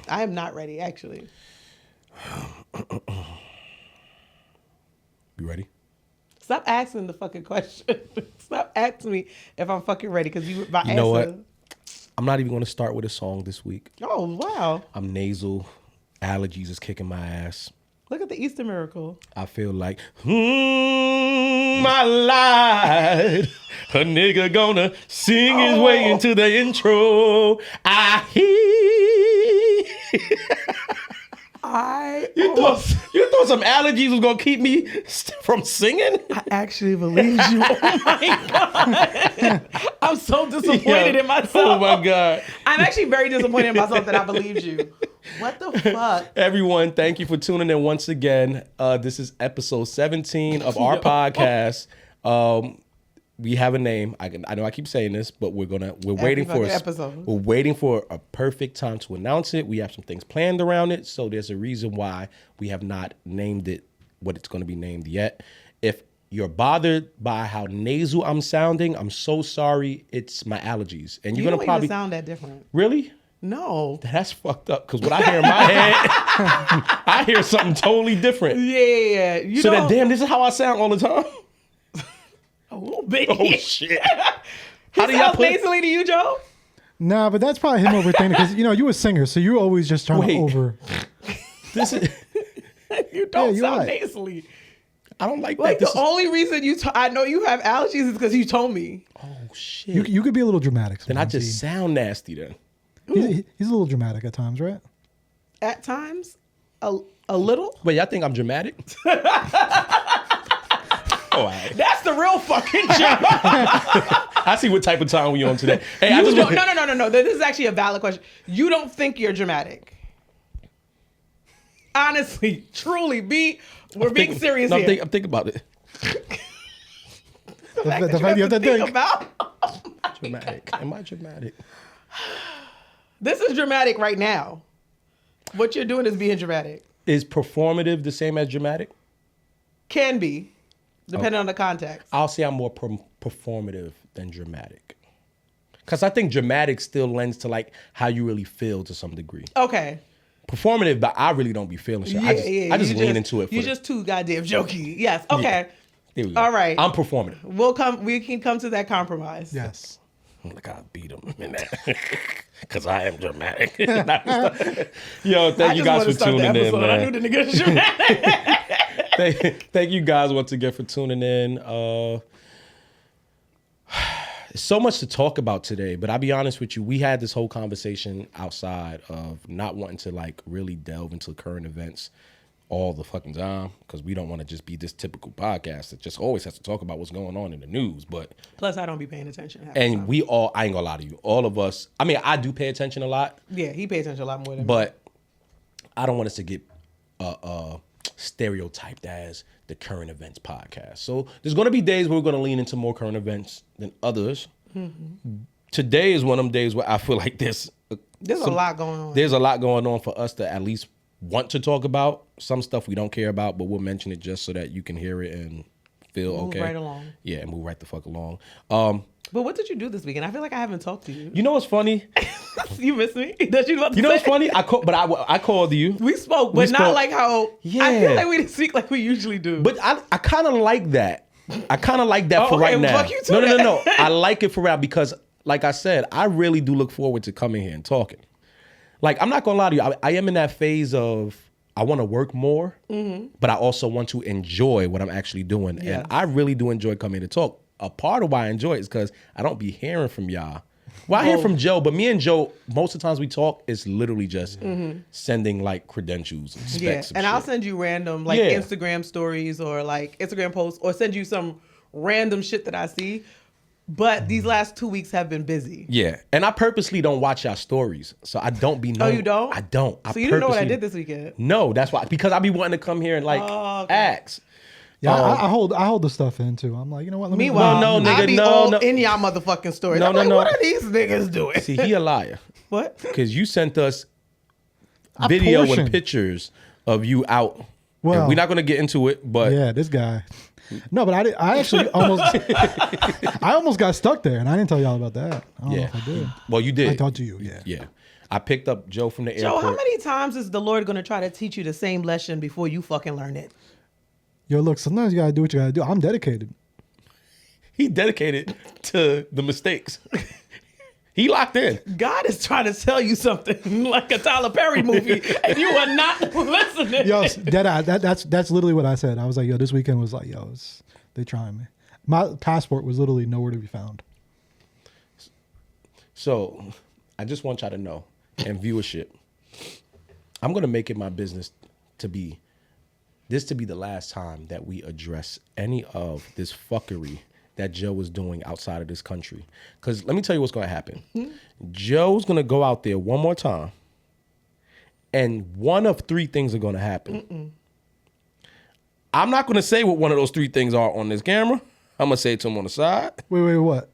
I am not ready, actually. You ready? Stop asking the fucking question. Stop asking me if I'm fucking ready, because you know what? I'm not even going to start with a song this week. Oh, wow. I'm nasal. Allergies is kicking my ass. Look at the Easter miracle. I feel like, my life. A nigga gonna sing his way into the intro. I hear. You thought some allergies was gonna keep me from singing? I actually believed you. Oh my God. I'm so disappointed in myself. Oh my God. I'm actually very disappointed in myself that I believed you. What the fuck? Everyone, thank you for tuning in once again. This is episode 17 of our podcast. We have a name. I know I keep saying this, but we're waiting for we're waiting for a perfect time to announce it. We have some things planned around it, so there's a reason why we have not named it what it's going to be named yet. If you're bothered by how nasal I'm sounding, I'm so sorry. It's my allergies, and you're gonna probably sound that different. Really? No. That's fucked up, because what I hear in my head, I hear something totally different. Yeah. Damn, this is how I sound all the time? A little bit. Oh, shit. How do y'all nasally to you, Joe? Nah, but that's probably him overthinking, because, you a singer, so you're always just trying to over. This is... You don't sound nasally. I don't like that. The only reason I know you have allergies is because you told me. Oh, shit. You could be a little dramatic sometimes. Then I just sound nasty then. He's a little dramatic at times, right? At times? A little? Wait, y'all think I'm dramatic? Right. That's the real fucking joke. I see what type of time we on today. Hey, No. This is actually a valid question. You don't think you're dramatic? Honestly, truly, we're being serious here. I'm thinking about it. the fact you have to think about. Dramatic. Am I dramatic? This is dramatic right now. What you're doing is being dramatic. Is performative the same as dramatic? Can be, depending on the context. I'll say I'm more performative than dramatic. Because I think dramatic still lends to like how you really feel to some degree. Okay. Performative, but I really don't be feeling shit. I just lean into it. You're just too goddamn jokey. Yes. Okay. Yeah. There we go. All right. I'm performative. We can come to that compromise. Yes. Like I beat him in that because I am dramatic. Yo, thank you guys for tuning in, man. I knew the nigga was dramatic. Thank you guys once again for tuning in. So much to talk about today, but I'll be honest with you, we had this whole conversation outside of not wanting to like really delve into current events all the fucking time, because we don't want to just be this typical podcast that just always has to talk about what's going on in the news. But plus, I don't be paying attention. And we all, I ain't gonna lie to you, all of us. I mean, I do pay attention a lot. Yeah, he pays attention a lot more than me. But I don't want us to get stereotyped as the current events podcast. So there's gonna be days where we're gonna lean into more current events than others. Mm-hmm. Today is one of them days where I feel like there's a lot going on. There's a lot going on for us to at least want to talk about. Some stuff we don't care about, but we'll mention it just so that you can hear it and feel okay. Move right along. Yeah, move right the fuck along. But what did you do this weekend? I feel like I haven't talked to you. You know what's funny? You miss me? That you know what's funny? I called you. We spoke, but not like how. Yeah. I feel like we didn't speak like we usually do. But I kind of like that. I kind of like that for right now. Fuck you too. No. I like it for right because, like I said, I really do look forward to coming here and talking. Like, I'm not gonna lie to you. I am in that phase of I want to work more, but I also want to enjoy what I'm actually doing. Yes. And I really do enjoy coming to talk. A part of why I enjoy it is because I don't be hearing from y'all. Well, I hear from Joe, but me and Joe, most of the times we talk, it's literally just sending like credentials and specs. And I'll send you random like Instagram stories or like Instagram posts or send you some random shit that I see. But these last 2 weeks have been busy. Yeah. And I purposely don't watch y'all stories. So I don't be knowing. Oh, you don't? I don't. So you didn't know what I did this weekend? No, that's why. Because I be wanting to come here and like ask. Yeah, I hold the stuff in too. I'm like, you know what? Meanwhile, I be all in y'all motherfucking stories. No. What are these niggas doing? See, he a liar. What? Because you sent us video and pictures of you out. Well, and we're not going to get into it, but yeah, this guy. No, but I actually almost I almost got stuck there, and I didn't tell y'all about that. I don't know if I did. Well, you did. I talked to you. Yeah. Yeah. I picked up Joe from the Joe, airport. how many times is the Lord going to try to teach you the same lesson before you fucking learn it? Yo, look, sometimes you gotta do what you gotta do. I'm dedicated. He dedicated to the mistakes. He locked in. God is trying to tell you something like a Tyler Perry movie, and you are not listening. Yo, that's literally what I said. I was like, yo, this weekend was like, yo, they trying me. My passport was literally nowhere to be found. So I just want y'all to know, and viewership, I'm going to make it my business to be the last time that we address any of this fuckery that Joe is doing outside of this country. Because let me tell you what's going to happen. Joe's going to go out there one more time, and one of three things are going to happen. I'm not going to say what one of those three things are on this camera. I'm going to say it to him on the side. Wait, what?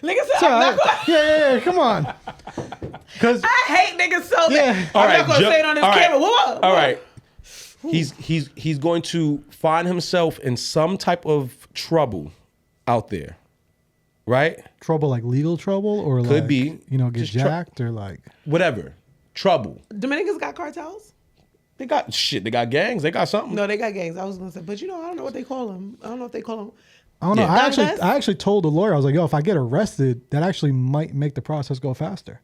Nigga said, I'm not gonna... Yeah, come on. Because I hate niggas so bad. All I'm right, not going to say it on this camera. Whoa. All right. He's going to find himself in some type of trouble out there, right? trouble, like legal trouble, or Could like, be. get Just jacked or like whatever. Trouble. Dominicans got cartels? They got shit. They got gangs. They got something. No, they got gangs. I was going to say, but I don't know what they call them. I don't know if they call them. I don't know. Yeah. I actually told the lawyer, I was like, yo, if I get arrested, that actually might make the process go faster.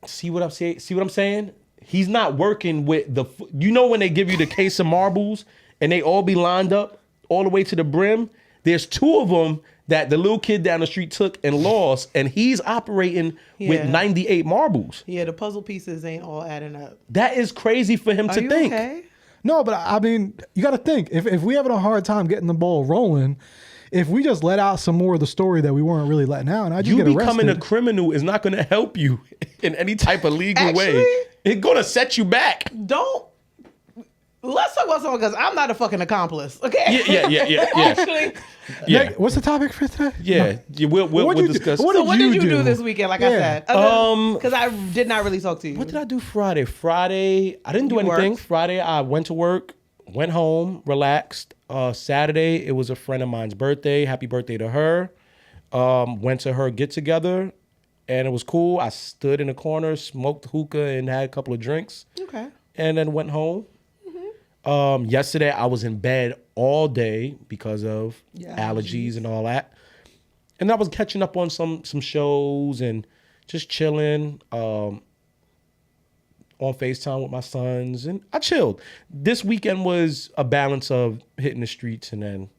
See what I'm saying? See what I'm saying? He's not working with the. When they give you the case of marbles and they all be lined up all the way to the brim. There's two of them that the little kid down the street took and lost, and he's operating with 98 marbles. Yeah, the puzzle pieces ain't all adding up. That is crazy for him to think. Okay? No, but I mean, you got to think, if we having a hard time getting the ball rolling, if we just let out some more of the story that we weren't really letting out, and I just You get arrested. becoming a criminal is not going to help you in any type of legal way. It's going to set you back. Let's talk about someone, because I'm not a fucking accomplice. Okay. Yeah. Actually. Yeah. What's the topic for today? Yeah. We'll discuss. What So what did you do do this weekend? Like I said, because I did not really talk to you. What did I do Friday? Friday, I didn't do anything. worked. Friday, I went to work, went home, relaxed. Saturday, it was a friend of mine's birthday. Happy birthday to her. Went to her get together, and it was cool. I stood in the corner, smoked hookah, and had a couple of drinks. Okay. And then went home. Yesterday, I was in bed all day because of allergies and all that. And I was catching up on some shows and just chilling on FaceTime with my sons. And I chilled. This weekend was a balance of hitting the streets and then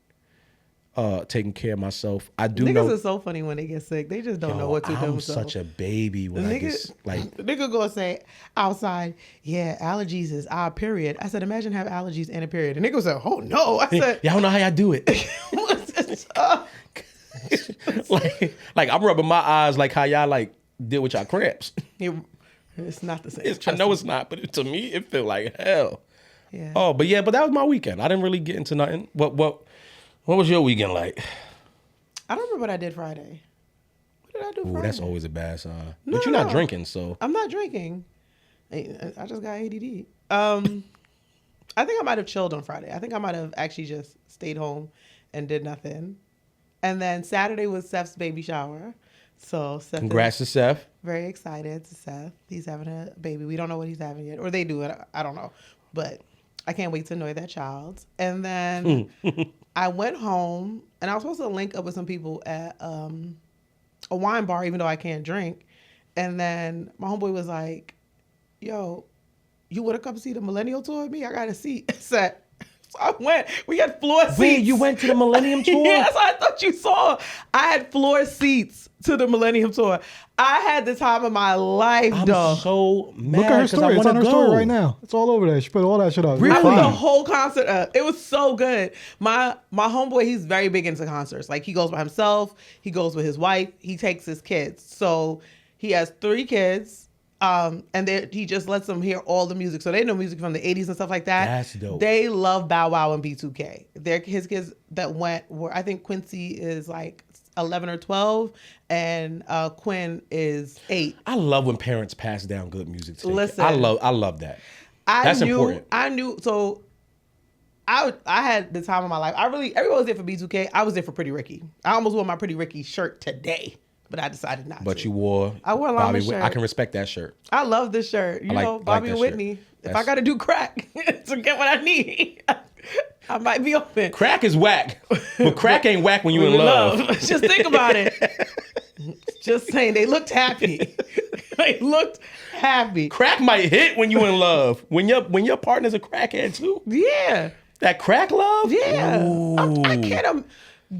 taking care of myself. I do know. Niggas are so funny when they get sick. They just don't know what to do. I'm such a baby when I get like. The nigga gonna say outside, allergies is our period. I said, imagine have allergies and a period. The nigga said, oh no. I said, I don't know how y'all do it. like I'm rubbing my eyes like how y'all like deal with y'all cramps. It's not the same. I know it's not, but to me it feel like hell. Yeah. Oh, but that was my weekend. I didn't really get into nothing. What was your weekend like? I don't remember what I did Friday. What did I do Friday? That's always a bad sign. No, But you're not drinking, so. I'm not drinking. I just got ADD. I think I might have chilled on Friday. I think I might have actually just stayed home and did nothing. And then Saturday was Seth's baby shower. So Seth Congrats to Seth. very excited to Seth. He's having a baby. We don't know what he's having yet. Or they do it. I don't know. But I can't wait to annoy that child. And then I went home, and I was supposed to link up with some people at a wine bar, even though I can't drink. And then my homeboy was like, yo, you want to come see the Millennial Tour with me? I got a seat. So I went. We had floor seats. Wait, you went to the Millennium Tour? Yes, I thought you saw. I had floor seats to the Millennium Tour. I had the time of my life, dog. I'm so mad. Look at her story. It's on her story right now. now. It's all over there. She put all that shit up. Really? I put the whole concert up. It was so good. My homeboy, he's very big into concerts. Like, he goes by himself. He goes with his wife. He takes his kids. So he has 3 kids. And he just lets them hear all the music. So they know music from the 80s and stuff like that. That's dope. They love Bow Wow and B2K. His kids that went were, I think Quincy is like 11 or 12, and Quinn is 8. I love when parents pass down good music to their Listen, kids. I love that. That's important. I knew. So I had the time of my life. Everyone was there for B2K. I was there for Pretty Ricky. I almost wore my Pretty Ricky shirt today, but I decided not to. But you wore. I wore a Llama shirt. I can respect that shirt. I love this shirt. You know, Bobby and Whitney. If I got to do crack to get what I need, I might be open. Crack is whack, but crack ain't whack when you in love. Just think about it. Just saying, they looked happy. They looked happy. Crack might hit when you in love. When your partner's a crackhead too. Yeah. That crack love. Yeah. I can't.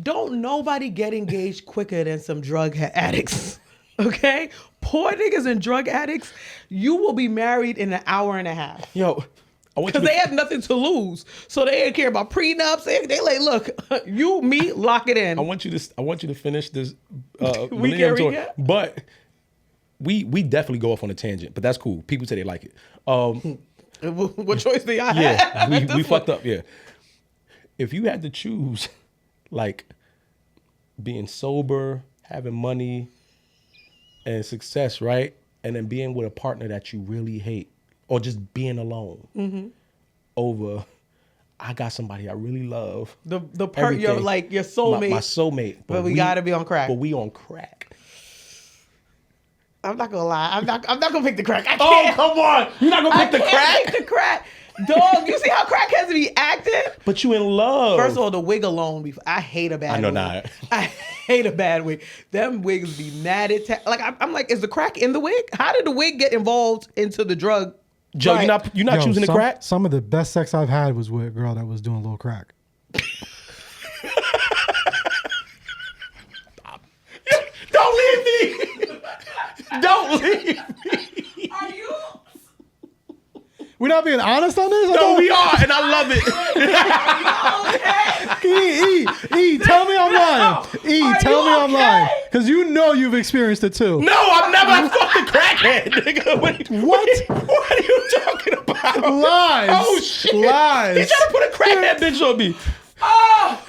Don't nobody get engaged quicker than some drug addicts. Okay? Poor niggas and drug addicts, you will be married in an hour and a half. Yo, because they have nothing to lose. So they ain't care about prenups. They like, look, you, me, lock it in. I want you to finish this Millennium Tour. But we definitely go off on a tangent, but that's cool. People say they like it. What choice do y'all have? Yeah, we fucked up, yeah. If you had to choose, like, being sober, having money, and success, right? And then being with a partner that you really hate, or just being alone, over, I got somebody I really love. Your soulmate. My soulmate. But we gotta be on crack. But we on crack. I'm not gonna lie. I'm not gonna pick the crack. I Oh, can't. come on. You're not gonna pick the crack? Pick the crack. Dog, you see how crackheads be acting? But you in love. First of all, the wig alone, I hate a bad wig. I know not. I hate a bad wig. Them wigs be mad at I'm like, is the crack in the wig? How did the wig get involved into the drug? Joe, you're not choosing the crack? Some of the best sex I've had was with a girl that was doing a little crack. Don't leave me. Don't leave me. Are you? We're not being honest on this? No, we are, and I love it. Tell me I'm lying. Tell me I'm lying. Because you know you've experienced it too. No, I've never fucked a crackhead, nigga. What? What are you talking about? Lies. Oh, shit. Lies. He trying to put a crackhead bitch on me. Oh!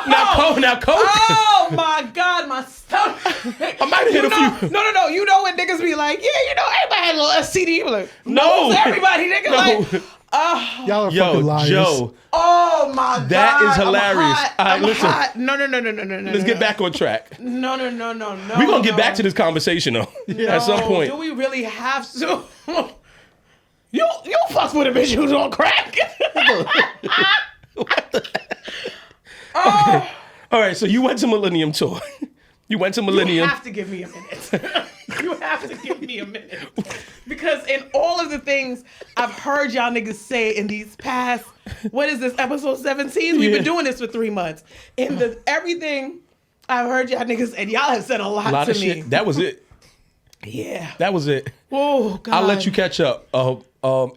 Now, Coke. Oh, my God, my stomach. I might have hit a few. No. You know when niggas be like, everybody had a little STD. Like, no. Everybody, nigga, like... Y'all are fucking liars. Joe. Oh my God. That is hilarious. All right, listen. Hot. No. Let's get back on track. No. We're going to get back to this conversation, though, at some point. Do we really have to? You fuck with a bitch who's on crack. Okay. All right, so you went to Millennium Tour. You have to give me a minute. You have to give me a minute. Because in all of the things I've heard y'all niggas say in these past, what is this, episode 17? We've been doing this for 3 months. In everything I've heard y'all niggas, and y'all have said a lot to me. Shit. That was it. Yeah. That was it. Oh, God. I'll let you catch up.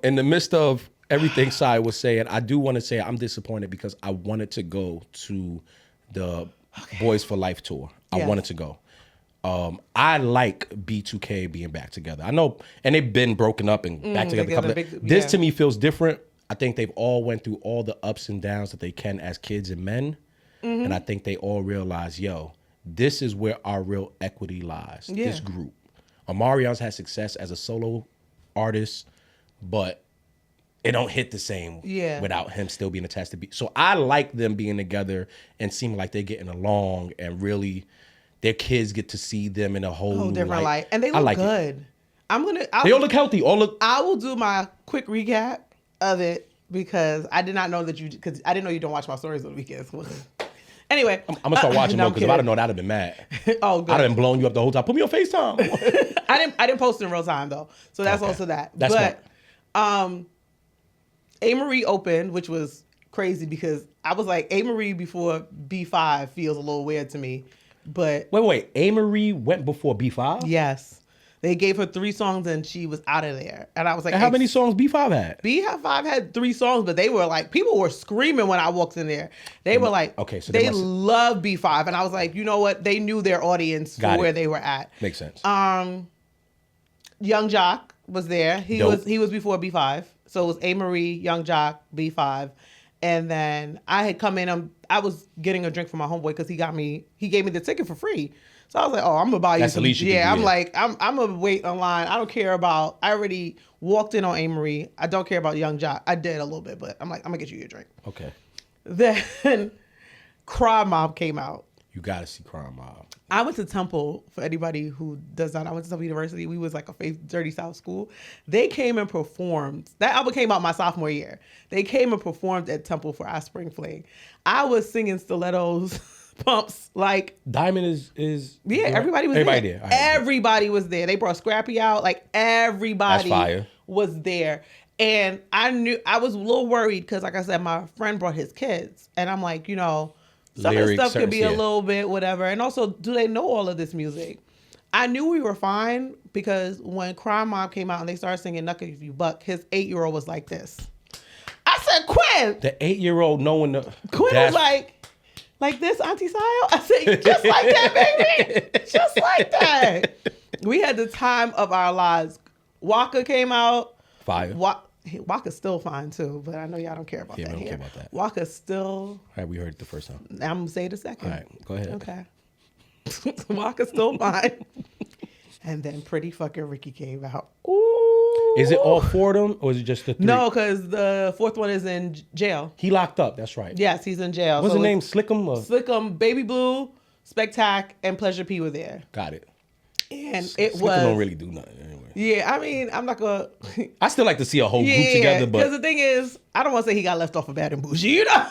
In the midst of everything Sai was saying, I do want to say I'm disappointed because I wanted to go to the Boys4Life Tour. I wanted to go. I like B2K being back together. I know, and they've been broken up and back together. This to me feels different. I think they've all went through all the ups and downs that they can as kids and men. And I think they all realize, this is where our real equity lies, this group. Omarion's had success as a solo artist, but it don't hit the same without him still being attached to So I like them being together and seeming like they're getting along and really their kids get to see them in a whole different light. And they look good. They all look healthy. I will do my quick recap of it because I did not know that because I didn't know you don't watch my stories on the weekends. Anyway. I'm going to start watching them because if I didn't know that, I'd have been mad. Oh, good. I'd have been blowing you up the whole time. Put me on FaceTime. I didn't post in real time though. So that's also that. That's but A-Marie opened, which was crazy because I was like, A-Marie before B5 feels a little weird to me. But wait. A-Marie went before B5? Yes. They gave her 3 songs and she was out of there. And I was like, and how many songs B5 had? B5 had 3 songs, but they were like, people were screaming when I walked in there. They were like, so they love B5. And I was like, you know what? They knew their audience for where they were at. Makes sense. Young Jock was there. He was before B5. So it was A-Marie, Young Jock, B5. And then I had come in, I was getting a drink for my homeboy because he gave me the ticket for free. So I was like, I'm gonna buy you some. I'm like, I'm gonna wait online. I don't care about, I already walked in on A-Marie. I don't care about Young Jock. I did a little bit, but I'm like, I'm gonna get you your drink. Okay. Then Crime Mob came out. You gotta see Crime Mob. I went to Temple, for anybody who does not. I went to Temple University. We was like a Dirty South school. They came and performed. That album came out my sophomore year. They came and performed at Temple for our spring fling. I was singing stilettos, pumps, like Diamond is yeah. Everybody was everybody there. there. Right, everybody was there. They brought Scrappy out. Like everybody was there. And I knew I was a little worried because, like I said, my friend brought his kids, and I'm like, you know. Some of the stuff could be a little bit whatever. And also, do they know all of this music? I knew we were fine because when Crime Mob came out and they started singing Knuck If You Buck, his 8-year-old was like this. I said, Quinn! The 8-year-old knowing the... Quinn was like this, Auntie Sayo? I said, just like that, baby! Just like that! We had the time of our lives. Waka came out. Fire. Waka's still fine too, but I know y'all don't care about that. We don't care about that. Waka's still. All right, we heard it the first time. I'm gonna say it a second. All right, go ahead. Okay. Waka's still fine. And then Pretty Fucking Ricky came out. Ooh. Is it all 4 of them, or is it just the 3? No, because the 4th one is in jail. He locked up. That's right. Yes, he's in jail. What's his name? Slickum? Slickum, Baby Blue, Spectac, and Pleasure P were there. Got it. And Slickum don't really do nothing anyway. Yeah, I mean, I'm not gonna. I still like to see a whole group together, but because the thing is, I don't want to say he got left off of Bad and Bougie. You know,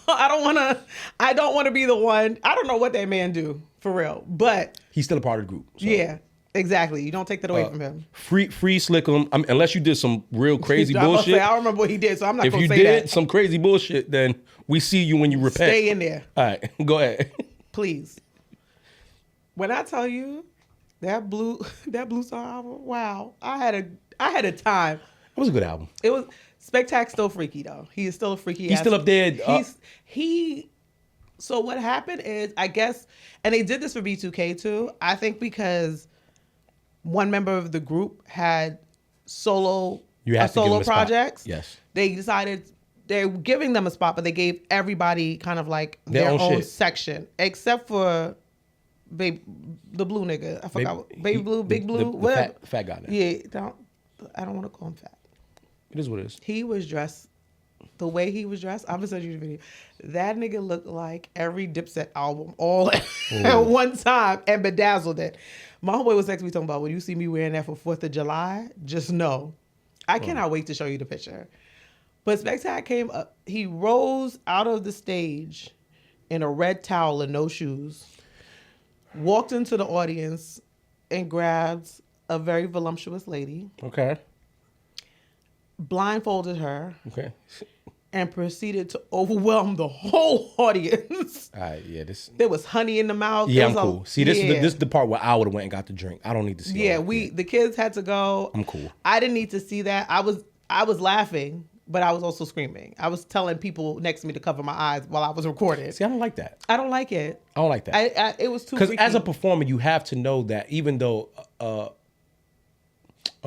I don't want to be the one. I don't know what that man do for real, but he's still a part of the group. So. Yeah, exactly. You don't take that away from him. Free Slickum. Unless you did some real crazy bullshit. I don't remember what he did, so I'm not going to say that. If you did some crazy bullshit, then we see you when you repent. Stay in there. All right, go ahead. Please. When I tell you. That Blue Star album, wow. I had a time. It was a good album. It was Spectac still freaky though. He is still a freaky He's still up there. So what happened is, I guess, and they did this for B2K too. I think because one member of the group had solo projects. Yes. They decided they're giving them a spot, but they gave everybody kind of like their own section, except for the blue nigga. I forgot. Baby Blue, Big Blue, whatever. The fat guy. Yeah, I don't want to call him fat. It is what it is. He was dressed the way he was dressed. I'm gonna send you the video. That nigga looked like every Dipset album all at one time and bedazzled it. My homeboy was texting me talking about, when you see me wearing that for 4th of July, just know. I cannot wait to show you the picture. But Spectac came up. He rose out of the stage in a red towel and no shoes. Walked into the audience and grabbed a very voluptuous lady. Okay. Blindfolded her. Okay. And proceeded to overwhelm the whole audience. All right, yeah. There was honey in the mouth. Yeah, I'm cool. See, this is the part where I would have went and got the drink. I don't need to see. Yeah, the kids had to go. I'm cool. I didn't need to see that. I was laughing. But I was also screaming. I was telling people next to me to cover my eyes while I was recording. See, I don't like that. I don't like it. I don't like that. It was too Because as a performer, you have to know that even though a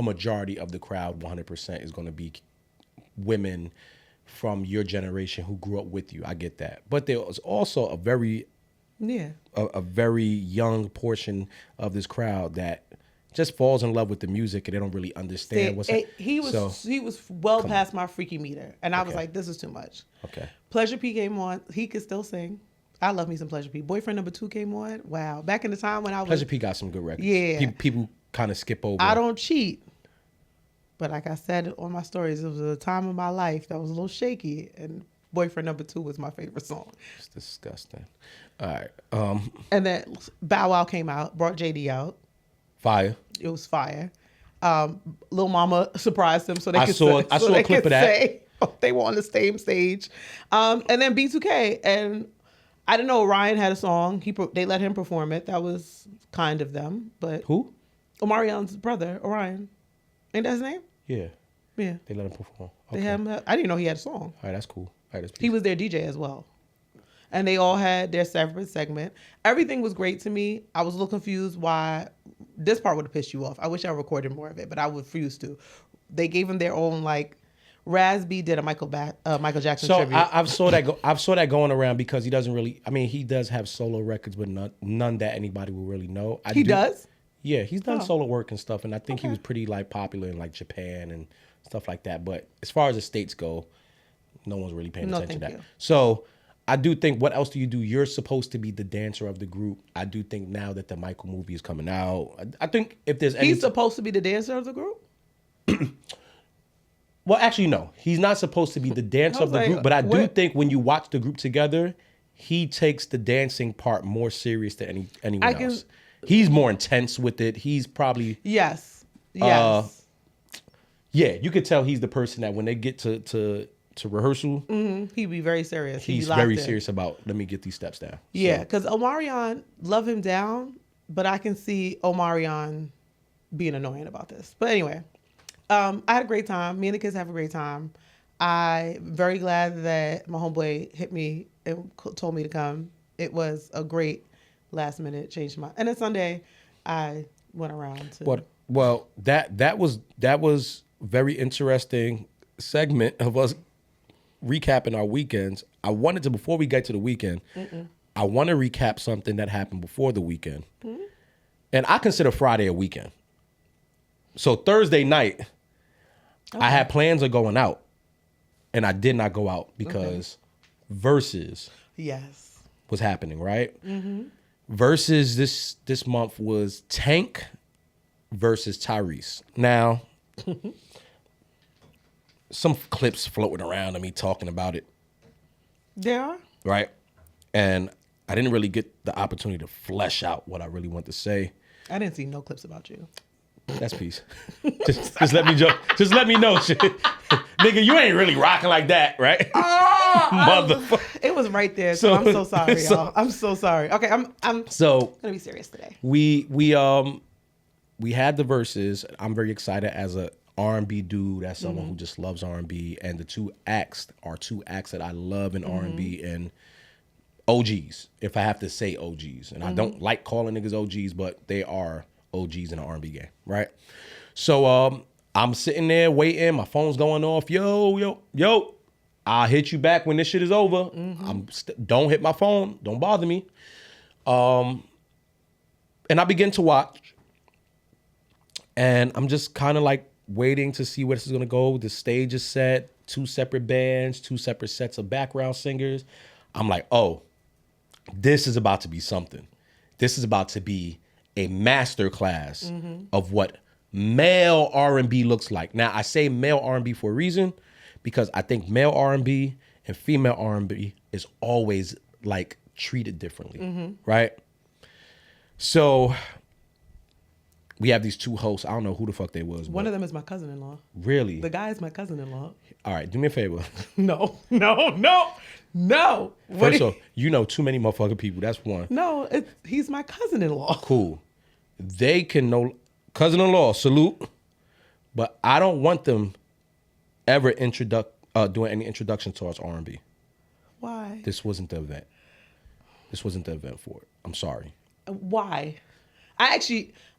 majority of the crowd, 100%, is going to be women from your generation who grew up with you. I get that. But there was also a very young portion of this crowd that just falls in love with the music and they don't really understand what's he was well past my freaky meter, and I was like, this is too much. Okay. Pleasure P came on. He could still sing. I love me some Pleasure P. Boyfriend Number 2 came on. Wow. Back in the time when I was Pleasure P got some good records. Yeah. People kind of skip over. I don't cheat. But like I said on my stories, it was a time of my life that was a little shaky, and Boyfriend Number 2 was my favorite song. It's disgusting. All right. And then Bow Wow came out, brought JD out. Fire. It was fire. Lil Mama surprised them, so they could saw a clip of that. They were on the same stage. And then B2K, and I didn't know Orion had a song. They let him perform it. That was kind of them. But who? Omarion's brother, Orion. Ain't that his name? Yeah. Yeah. They let him perform. Okay. They had him. I didn't know he had a song. All right, that's cool. All right, he was their DJ as well. And they all had their separate segment. Everything was great to me. I was a little confused why this part would have pissed you off. I wish I recorded more of it, but I refused to. They gave him their own, like, Razby did a Michael Jackson tribute. I've saw that going around because he doesn't really. I mean, he does have solo records, but none that anybody will really know. He does? Yeah, he's done solo work and stuff, and I think he was pretty like popular in like Japan and stuff like that. But as far as the States go, No one's really paying No, attention to thank that. you. So I do think, what else do you do? You're supposed to be the dancer of the group. I do think now that the Michael movie is coming out, I think if there's any... He's supposed to be the dancer of the group? Well, actually, no. He's not supposed to be the dancer of the group, but I do think when you watch the group together, he takes the dancing part more serious than anyone else. He's more intense with it. He's probably... Yes. Yeah, you could tell he's the person that when they get to rehearsal, he'd be very serious. He's very serious about, let me get these steps down. Yeah, because Omarion, love him down, but I can see Omarion being annoying about this. But anyway, I had a great time. Me and the kids have a great time. I'm very glad that my homeboy hit me and told me to come. It was a great last minute change. And then Sunday, I went around to... Well, that was very interesting segment of us recapping our weekends. I wanted to, before we get to the weekend, I want to recap something that happened before the weekend. And I consider Friday a weekend. So Thursday night, I had plans of going out. And I did not go out because Verzus was happening, right? Versus this month was Tank versus Tyrese. Now, some clips floating around of me talking about it. There are? Right? And I didn't really get the opportunity to flesh out what I really want to say. I didn't see no clips about you. That's peace. just let me joke. Just let me know shit. Nigga, you ain't really rocking like that, right? Motherfucker. It was right there. So I'm so sorry, y'all. I'm so sorry. Okay, I'm gonna be serious today. We had the Verzus. I'm very excited as a R&B dude, as someone who just loves R&B, and the two acts are two acts that I love in R&B and OGs, if I have to say OGs. And I don't like calling niggas OGs, but they are OGs in the R&B game, right? So I'm sitting there waiting. My phone's going off. Yo. I'll hit you back when this shit is over. Don't hit my phone. Don't bother me. And I begin to watch. And I'm just kind of like waiting to see where this is going to go. The stage is set. 2 separate bands. 2 separate sets of background singers. I'm like, oh, this is about to be something. This is about to be a master class of what male R&B looks like. Now, I say male R&B for a reason, because I think male R&B and female R&B is always like treated differently, right? So we have these 2 hosts. I don't know who the fuck they was. One of them is my cousin-in-law. Really? The guy is my cousin-in-law. All right, do me a favor. No. First of all, you know too many motherfucking people. That's one. No, he's my cousin-in-law. Cool. They can know, cousin-in-law, salute. But I don't want them ever doing any introduction towards R&B. Why? This wasn't the event. This wasn't the event for it. I'm sorry. Why? I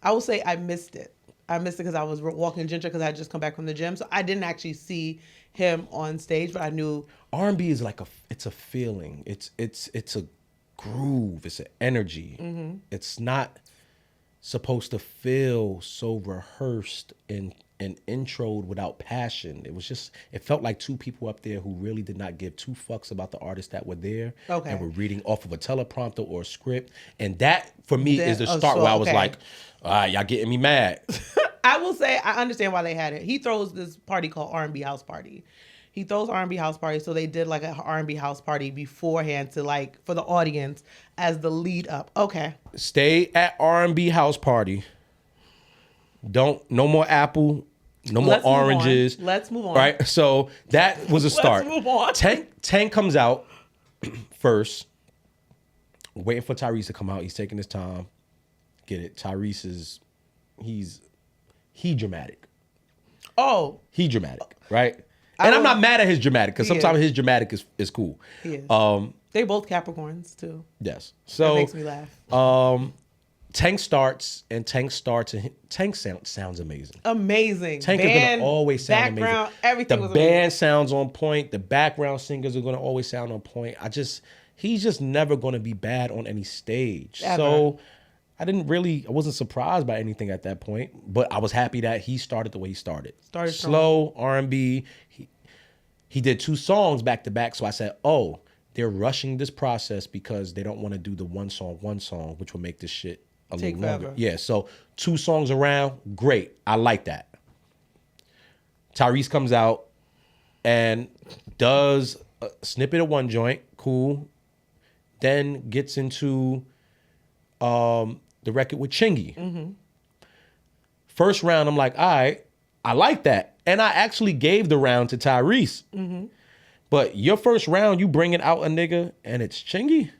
will say I missed it. I missed it because I was walking Ginger because I had just come back from the gym. So I didn't actually see him on stage, but I knew R&B is like it's a feeling. It's a groove. It's an energy. It's not supposed to feel so rehearsed and introed without passion. It felt like 2 people up there who really did not give 2 fucks about the artists that were there and were reading off of a teleprompter or a script. And that, for me, is the start where I was like, all right, y'all getting me mad. I will say I understand why they had it. He throws this party called R&B House Party. He throws R&B House Party, so they did like an R&B House Party beforehand to like for the audience as the lead up. Okay. Stay at R&B House Party. No more Apple, no more oranges. Let's move on. Right? So that was a start. Let's move on. Tank comes out first. Waiting for Tyrese to come out. He's taking his time. Get it. Tyrese he dramatic. Oh. He dramatic, right? And I'm not mad at his dramatic, because sometimes his dramatic is cool. He is. They both Capricorns too. Yes. So that makes me laugh. Tank starts, and Tank sounds amazing. Amazing. Tank is gonna always sound background, amazing. Everything the was band amazing. sounds on point. The background singers are gonna always sound on point. He's just never gonna be bad on any stage. Ever. So I wasn't surprised by anything at that point, but I was happy that he started the way he started. Started slow R&B. he did 2 songs back to back. So I said, oh, they're rushing this process because they don't want to do the one song, which will make this shit a little longer. Yeah, so 2 songs around, great. I like that. Tyrese comes out and does a snippet of one joint, cool. Then gets into the record with Chingy. Mm-hmm. First round, I'm like, all right, I like that. And I actually gave the round to Tyrese. Mm-hmm. But your first round, you bringing out a nigga and it's Chingy?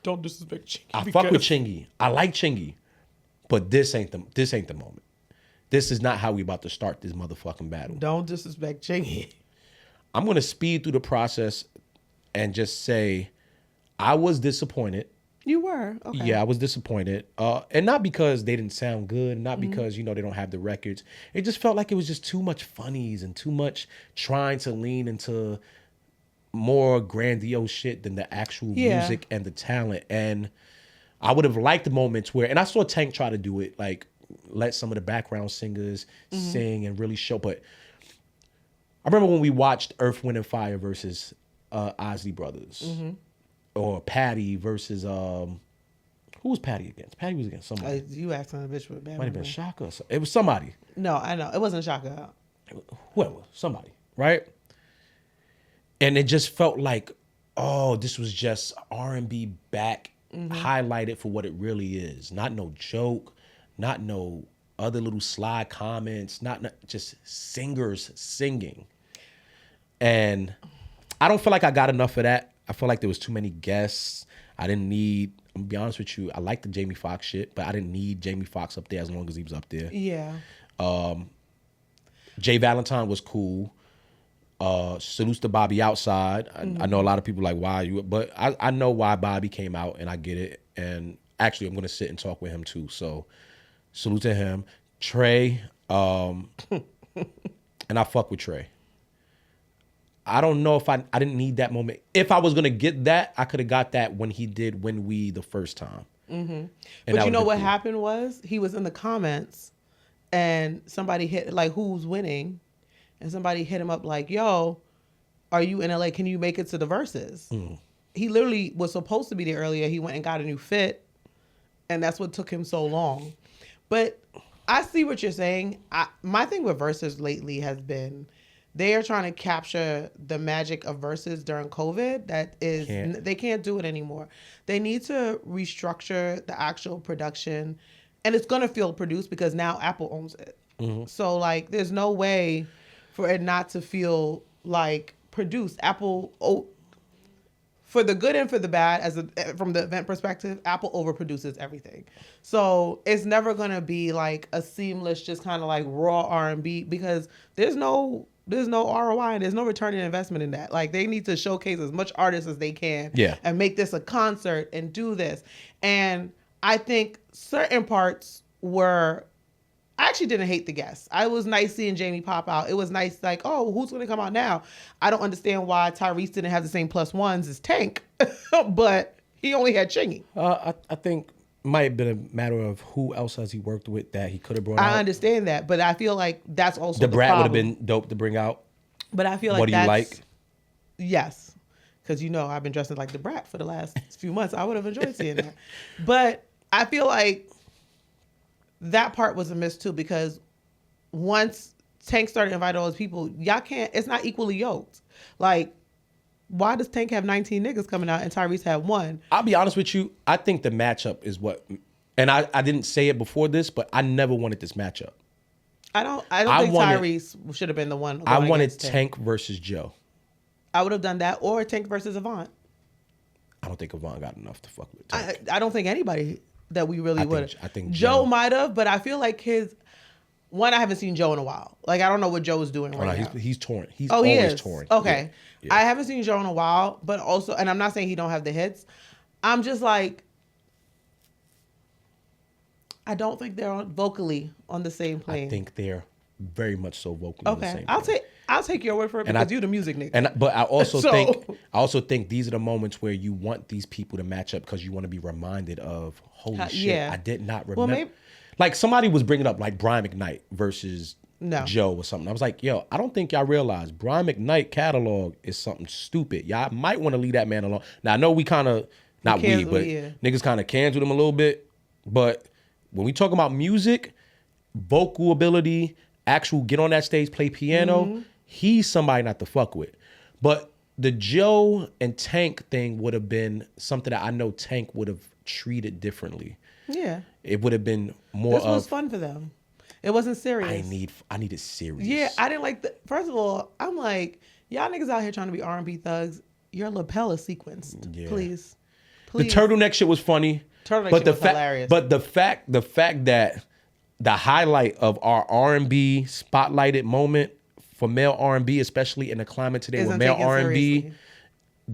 Don't disrespect Chingy. I fuck with Chingy. I like Chingy. But this ain't the moment. This is not how we about to start this motherfucking battle. Don't disrespect Chingy. I'm going to speed through the process and just say I was disappointed. You were? Okay. Yeah, I was disappointed. And not because they didn't sound good, not because, they don't have the records. It just felt like it was just too much funnies and too much trying to lean into more grandiose shit than the actual music and the talent. And I would have liked the moments where, and I saw Tank try to do it, like let some of the background singers sing and really show. But I remember when we watched Earth, Wind, and Fire versus Isley Brothers. Mm-hmm. Or Patty versus who was Patty against? Patty was against somebody. You asking a bitch with bad. Might have been Shaka. It was somebody. No, I know it wasn't Shaka. Whoever, somebody, right? And it just felt like, oh, this was just R&B back, highlighted for what it really is. Not no joke, not no other little sly comments, not just singers singing. And I don't feel like I got enough of that. I feel like there was too many guests. I'm gonna be honest with you, I like the Jamie Foxx shit, but I didn't need Jamie Foxx up there as long as he was up there. Yeah. Jay Valentine was cool. Salutes to Bobby outside. I know a lot of people like, why you, but I know why Bobby came out and I get it. And actually I'm gonna sit and talk with him too. So salute to him. Trey, and I fuck with Trey. I don't know if I didn't need that moment. If I was going to get that, I could have got that when he did When We the first time. Mm-hmm. But you know what happened was he was in the comments and somebody hit, like, who's winning? And somebody hit him up like, yo, are you in LA? Can you make it to the Verzus? Mm. He literally was supposed to be there earlier. He went and got a new fit. And that's what took him so long. But I see what you're saying. My thing with Verzus lately has been, they are trying to capture the magic of Verzus during COVID. They can't do it anymore. They need to restructure the actual production, and it's gonna feel produced because now Apple owns it. Mm-hmm. So like, there's no way for it not to feel like produced. Apple, for the good and for the bad, from the event perspective, Apple overproduces everything. So it's never gonna be like a seamless, just kind of like raw R&B because there's no ROI and there's no return on investment in that. Like, they need to showcase as much artists as they can and make this a concert and do this. And I think certain parts I actually didn't hate the guests. I was nice seeing Jamie pop out. It was nice, like, oh, who's going to come out now? I don't understand why Tyrese didn't have the same +1s as Tank, but he only had Chingy. I think might have been a matter of who else has he worked with that he could have brought out. I understand that, but I feel like that's also the Brat would have been dope to bring out. But I feel like what do you like? Yes, because I've been dressing like the Brat for the last few months. I would have enjoyed seeing that, but I feel like that part was a miss too because once Tank started inviting all those people, y'all can't. It's not equally yoked. Like, why does Tank have 19 niggas coming out and Tyrese have 1? I'll be honest with you. I think the matchup is what, and I didn't say it before this, but I never wanted this matchup. I don't think Tyrese should have been the one. I wanted Tank versus Joe. I would have done that, or Tank versus Avant. I don't think Avant got enough to fuck with Tank. I don't think anybody that we really would. I think Joe might have, but I feel like I haven't seen Joe in a while. Like, I don't know what Joe is doing right now. He's torn. He's always torn. Okay. Yeah. I haven't seen Joe in a while, but also, and I'm not saying he don't have the hits. I'm just like, I don't think they're vocally on the same plane. I think they're very much so vocally on the same plane. I'll take your word for it because you're the music nigga. But I also think these are the moments where you want these people to match up because you want to be reminded of, holy shit, I did not remember. Well, like, somebody was bringing up like Brian McKnight versus Joe or something. I was like, yo, I don't think y'all realize Brian McKnight catalog is something stupid. Y'all might want to leave that man alone. Now I know we kind of niggas kind of cans with him a little bit, but when we talk about music, vocal ability, actual get on that stage, play piano, he's somebody not to fuck with. But the Joe and Tank thing would have been something that I know Tank would have treated differently. Yeah. It would have been more This was fun for them. It wasn't serious. I needed serious. Yeah, I didn't like first of all, I'm like, y'all niggas out here trying to be R&B thugs. Your lapel is sequenced. Yeah. Please. The turtleneck shit was funny. Turtleneck shit was hilarious. But the fact that the highlight of our R&B spotlighted moment for male R&B, especially in the climate today with male R&B.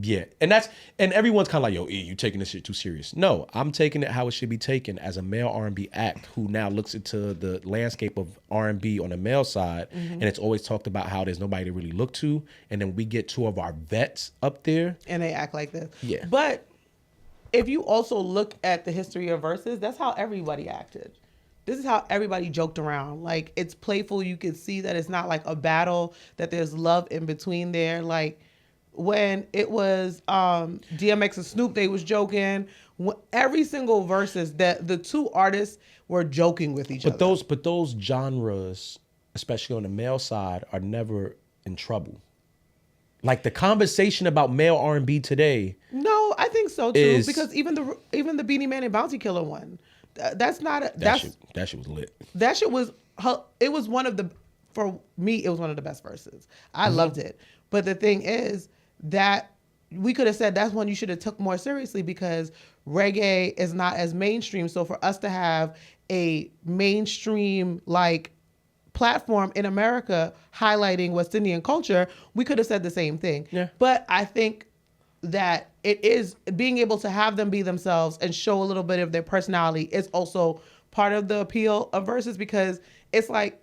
Yeah. And everyone's kind of like, yo, you taking this shit too serious. No, I'm taking it how it should be taken as a male R&B act who now looks into the landscape of R&B on the male side. And it's always talked about how there's nobody to really look to. And then we get two of our vets up there. And they act like this. Yeah. But if you also look at the history of Verzus, that's how everybody acted. This is how everybody joked around. Like, it's playful. You can see that it's not like a battle, that there's love in between there. Like, when it was DMX and Snoop, they was joking. Every single Versus, that the two artists were joking with each other. But those genres, especially on the male side, are never in trouble. Like the conversation about male R&B today. No, I think so too. Because even the Beanie Man and Bounty Killer one, that's not that shit was lit. That shit was it was one of the, for me, it was one of the best verses. I loved it. But the thing is that we could have said that's one you should have took more seriously because reggae is not as mainstream. So for us to have a mainstream like platform in America highlighting West Indian culture, we could have said the same thing. Yeah. But I think that it is being able to have them be themselves and show a little bit of their personality is also part of the appeal of Versus, because it's like,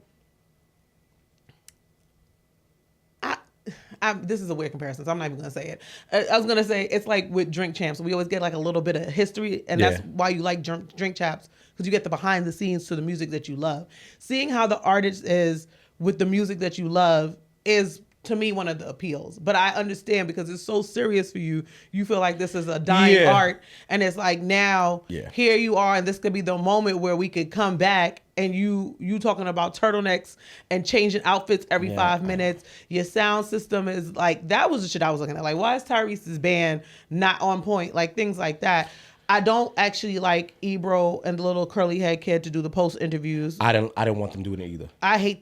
this is a weird comparison, so I'm not even going to say it. I was going to say it's like with Drink Champs. We always get like a little bit of history, and that's why you like Drink Champs, because you get the behind the scenes to the music that you love. Seeing how the artist is with the music that you love is, to me, one of the appeals. But I understand because it's so serious for you. You feel like this is a dying art. And it's like, now, here you are, and this could be the moment where we could come back and you talking about turtlenecks and changing outfits every 5 minutes. Your sound system is like, that was the shit I was looking at. Like, why is Tyrese's band not on point? Like, things like that. I don't actually like Ebro and the little curly head kid to do the post interviews. I didn't want them doing it either. I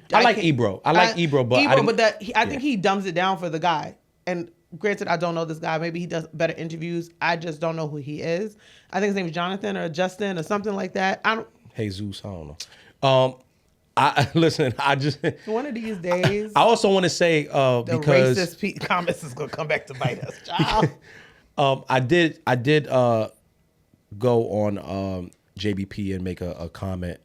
like Ebro. I like Ebro, but I think he dumbs it down for the guy. And granted, I don't know this guy. Maybe he does better interviews. I just don't know who he is. I think his name is Jonathan or Justin or something like that. Jesus, I don't know. I just one of these days. I also want to say the because racist comments is gonna come back to bite us, child. I did go on JBP and make a comment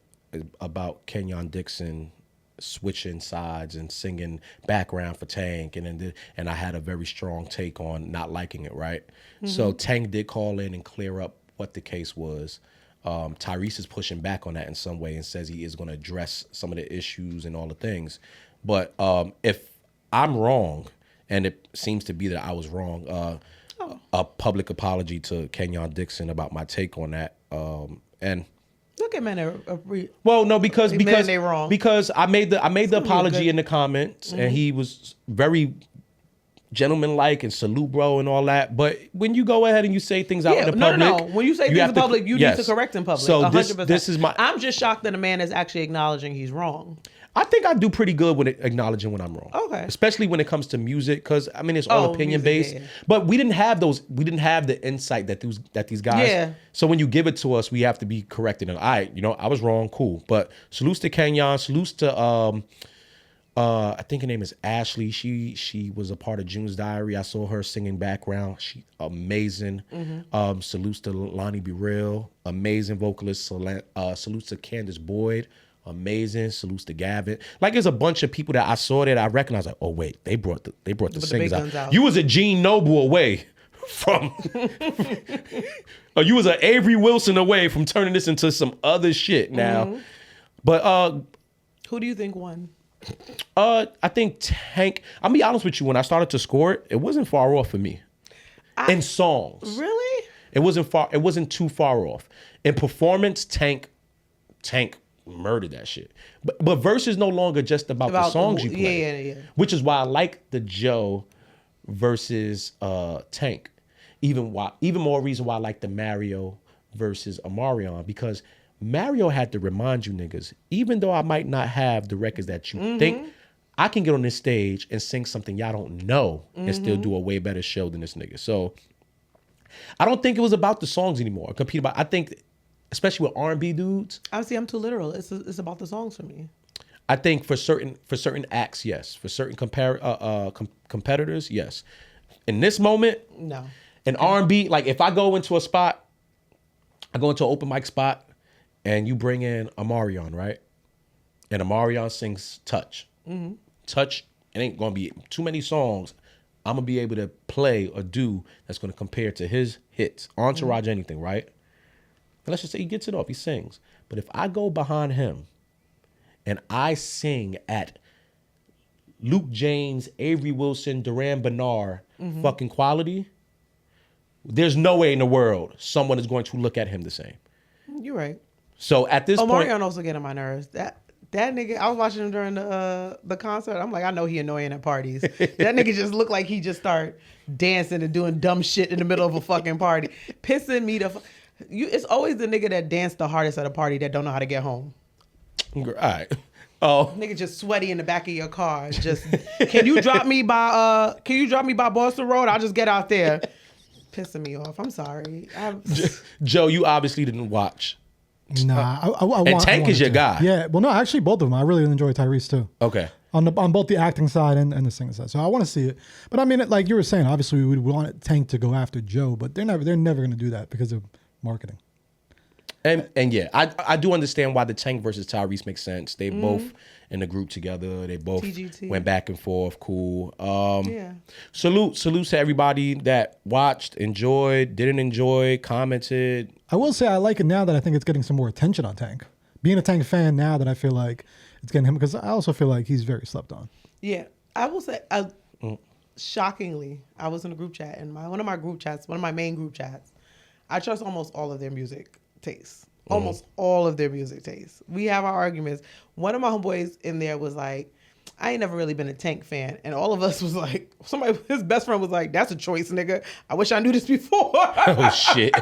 about Kenyon Dixon switching sides and singing background for Tank, and I had a very strong take on not liking it, right? So Tank did call in and clear up what the case was. Tyrese is pushing back on that in some way and says he is going to address some of the issues and all the things. But if I'm wrong, and it seems to be that I was wrong, a public apology to Kenyon Dixon about my take on that. And look at men because they wrong. Because I made the apology in the comments, and he was very gentlemanlike and salute bro and all that. But when you go ahead and you say things out in the public, no. When you say things in public, you need to correct in public. So 100%. this is my. I'm just shocked that a man is actually acknowledging he's wrong. I think I do pretty good with acknowledging when I'm wrong. Okay. Especially when it comes to music, because I mean it's all opinion based. Yeah. But we didn't have those. We didn't have the insight that these guys. Yeah. So when you give it to us, we have to be corrected. And all right, I was wrong. Cool. But salutes to Kenyon. Salutes to I think her name is Ashley. She was a part of June's Diary. I saw her singing background. She amazing. Salutes to Lonnie Be Real. Amazing vocalist. Salutes to Candace Boyd. Amazing. Salutes to Gavin. Like, there's a bunch of people that I saw that I recognized. Like, oh wait, they brought the singers out. You was a Gene Noble away from, or you was an Avery Wilson away from turning this into some other shit now. But Who do you think won? I think Tank. I'll be honest with you. When I started to score it, it wasn't far off for me. In songs, really, it wasn't far. It wasn't too far off. In performance, Tank murdered that shit. But Verzus no longer just about the songs you play. Yeah. Which is why I like the Joe versus Tank. Even more reason why I like the Mario versus Omarion, because Mario had to remind you niggas, even though I might not have the records that you think, I can get on this stage and sing something y'all don't know and still do a way better show than this nigga. So I don't think it was about the songs anymore. I think, especially with R&B dudes. Obviously, I'm too literal. It's about the songs for me. I think for certain acts, yes. For certain competitors, yes. In this moment, no. In R&B, like if I go into a spot, I go into an open mic spot, and you bring in Omarion, right? And Omarion sings Touch. Touch, it ain't gonna be too many songs I'm gonna be able to play or do that's gonna compare to his hits, Entourage, anything, right? And let's just say he gets it off, he sings. But if I go behind him and I sing at Luke James, Avery Wilson, Duran Bernard fucking quality, there's no way in the world someone is going to look at him the same. You're right. So at this point, Omarion also getting on my nerves. That nigga, I was watching him during the concert. I'm like, I know he annoying at parties. That nigga just looked like he just start dancing and doing dumb shit in the middle of a fucking party, pissing me it's always the nigga that danced the hardest at a party that don't know how to get home. all right. Oh, nigga just sweaty in the back of your car. Just can you drop me by Boston Road? I'll just get out there. Pissing me off. I'm sorry. Joe, you obviously didn't watch. Nah, and Tank is your guy. Yeah, well, no, actually, both of them. I really enjoy Tyrese too. Okay. On both the acting side and the singing side, so I want to see it. But I mean, like you were saying, obviously we would want Tank to go after Joe, but they're never going to do that because of marketing. And yeah, I do understand why the Tank versus Tyrese makes sense. They both in the group together. They both went back and forth. Cool. Yeah. Salutes to everybody that watched, enjoyed, didn't enjoy, commented. I will say I like it now that I think it's getting some more attention on Tank. Being a Tank fan now that I feel like it's getting him, because I also feel like he's very slept on. Yeah, I will say, shockingly, I was in a group chat, and one of my main group chats, I trust almost all of their music tastes. Almost all of their music tastes. We have our arguments. One of my homeboys in there was like, I ain't never really been a Tank fan. And all of us was like, his best friend was like, that's a choice, nigga. I wish I knew this before. Oh, shit.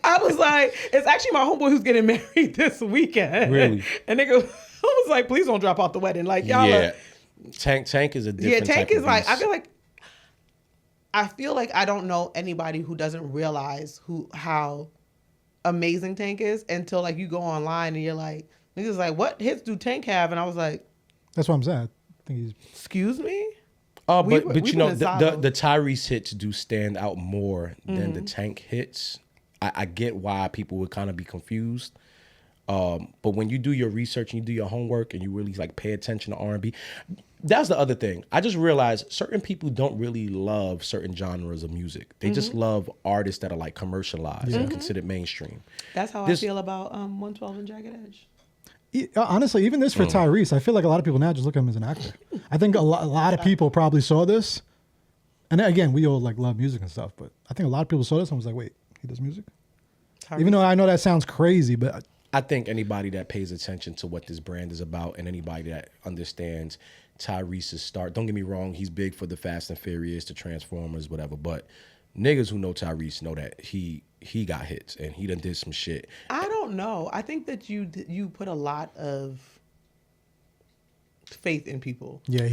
I was like, it's actually my homeboy who's getting married this weekend. Really? And nigga was like, please don't drop out the wedding. Like, y'all Tank is a different Tank type is of like, beast. I feel like I don't know anybody who doesn't realize how amazing Tank is until like you go online and you're like, niggas like, what hits do Tank have? And I was like, that's what I'm saying. I think he's. Excuse me. But you know the Tyrese hits do stand out more than the Tank hits. I get why people would kind of be confused. But when you do your research and you do your homework and you really like pay attention to R&B, that's the other thing. I just realized certain people don't really love certain genres of music. They just love artists that are like commercialized and considered mainstream. That's how I feel about 112 and Jagged Edge. Honestly, even this for Tyrese, I feel like a lot of people now just look at him as an actor. I think a lot of people probably saw this, and again, we all like love music and stuff, but I think a lot of people saw this and was like, "Wait, he does music?" Tyrese. Even though I know that sounds crazy, but I think anybody that pays attention to what this brand is about and anybody that understands Tyrese's start, don't get me wrong, he's big for the Fast and Furious, the Transformers, whatever, but niggas who know Tyrese know that he got hits and he done did some shit. I don't know. I think that you put a lot of faith in people. Yeah,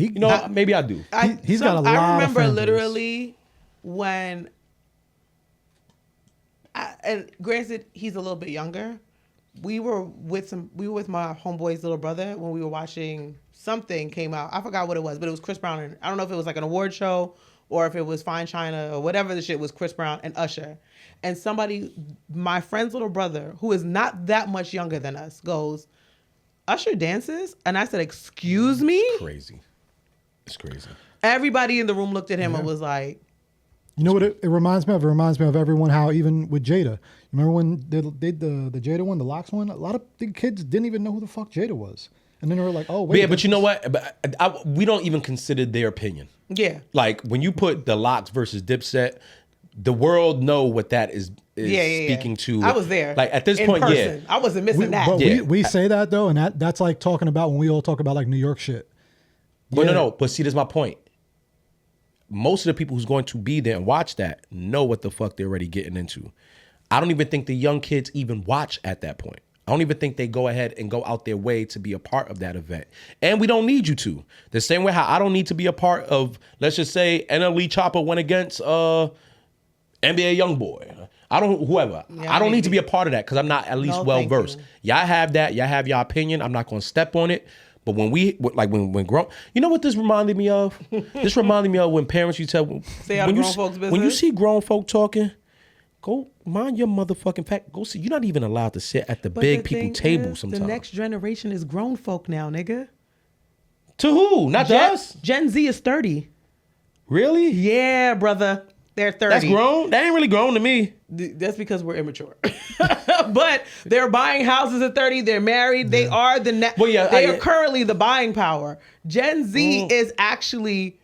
maybe I do. He's got a lot. I remember of literally when, and granted, he's a little bit younger. We were with my homeboy's little brother when we were watching something came out. I forgot what it was, but it was Chris Brown. And I don't know if it was like an award show or if it was Fine China or whatever the shit was, Chris Brown and Usher. And my friend's little brother, who is not that much younger than us, goes, Usher dances? And I said, excuse me? It's crazy. Everybody in the room looked at him and was like... You know what it reminds me of? It reminds me of everyone how even with Jada. Remember when they did the Jada one, the Locks one? A lot of the kids didn't even know who the fuck Jada was. And then they were like, oh, wait. Yeah, but you know what? We don't even consider their opinion. Yeah. Like, when you put the Locks versus Dipset, the world know what that is speaking to. I was there. Like, at this in point, person. I wasn't missing that. But Yeah. we say that, though, and that's like talking about when we all talk about, like, New York shit. But no. But see, that's my point. Most of the people who's going to be there and watch that know what the fuck they're already getting into. I don't even think the young kids even watch at that point. I don't even think they go ahead and go out their way to be a part of that event. And we don't need you to. The same way how I don't need to be a part of, let's just say, NLE Chopper went against NBA Youngboy. Whoever. Yeah, I don't need to be a part of that because I'm not at least well-versed. you. Y'all have that. Y'all have your opinion. I'm not going to step on it. But when when grown, you know what this reminded me of? This reminded me of when parents used to tell, Stay out of grown folks' business. when you see grown folk talking, go mind your motherfucking fact. Go see. You're not even allowed to sit at the But big the people thing table is, sometimes. The next generation is grown folk now, nigga. To who? Not to us? Gen Z is 30. Really? Yeah, brother. They're 30. That's grown? That ain't really grown to me. That's because we're immature. But they're buying houses at 30. They're married. They are they are currently the buying power. Gen Z is actually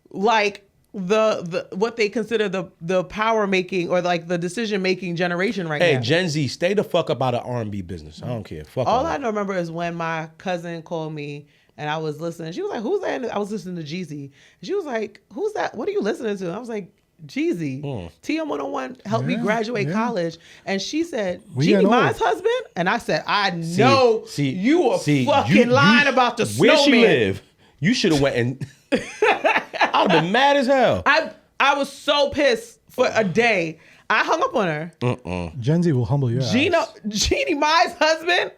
like the what they consider the power making or like the decision making generation right now. Hey, Gen Z, stay the fuck up out of R&B business. I don't care. Fuck all I remember is when my cousin called me and I was listening. She was like, "Who's that?" I was listening to Jeezy. And she was like, "Who's that? What are you listening to?" And I was like, Jeezy. TM101 helped me graduate college. And she said, Jeannie Mai's husband? And I said, I know you were fucking lying about the snowman. Where she live? You should have went and I'd have been mad as hell. I was so pissed for a day. I hung up on her. Gen Z will humble your ass. Jeannie Mai's husband?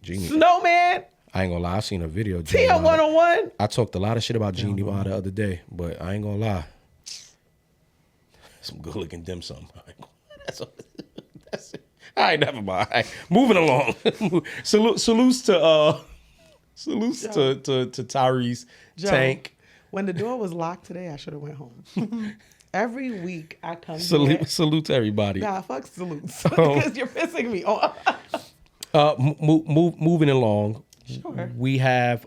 Jeannie. Snowman? I ain't gonna lie. I seen a video. TM101? I talked a lot of shit about Jeannie Mai the other day, but I ain't gonna lie. Some good looking dim sum. That's it. All right, never mind. All right, moving along. Salutes to Tyrese, Joe, Tank. When the door was locked today, I should have went home. Every week I come Salute to everybody. Nah, fuck salutes. Because you're pissing me off. Moving along. Sure. We have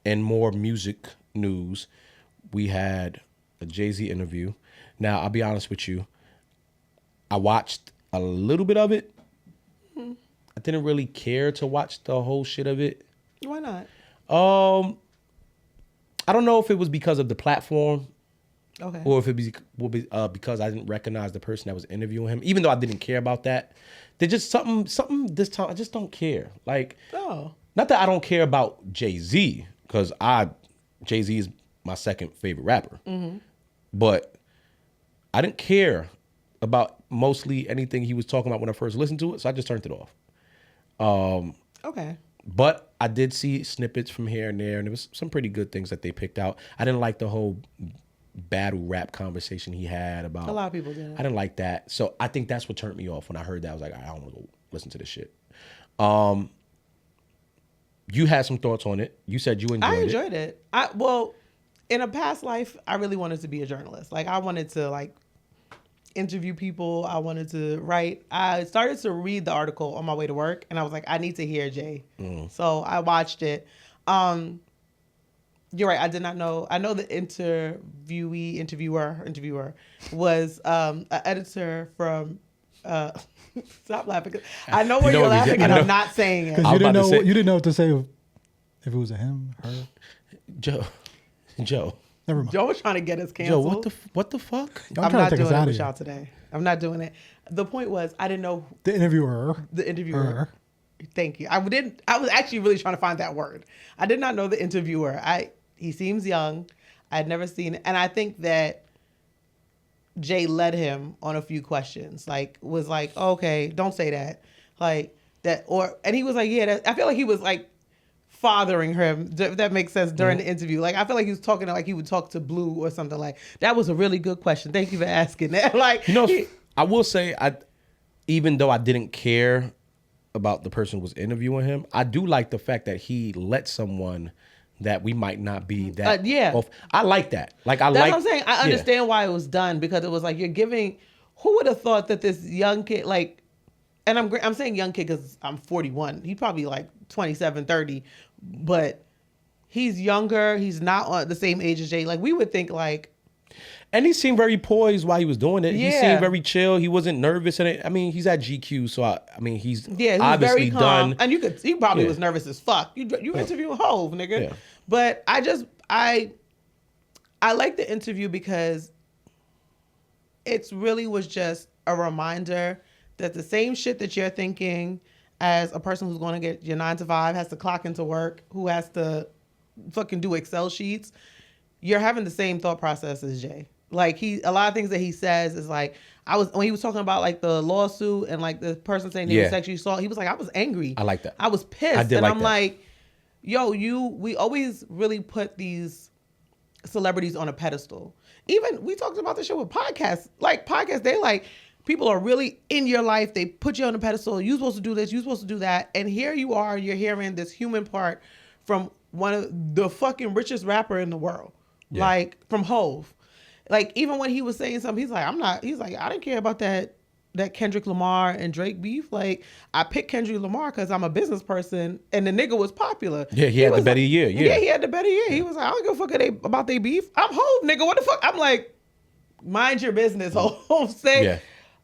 in more music news, we had a Jay-Z interview. Now, I'll be honest with you. I watched a little bit of it. I didn't really care to watch the whole shit of it. Why not? I don't know if it was because of the platform. Okay. Or if it was because I didn't recognize the person that was interviewing him. Even though I didn't care about that. There's just something this time, I just don't care. Like, not that I don't care about Jay-Z, because Jay-Z is my second favorite rapper. Mm-hmm. But I didn't care about mostly anything he was talking about when I first listened to it, so I just turned it off. Okay. But I did see snippets from here and there, and there was some pretty good things that they picked out. I didn't like the whole battle rap conversation he had about. A lot of people did. I didn't like that, so I think that's what turned me off when I heard that. I was like, I don't want to go listen to this shit. You had some thoughts on it. You said you enjoyed it. I enjoyed it. Well, in a past life, I really wanted to be a journalist. Like, I wanted to interview people. I wanted to write. I started to read the article on my way to work, and I was like, I need to hear Jay. So I watched it. You're right. I did not know. I know the interviewer was an editor from. Stop laughing. I know where you're laughing, and I'm not saying it. Because you didn't know what to say if it was a him, her. Joe. Never mind. Joe was trying to get us canceled. Joe, what the fuck? I'm not doing it with y'all today. I'm not doing it. The point was, I didn't know the interviewer. Thank you. I was actually really trying to find that word. I did not know the interviewer. He seems young. I'd never seen it, and I think that Jay led him on a few questions. Was like, okay, don't say that, and he was like, yeah. I feel like he was fathering him. If that makes sense during the interview. I feel like he was talking like he would talk to Blue or something. That was a really good question. Thank you for asking that. I will say, even though I didn't care about the person who was interviewing him, I do like the fact that he let someone that we might not be that. Off. I like that. That's what I'm saying. I understand why it was done, because it was you're giving. Who would have thought that this young kid, and I'm saying young kid because I'm 41. He's probably like 27, 30, but he's younger. He's not on the same age as Jay. Like we would think like. And he seemed very poised while he was doing it. Yeah. He seemed very chill. He wasn't nervous. And I mean, he's at GQ, so I mean, he's obviously very calm. done. And he probably was nervous as fuck. You interviewing Hove, nigga. Yeah. But I like the interview because it really was just a reminder that the same shit that you're thinking as a person who's going to get your 9 to 5, has to clock into work, who has to fucking do Excel sheets, you're having the same thought process as Jay. Like a lot of things that he says is like, when he was talking about like the lawsuit and like the person saying they were sexually assaulted, he was like, I was angry. I like that. I was pissed. I did and like I'm that. like, yo, we always really put these celebrities on a pedestal. Even we talked about this shit with podcasts. Like podcasts, they like, people are really in your life. They put you on a pedestal. You're supposed to do this. You're supposed to do that. And here you are, you're hearing this human part from one of the fucking richest rapper in the world. Yeah. Like from Hove. Like even when he was saying something, he's like, I didn't care about that Kendrick Lamar and Drake beef. Like I picked Kendrick Lamar because I'm a business person and the nigga was popular. Yeah, he had the better year. Yeah, he had the better year. He was like, I don't give a fuck about they beef. I'm Hove, nigga. What the fuck? I'm like, mind your business, Hove. The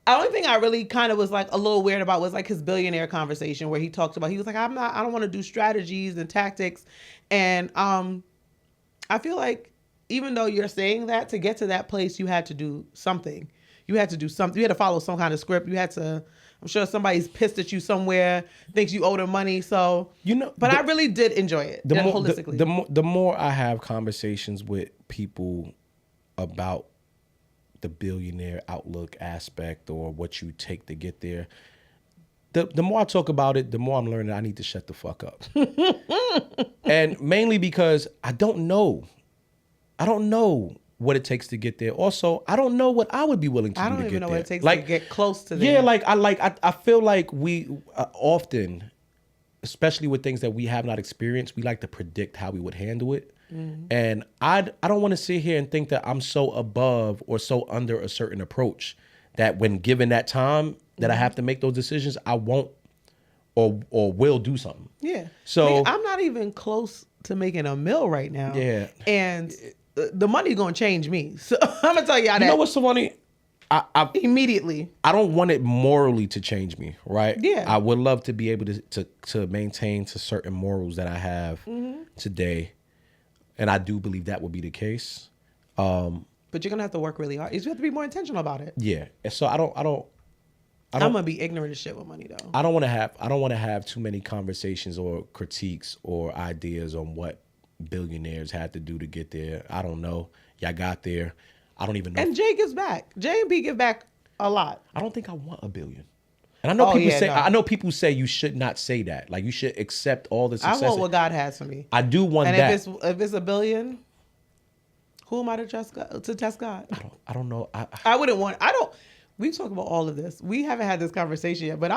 only thing I really kind of was like a little weird about was like his billionaire conversation where he talked about, he was like, I don't want to do strategies and tactics. And I feel like even though you're saying that, to get to that place, you had to do something. You had to follow some kind of script. You had to, I'm sure somebody's pissed at you somewhere, thinks you owe them money. So, but I really did enjoy it holistically. The more I have conversations with people about the billionaire outlook aspect or what you take to get there, the more I talk about it, the more I'm learning I need to shut the fuck up. And mainly because I don't know what it takes to get there. Also, I don't know what I would be willing to do to get there. I don't even know what it takes to get close to there. Yeah, I feel like we often, especially with things that we have not experienced, we like to predict how we would handle it. Mm-hmm. And I don't want to sit here and think that I'm so above or so under a certain approach that when given that time that I have to make those decisions, I won't or will do something. Yeah. So I'm not even close to making a meal right now. Yeah. And the money's gonna change me. So I'm gonna tell y'all that. You know what's so funny? I immediately. I don't want it morally to change me, right? Yeah. I would love to be able to maintain to certain morals that I have today, and I do believe that would be the case. But you're gonna have to work really hard. You have to be more intentional about it. Yeah. And so I'm gonna be ignorant as shit with money though. I don't want to have too many conversations or critiques or ideas on what billionaires had to do to get there. I don't know. Y'all got there. I don't even know. And Jay gives back. Jay and B give back a lot. I don't think I want $1 billion. And I know I know people say you should not say that. Like you should accept all the success. I want what God has for me. I do want that. And if it's $1 billion, who am I to test God? I don't know. I wouldn't want. We talk about all of this. We haven't had this conversation yet, but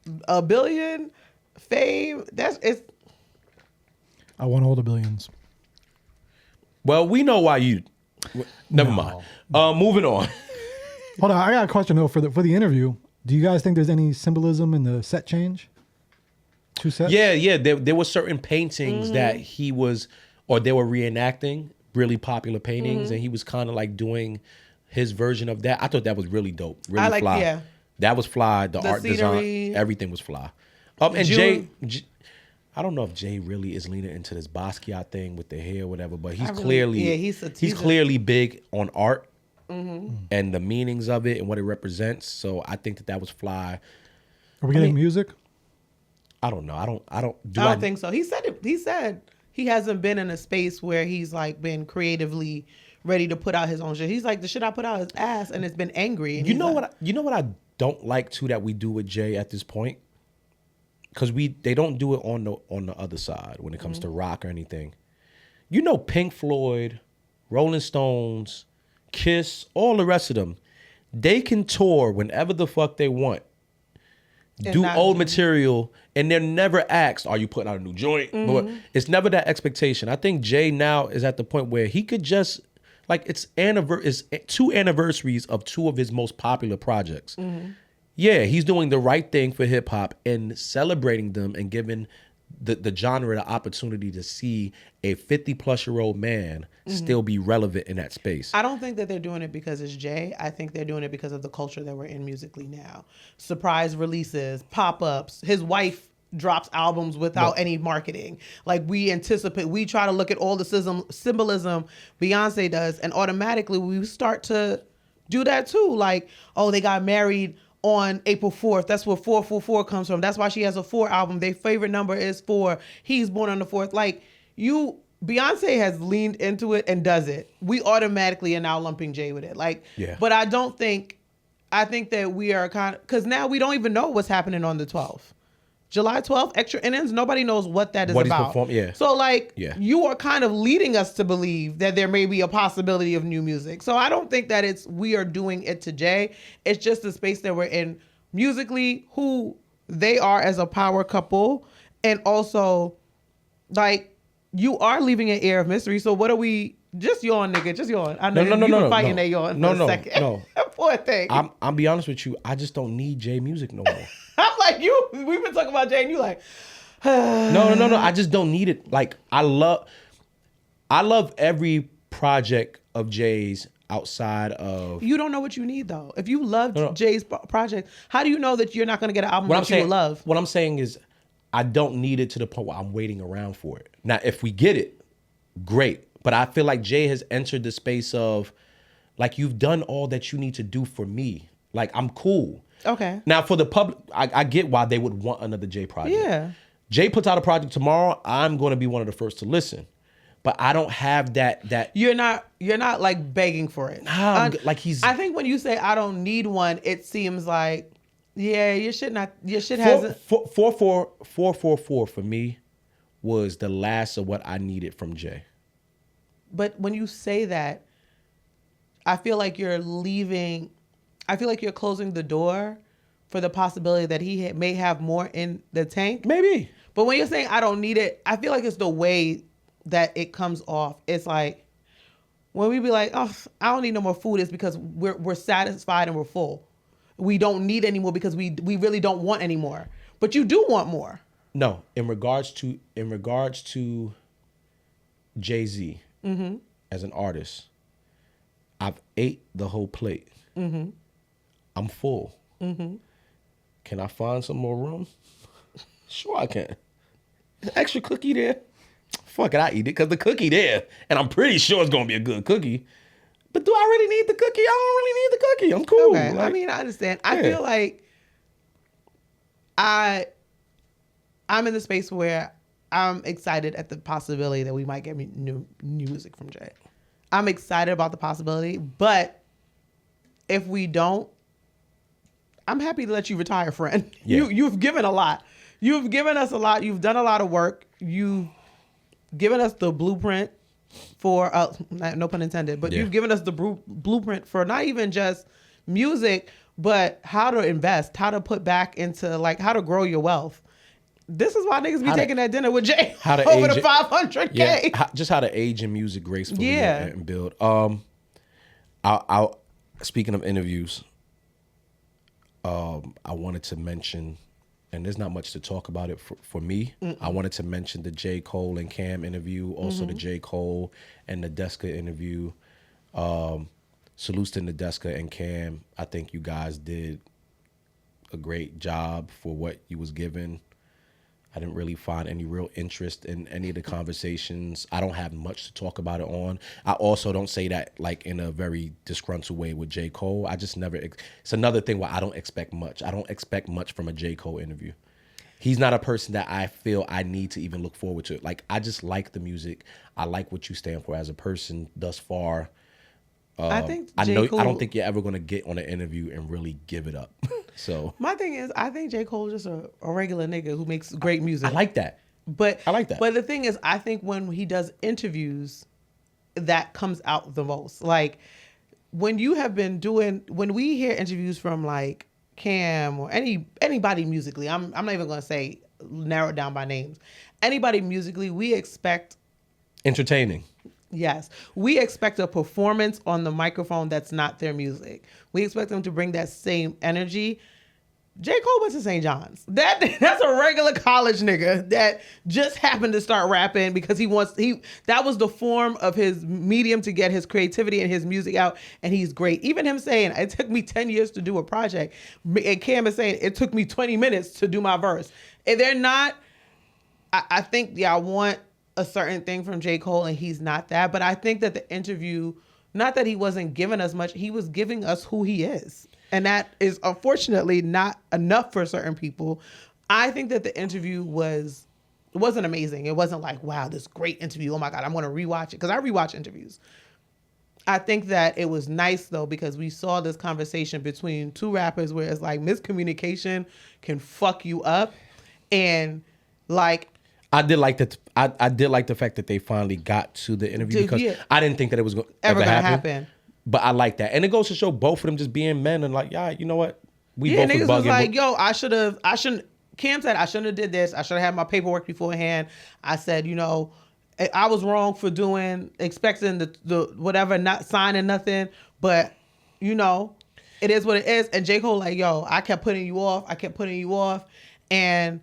$1 billion, fame, I want all the billions. Well, we know why you. Never mind. Moving on. Hold on, I got a question though for the interview. Do you guys think there's any symbolism in the set change? 2 sets? Yeah. There were certain paintings that they were reenacting really popular paintings, and he was kind of like doing his version of that. I thought that was really dope. Really fly. Yeah. That was fly. The art scenery, design, everything was fly. And Jay, I don't know if Jay really is leaning into this Basquiat thing with the hair or whatever, but he's clearly big on art and the meanings of it and what it represents. So I think that was fly. Are we getting music? I don't know. I don't think so. He said he hasn't been in a space where he's like been creatively ready to put out his own shit. He's like, the shit I put out is ass, and it's been angry. And you know what I don't like too that we do with Jay at this point, because they don't do it on the other side when it comes to rock or anything. You know, Pink Floyd, Rolling Stones, Kiss, all the rest of them, they can tour whenever the fuck they want. Do old material, and they're never asked, are you putting out a new joint? But it's never that expectation. I think Jay now is at the point where he could just, like, it's 2 anniversaries of 2 of his most popular projects. Yeah, he's doing the right thing for hip hop and celebrating them and giving the genre the opportunity to see a 50-plus-year-old man still be relevant in that space. I don't think that they're doing it because it's Jay. I think they're doing it because of the culture that we're in musically now. Surprise releases, pop-ups. His wife drops albums without any marketing. Like, we try to look at all the symbolism Beyonce does, and automatically we start to do that too. Like, oh, they got married on April 4th. That's where 444 comes from. That's why she has a 4 album. Their favorite number is 4. He's born on the 4th. Like, Beyonce has leaned into it and does it. We automatically are now lumping Jay with it. Like, but I think that we are because now we don't even know what's happening on the 12th. July 12th, extra innings, nobody knows what that is about. So, like, you are kind of leading us to believe that there may be a possibility of new music. So I don't think that we are doing it to Jay. It's just the space that we're in musically, who they are as a power couple. And also, like, you are leaving an air of mystery. So what are we... Just yawn, nigga. Just yawn. I know you've been fighting that yawn for a second. No. Poor thing. I'll be honest with you. I just don't need Jay music no more. I'm like, we've been talking about Jay and you like... No. I just don't need it. Like, I love every project of Jay's outside of... You don't know what you need, though. If you loved Jay's project, how do you know that you're not going to get an album that you will love? What I'm saying is, I don't need it to the point where I'm waiting around for it. Now, if we get it, great. But I feel like Jay has entered the space of, like, you've done all that you need to do for me. Like, I'm cool. Okay. Now, for the public, I get why they would want another Jay project. Yeah. Jay puts out a project tomorrow, I'm going to be one of the first to listen. But I don't have that. You're not like begging for it. Nah, I think when you say I don't need one, it seems like, yeah, your shit hasn't. 444 for me was the last of what I needed from Jay. But when you say that, I feel like you're closing the door for the possibility that he may have more in the tank. Maybe. But when you're saying I don't need it, I feel like it's the way that it comes off. It's like when we be like, oh, I don't need no more food, it's because we're satisfied and we're full. We don't need any more because we really don't want any more. But you do want more. No, in regards to Jay-Z, as an artist, I've ate the whole plate. I'm full. Can I find some more room? Sure I can. Extra cookie there? Fuck it, I eat it because the cookie there. And I'm pretty sure it's going to be a good cookie. But do I really need the cookie? I don't really need the cookie. I'm cool. Okay. Like, I mean, I understand. Yeah. I feel like I'm in the space where I'm excited at the possibility that we might get new music from Jay. I'm excited about the possibility, but if we don't, I'm happy to let you retire, friend. Yeah. You've given a lot. You've given us a lot. You've done a lot of work. You've given us the blueprint for, no pun intended, but you've given us the blueprint for not even just music, but how to invest, how to put back into, like, how to grow your wealth. This is why niggas be taking that dinner with Jay over the 500K. Yeah, just how to age in music gracefully and build. I'll speaking of interviews, I wanted to mention, and there's not much to talk about it for me. I wanted to mention the J.Cole and Cam interview, also the J.Cole and Nadeska interview. Salutes to Nadeska and Cam. I think you guys did a great job for what you was given. I didn't really find any real interest in any of the conversations. I don't have much to talk about it on. I also don't say that like in a very disgruntled way with J. Cole. I just never, it's another thing where I don't expect much. I don't expect much from a J. Cole interview. He's not a person that I feel I need to even look forward to. Like, I just like the music. I like what you stand for as a person thus far. I don't think you're ever going to get on an interview and really give it up. So my thing is, I think J. Cole is just a regular nigga who makes great music. I like that. But the thing is, I think when he does interviews, that comes out the most. Like, when you have been when we hear interviews from like Cam or anybody musically, I'm not even going to say narrow it down by names. Anybody musically, we expect entertaining. Yes. We expect a performance on the microphone that's not their music. We expect them to bring that same energy. J. Cole went to St. John's. That's a regular college nigga that just happened to start rapping because that was the form of his medium to get his creativity and his music out, and he's great. Even him saying, it took me 10 years to do a project, and Cam is saying, it took me 20 minutes to do my verse. And they're not, I think, I want a certain thing from J. Cole, and he's not that, but I think that the interview, not that he wasn't giving us much, he was giving us who he is. And that is unfortunately not enough for certain people. I think that the interview wasn't amazing. It wasn't like, wow, this great interview. Oh my God, I'm going to rewatch it. Because I rewatch interviews. I think that it was nice though, because we saw this conversation between two rappers where it's like miscommunication can fuck you up. And like, I did like that. I did like the fact that they finally got to the interview because I didn't think that it was ever going to happen. But I like that. And it goes to show both of them just being men and like, yeah, you know what? We both was bugging. Was like, yo, Cam said, I shouldn't have did this. I should have had my paperwork beforehand. I said, you know, I was wrong for expecting the whatever, not signing nothing. But, you know, it is what it is. And J. Cole like, yo, I kept putting you off. And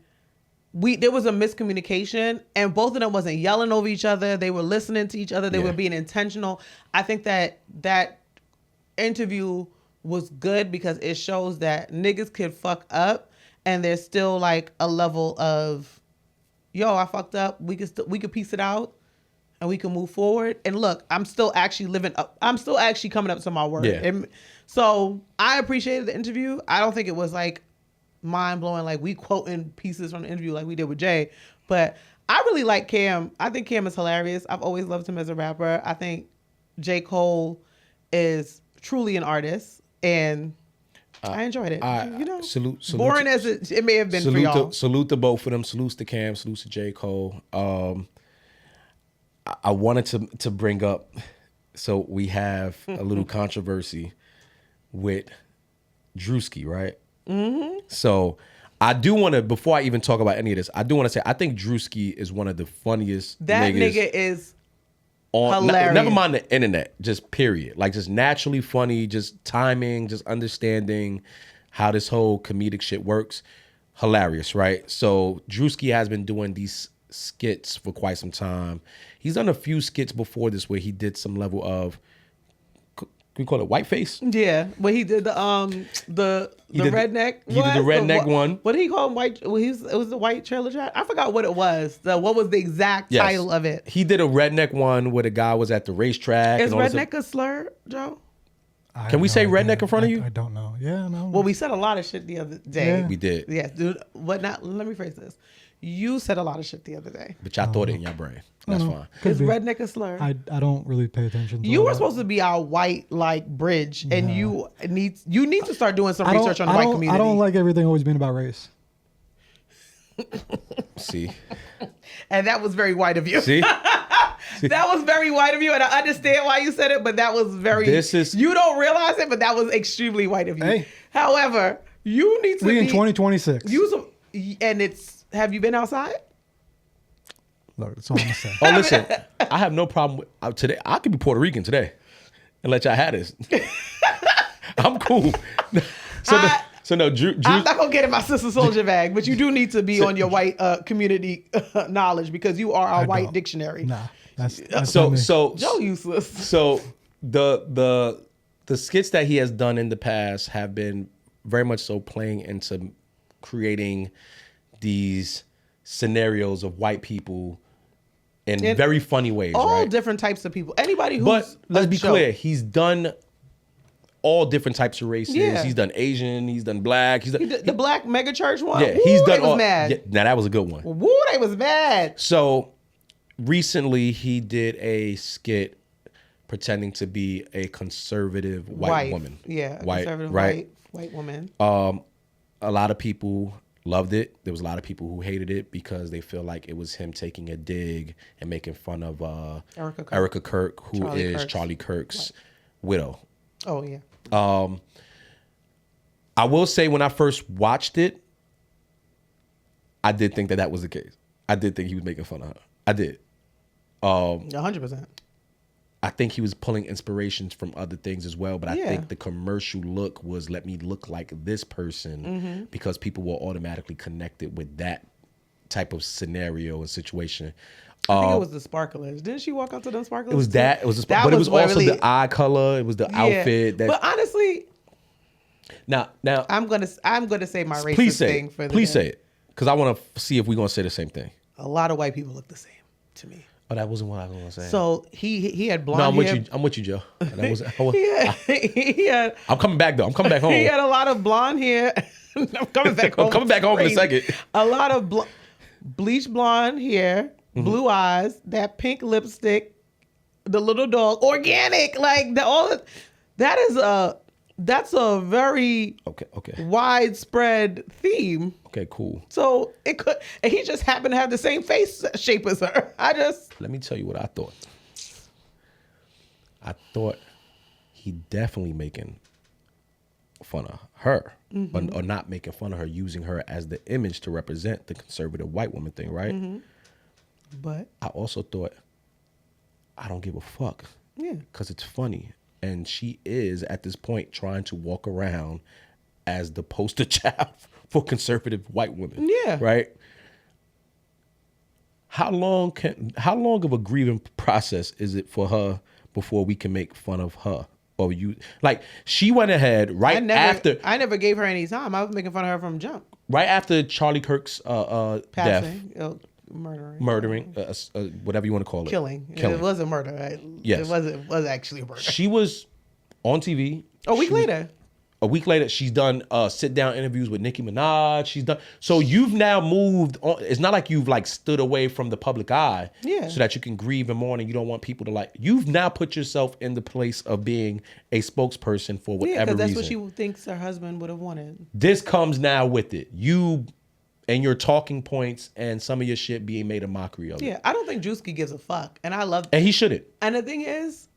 there was a miscommunication, and both of them wasn't yelling over each other. They were listening to each other. They were being intentional. I think that interview was good because it shows that niggas could fuck up, and there's still like a level of, yo, I fucked up. We could piece it out, and we can move forward. And look, I'm still actually living up. I'm still actually coming up to my word. Yeah. And so I appreciated the interview. I don't think it was like mind-blowing, like we quoting pieces from the interview like we did with Jay, but I really like Cam. I think Cam is hilarious. I've always loved him as a rapper. I think J. Cole is truly an artist, and I enjoyed it. You know, salute boring as it may have been for y'all. Salute to both of them. Salute to Cam. Salute to J. Cole. I wanted to bring up, so we have a little controversy with Druski, right? Mm-hmm. So I do want to, before I even talk about any of this, I do want to say I think Druski is one of the funniest. That nigga is hilarious. Never mind the internet, just period. Like just naturally funny, just timing, just understanding how this whole comedic shit works. Hilarious, right? So Druski has been doing these skits for quite some time. He's done a few skits before this where he did some level of, we call it whiteface. Yeah, but he did the redneck. He did the redneck one. What did he call him? It was the white trailer trash. I forgot what it was. What was the exact title of it? He did a redneck one where the guy was at the racetrack. Is redneck a slur, Joe? Can we say redneck in front of you? I don't know. Yeah, no. Well, we said a lot of shit the other day. Yeah. We did. Yeah, dude. But not. Let me phrase this. You said a lot of shit the other day. But y'all thought it in your brain. That's fine. Is redneck a slur? I don't really pay attention to You were supposed to be our white bridge, and you need to start doing some research on the white community. I don't like everything always being about race. See? And that was very white of you. See? That was very white of you, and I understand why you said it, but that was very... You don't realize it, but that was extremely white of you. Hey. However, you need to We in 2026. And it's... Have you been outside? Look, that's all I'm gonna say. Oh, listen, I have no problem with today. I could be Puerto Rican today and let y'all have this. I'm cool. So no, Drew, I'm not gonna get in my sister soldier bag, but you do need to be on your white community knowledge because you are our white dictionary. Nah, that's so Joe useless. So the skits that he has done in the past have been very much so playing into creating these scenarios of white people in very funny ways. All different types of people. Anybody who's But let's be clear, he's done all different types of races. Yeah. He's done Asian, he's done black. He did the black mega church one. Yeah, he's done all. Mad. Yeah, now that was a good one. Woo, they was mad. So recently he did a skit pretending to be a conservative white woman. Yeah, conservative white woman. A lot of people loved it. There was a lot of people who hated it because they feel like it was him taking a dig and making fun of Erika Kirk, who is Charlie Kirk's widow. Oh yeah. I will say when I first watched it, I did think that was the case. I did think he was making fun of her. I did. 100%. I think he was pulling inspirations from other things as well. But I think the commercial look was let me look like this person because people will automatically connect it with that type of scenario and situation. I think it was the sparklers. Didn't she walk out to them sparklers? It was that. It was the but it was also really, the eye color. It was the outfit. That, but honestly, now I'm gonna say my racist thing for the Please say it, because I want to see if we're gonna say the same thing. A lot of white people look the same to me. Oh, that wasn't what I was gonna say. So he had blonde hair. I'm with you, Joe. That was, he had, I'm coming back though. I'm coming back home. He had a lot of blonde hair. I'm coming back home. I'm coming back home in a second. A lot of bleach blonde hair. Blue eyes, that pink lipstick, the little dog, organic, like that's a very widespread theme. Okay, cool. So it could, and he just happened to have the same face shape as her. Let me tell you what I thought. I thought he definitely making fun of her, or not making fun of her, using her as the image to represent the conservative white woman thing, right? But I also thought, I don't give a fuck. Yeah. Because it's funny. And she is, at this point, trying to walk around as the poster child for conservative white women. Yeah. Right? How long of a grieving process is it for her before we can make fun of her? Or you, like, she went ahead after. I never gave her any time. I was making fun of her from jump. Right after Charlie Kirk's passing. Death. Murdering, whatever you want to call it. Killing. It was a murder. Right? Yes. It was actually a murder. She was on TV. A week later, she's done sit-down interviews with Nicki Minaj. She's done. So you've now moved on. It's not like you've like stood away from the public eye so that you can grieve and mourn and you don't want people to like. You've now put yourself in the place of being a spokesperson for whatever reason. Yeah, because that's what she thinks her husband would have wanted. This comes now with it. You and your talking points and some of your shit being made a mockery of. Yeah, I don't think Druski gives a fuck. And I love that. And he shouldn't. And the thing is,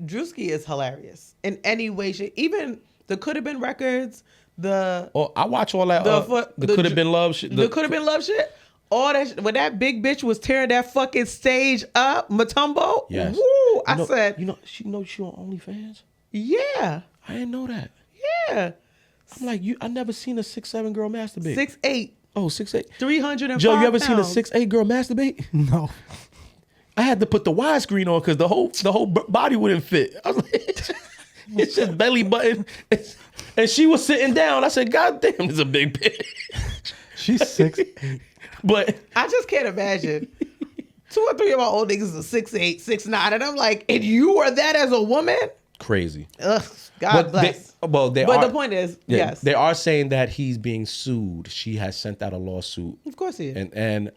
Druski is hilarious in any way. Even the Could Have Been records, I watch all that. The Could Have Been Love shit. The Could Have Been Love shit. All that when that big bitch was tearing that fucking stage up, Matumbo. Yes. Woo! I said, she on OnlyFans. Yeah. I didn't know that. Yeah. I'm like, I never seen a 6'7" girl masturbate. 6'8". Oh, 6'8". 305 Joe, you ever pounds. seen a 6'8" girl masturbate? No. I had to put the widescreen on because the whole body wouldn't fit. I was like, it's just belly button. And she was sitting down. I said, God damn, this is a big bitch. She's 6'8". But I just can't imagine. 2 or 3 of my old niggas are 6'8", 6'9", and I'm like, and you are that as a woman? Crazy. Ugh, God bless. But the point is, yes. They are saying that he's being sued. She has sent out a lawsuit. Of course he is. And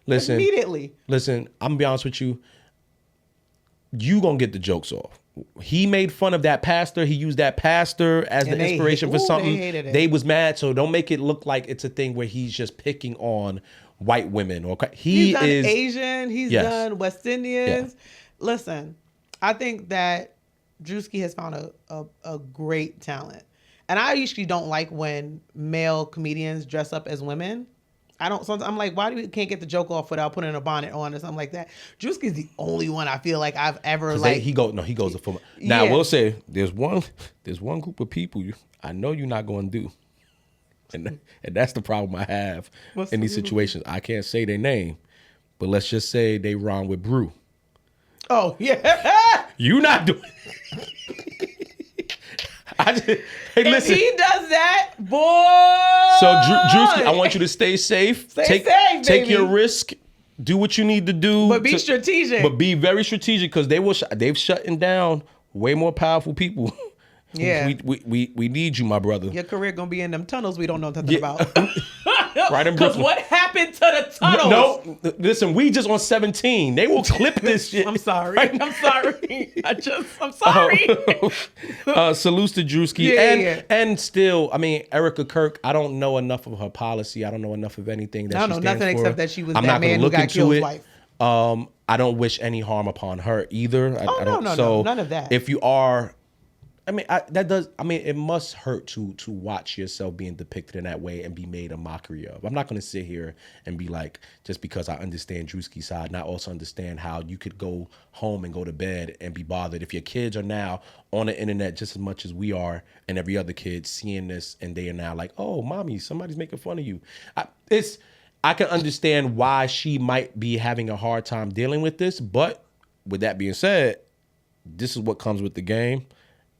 listen. Immediately. Listen, I'm going to be honest with you. You going to get the jokes off. He made fun of that pastor. He used that pastor as the inspiration for something. They was mad, so don't make it look like it's a thing where he's just picking on white women. He's done Asian. He's done West Indians. Yeah. Listen, I think that Druski has found a great talent. And I usually don't like when male comedians dress up as women. I'm like, why do we can't get the joke off without putting a bonnet on or something like that? Druski's the only one I feel like I've ever like. He goes the full. Now, I will say, there's one group of people I know you're not going to do. And that's the problem I have in these situations. I can't say their name, but let's just say they rhyme with Brew. Oh, yeah. You not doing hey, listen. If he does that, boy. So, Druski, I want you to stay safe. Stay safe, take your risk. Do what you need to do. But be strategic. But be very strategic because they've shutting down way more powerful people. Yeah. We need you, my brother. Your career going to be in them tunnels we don't know nothing about. Right in Brooklyn. Because what happened to the tunnels? No, listen, we just on 17. They will clip this shit. I'm sorry. I'm sorry. I'm sorry. Salutes to Druski. And still, I mean, Erika Kirk, I don't know enough of her policy. I don't know enough of anything that she stands for. I don't know nothing except that she was that man who got killed wife. I don't wish any harm upon her either. No, none of that. If you are I mean, it must hurt to watch yourself being depicted in that way and be made a mockery of. I'm not going to sit here and be like, just because I understand Druski's side, and I also understand how you could go home and go to bed and be bothered if your kids are now on the internet just as much as we are and every other kid seeing this, and they are now like, oh, mommy, somebody's making fun of you. I can understand why she might be having a hard time dealing with this, but with that being said, this is what comes with the game.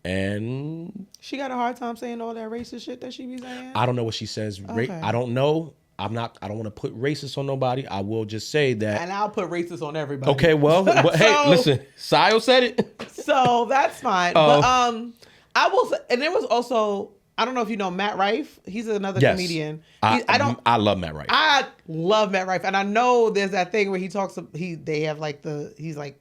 And she got a hard time saying all that racist shit that she be saying. I don't know what she says. Okay. I don't know. I don't want to put racist on nobody. I will just say that. And I'll put racist on everybody. Okay, well, hey, listen, Sayo said it. So that's fine. But I will say, and there was also, I don't know if you know Matt Rife. He's another comedian. I love Matt Rife. I love Matt Rife. And I know there's that thing where he talks, they have like he's like,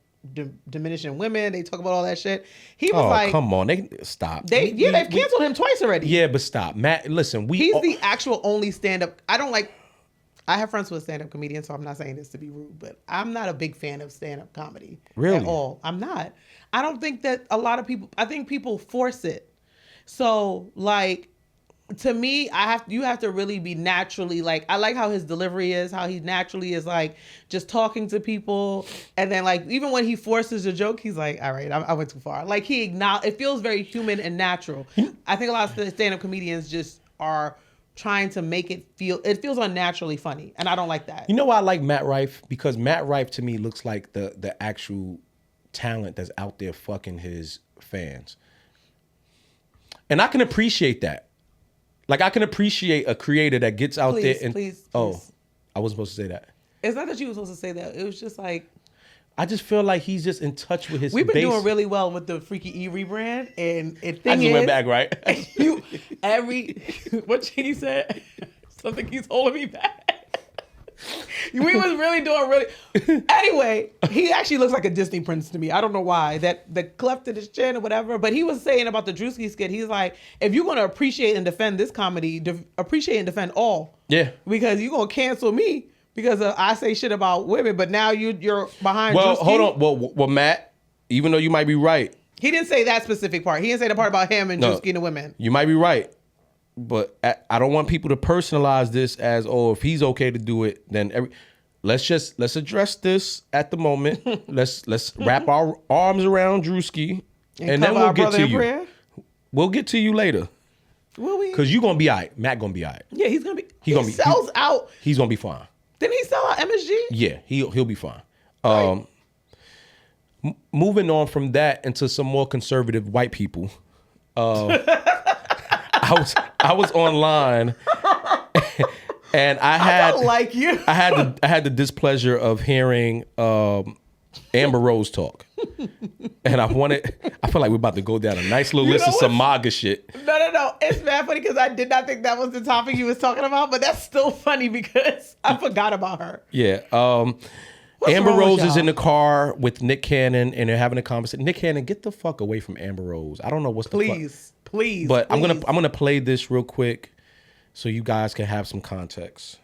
diminishing women. They talk about all that shit. He was like, come on, they stop. They've canceled him twice already. Yeah, but stop, Matt. Listen, he's the actual only stand-up. I have friends who are stand-up comedians, so I'm not saying this to be rude, but I'm not a big fan of stand-up comedy at all. I'm not. I don't think that a lot of people. I think people force it. So like, to me, you have to really be naturally like, I like how his delivery is, how he naturally is like just talking to people. And then like, even when he forces a joke, he's like, all right, I went too far. Like it feels very human and natural. I think a lot of stand-up comedians just are trying to make it feels unnaturally funny. And I don't like that. You know why I like Matt Rife? Because Matt Rife to me looks like the actual talent that's out there fucking his fans. And I can appreciate that. Like, I can appreciate a creator that gets out there and... Please. Oh, I wasn't supposed to say that. It's not that you were supposed to say that. It was just like... I just feel like he's just in touch with his We've been doing really well with the Freaky E rebrand, and I just went back, right? What Chilli said? Something keeps holding me back. We was really doing Anyway, he actually looks like a Disney prince to me. I don't know why. The cleft in his chin or whatever. But he was saying about the Druski skit, he's like, if you're going to appreciate and defend this comedy, appreciate and defend all. Yeah. Because you're going to cancel me because I say shit about women, but now you're behind Well, Druski. hold on. Well, Matt, even though you might be right. He didn't say that specific part. He didn't say the part about him and Druski and the women. You might be right. But I don't want people to personalize this as, oh, if he's okay to do it, then let's address this at the moment. Let's wrap our arms around Druski, and then we'll get to you. Prayer? We'll get to you later. Will we? Because you're gonna be all right. Matt gonna be all right. Yeah, he's gonna be. He sells out. He's gonna be fine. Didn't he sell out MSG? Yeah, he'll be fine. Right. Moving on from that into some more conservative white people. I was online, and I don't like you. I had the displeasure of hearing Amber Rose talk, and I feel like we're about to go down a nice little list of some MAGA shit. No. It's bad funny because I did not think that was the topic he was talking about, but that's still funny because I forgot about her. Yeah. Amber Rose is in the car with Nick Cannon, and they're having a conversation. Nick Cannon, get the fuck away from Amber Rose. I don't know what's the fuck. Please. But I'm gonna play this real quick so you guys can have some context.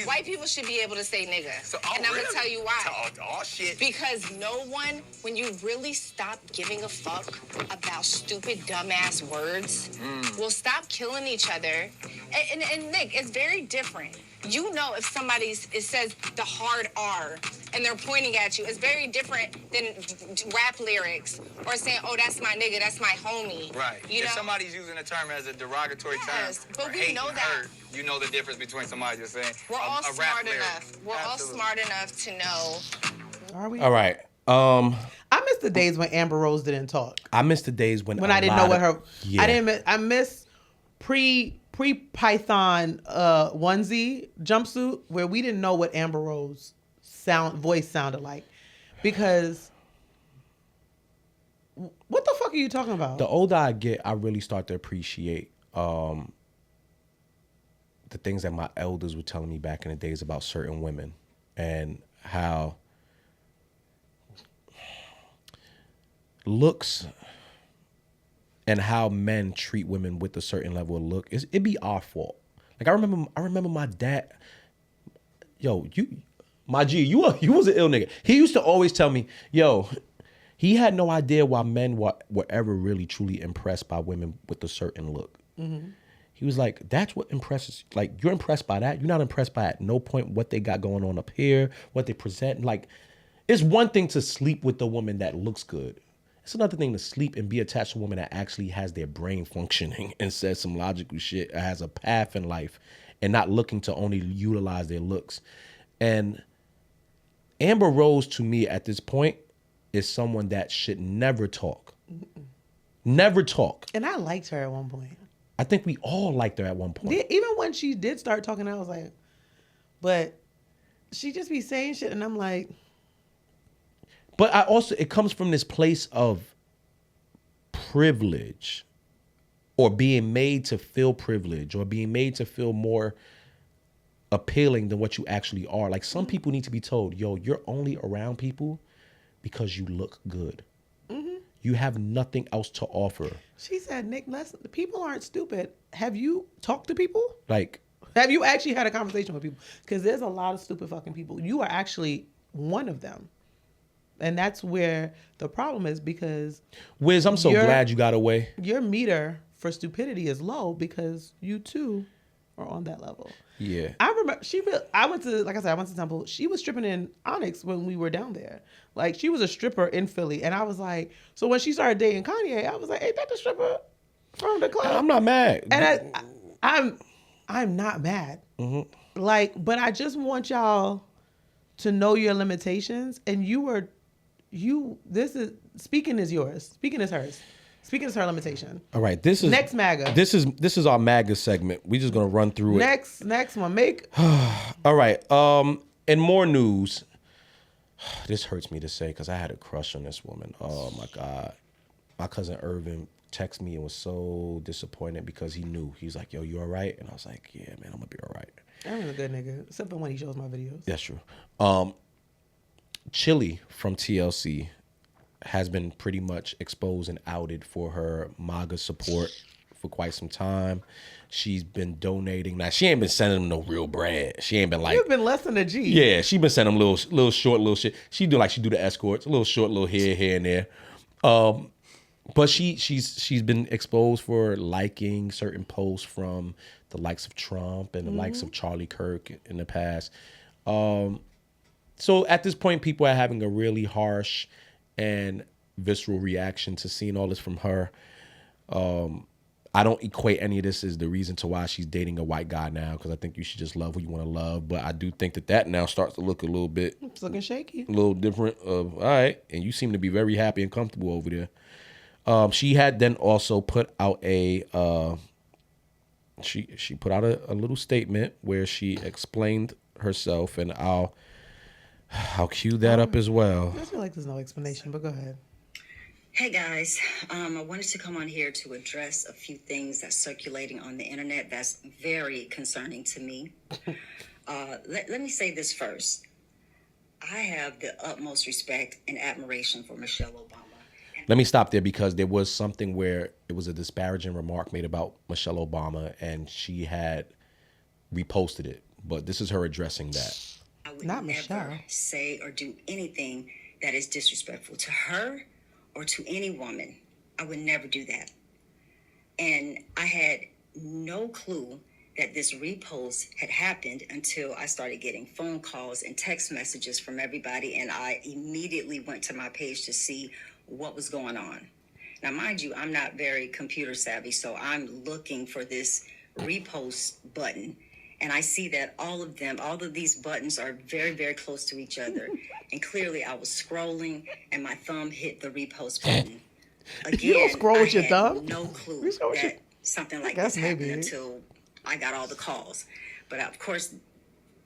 White people should be able to say nigga. And I'm going to tell you why. Oh, shit. Because no one, when you really stop giving a fuck about stupid, dumbass words, will stop killing each other. And Nick, it's very different. You know if it says the hard R and they're pointing at you, it's very different than rap lyrics or saying, oh, that's my nigga, that's my homie. Right. If somebody's using a term as a derogatory term, but we know that. Hurt, you know the difference between somebody just saying We're all smart enough. We're all smart enough to know. Are we? All right. I miss the days when Amber Rose didn't talk. I miss the days when I didn't know what her. Yeah. I miss pre-Python onesie jumpsuit where we didn't know what Amber Rose voice sounded like, because what the fuck are you talking about? The older I get, I really start to appreciate the things that my elders were telling me back in the days about certain women and how looks and how men treat women with a certain level of look, it'd be our fault. Like I remember my dad. Yo, my G, you was an ill nigga. He used to always tell me, yo, He had no idea why men were ever really truly impressed by women with a certain look. Mm-hmm. He was like, that's what impresses, like, you're impressed by that. You're not impressed by at no point what they got going on up here, what they present. Like, it's one thing to sleep with a woman that looks good. It's another thing to sleep and be attached to a woman that actually has their brain functioning and says some logical shit, has a path in life, and not looking to only utilize their looks. And Amber Rose, to me, at this point, is someone that should never talk. Never talk. And I liked her at one point. I think we all liked her at one point. Yeah, even when she did start talking, I was like, but she just be saying shit, and I'm like. But I also, it comes from this place of privilege, or being made to feel privilege, or being made to feel more appealing than what you actually are. Like, some people need to be told, yo, you're only around people because you look good. Mm-hmm. You have nothing else to offer. She said, Nick, people aren't stupid. Have you talked to people? Like, have you actually had a conversation with people? Because there's a lot of stupid fucking people. You are actually one of them. And that's where the problem is, because Wiz, I'm so glad you got away. Your meter for stupidity is low because you too are on that level. Yeah. I remember I went to Temple. She was stripping in Onyx when we were down there. Like, she was a stripper in Philly. And I was like, so when she started dating Kanye, I was like, ain't that the stripper from the club? I'm not mad. And I'm not mad. Mm-hmm. Like, but I just want y'all to know your limitations. And speaking is yours. Speaking is hers. Speaking is her limitation. All right, this is next MAGA. This is our MAGA segment. We just gonna run through it. Next one. All right. In more news, this hurts me to say because I had a crush on this woman. Oh my God, my cousin Irvin texted me and was so disappointed because he knew. He's like, "Yo, you all right?" And I was like, "Yeah, man, I'm gonna be all right." Irvin's a good nigga, except for when he shows my videos. That's true. Chilli from TLC has been pretty much exposed and outed for her MAGA support for quite some time. She's been donating. Now, she ain't been sending them no real bread. She ain't been like... You've been less than a G. Yeah, she been sending them little short, little shit. She do the escorts, a little short, little here and there. But she's been exposed for liking certain posts from the likes of Trump and the likes of Charlie Kirk in the past. So at this point, people are having a really harsh and visceral reaction to seeing all this from her. I don't equate any of this as the reason to why she's dating a white guy now, because I think you should just love who you want to love. But I do think that now starts to look a little bit... It's looking shaky. A little different. All right. And you seem to be very happy and comfortable over there. She had then also put out a... She put out a little statement where she explained herself, and I'll cue that up as well. I feel like there's no explanation, but go ahead. Hey guys, I wanted to come on here to address a few things that's circulating on the internet that's very concerning to me. Let me say this first. I have the utmost respect and admiration for Michelle Obama. Let me stop there because there was something where it was a disparaging remark made about Michelle Obama, and she had reposted it. But this is her addressing that. I would never say or do anything that is disrespectful to her or to any woman. I would never do that. And I had no clue that this repost had happened until I started getting phone calls and text messages from everybody, and I immediately went to my page to see what was going on. Now, mind you, I'm not very computer savvy, so I'm looking for this repost button. And I see that all of these buttons are very, very close to each other. And clearly I was scrolling and my thumb hit the repost button. Again, you don't scroll with your thumb? No clue that something like this happened until I got all the calls. But of course,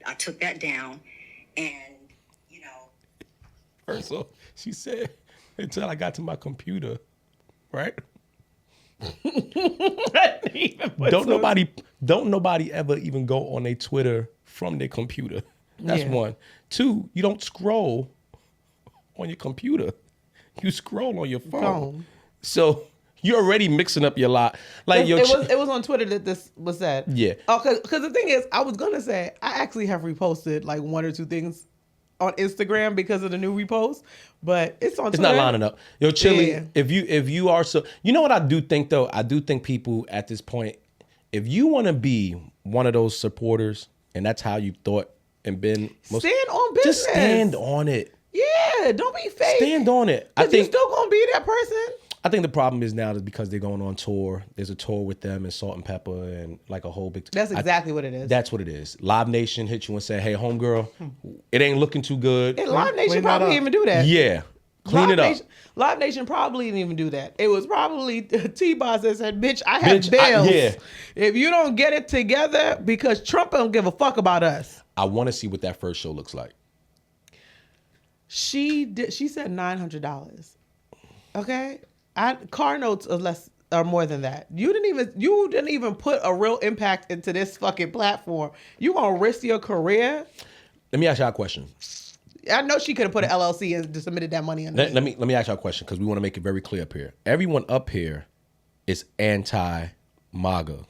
I took that down and, First off, she said, until I got to my computer, right? Don't nobody ever even go on a Twitter from their computer. That's one. Two, you don't scroll on your computer. You scroll on your phone. So you're already mixing up your lot. Like it was on Twitter that this was said. Yeah. Oh, because the thing is, I was gonna say I actually have reposted like one or two things on Instagram because of the new repost, but it's on Twitter. It's not lining up. Yo, Chilli, Yeah. if you are so, you know what I do think though? I do think people at this point, if you want to be one of those supporters, and that's how you thought and been, Stand on business. just stand on it. Yeah, don't be fake. Stand on it. I But you think still gonna be that person. I think the problem is now that because they're going on tour, there's a tour with them and Salt and Pepper and like a whole big. That's exactly what it is. That's what it is. Live Nation hit you and say, "Hey, homegirl, it ain't looking too good." And Live Nation clean that probably up. didn't even do that. Yeah, clean Live it up. Nation, Live Nation probably didn't even do that. It was probably T-Boss that said, "Bitch, I have bills. yeah. If you don't get it together, because Trump don't give a fuck about us." I want to see what that first show looks like. She said $900. Okay, car notes are less or more than that. You didn't even put a real impact into this fucking platform. You gonna risk your career? Let me ask y'all a question. I know she could have put an LLC and just submitted that money. Let me ask y'all a question because we want to make it very clear up here. Everyone up here is anti-MAGA.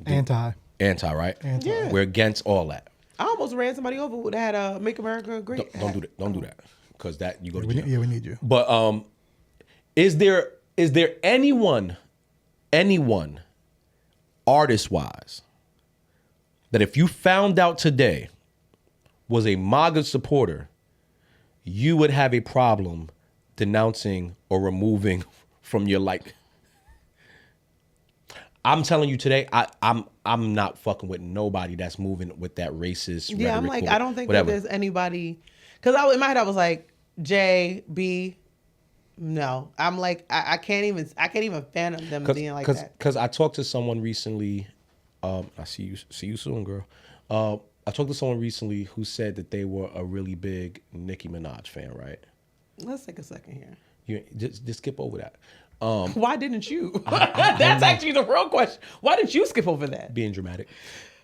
Anti, Right? Anti. Yeah. We're against all that. I almost ran somebody over that had a Make America Great. Don't do that. Don't do that because that you go to we jail. need, we need you. But is there anyone artist wise that if you found out today was a MAGA supporter, you would have a problem denouncing or removing from your I'm telling you today, I'm not fucking with nobody that's moving with that racist. Yeah, I'm rhetoric like, or I don't think whatever. that there's anybody. Because in my head I was like, J, B, no. I'm like, I can't even fathom them being like that. Because I talked to someone recently. I see you soon, girl. I talked to someone recently who said that they were a really big Nicki Minaj fan, right? Let's take a second here. You just skip over that. Why didn't you? That's actually the real question. Why didn't you skip over that? Being dramatic.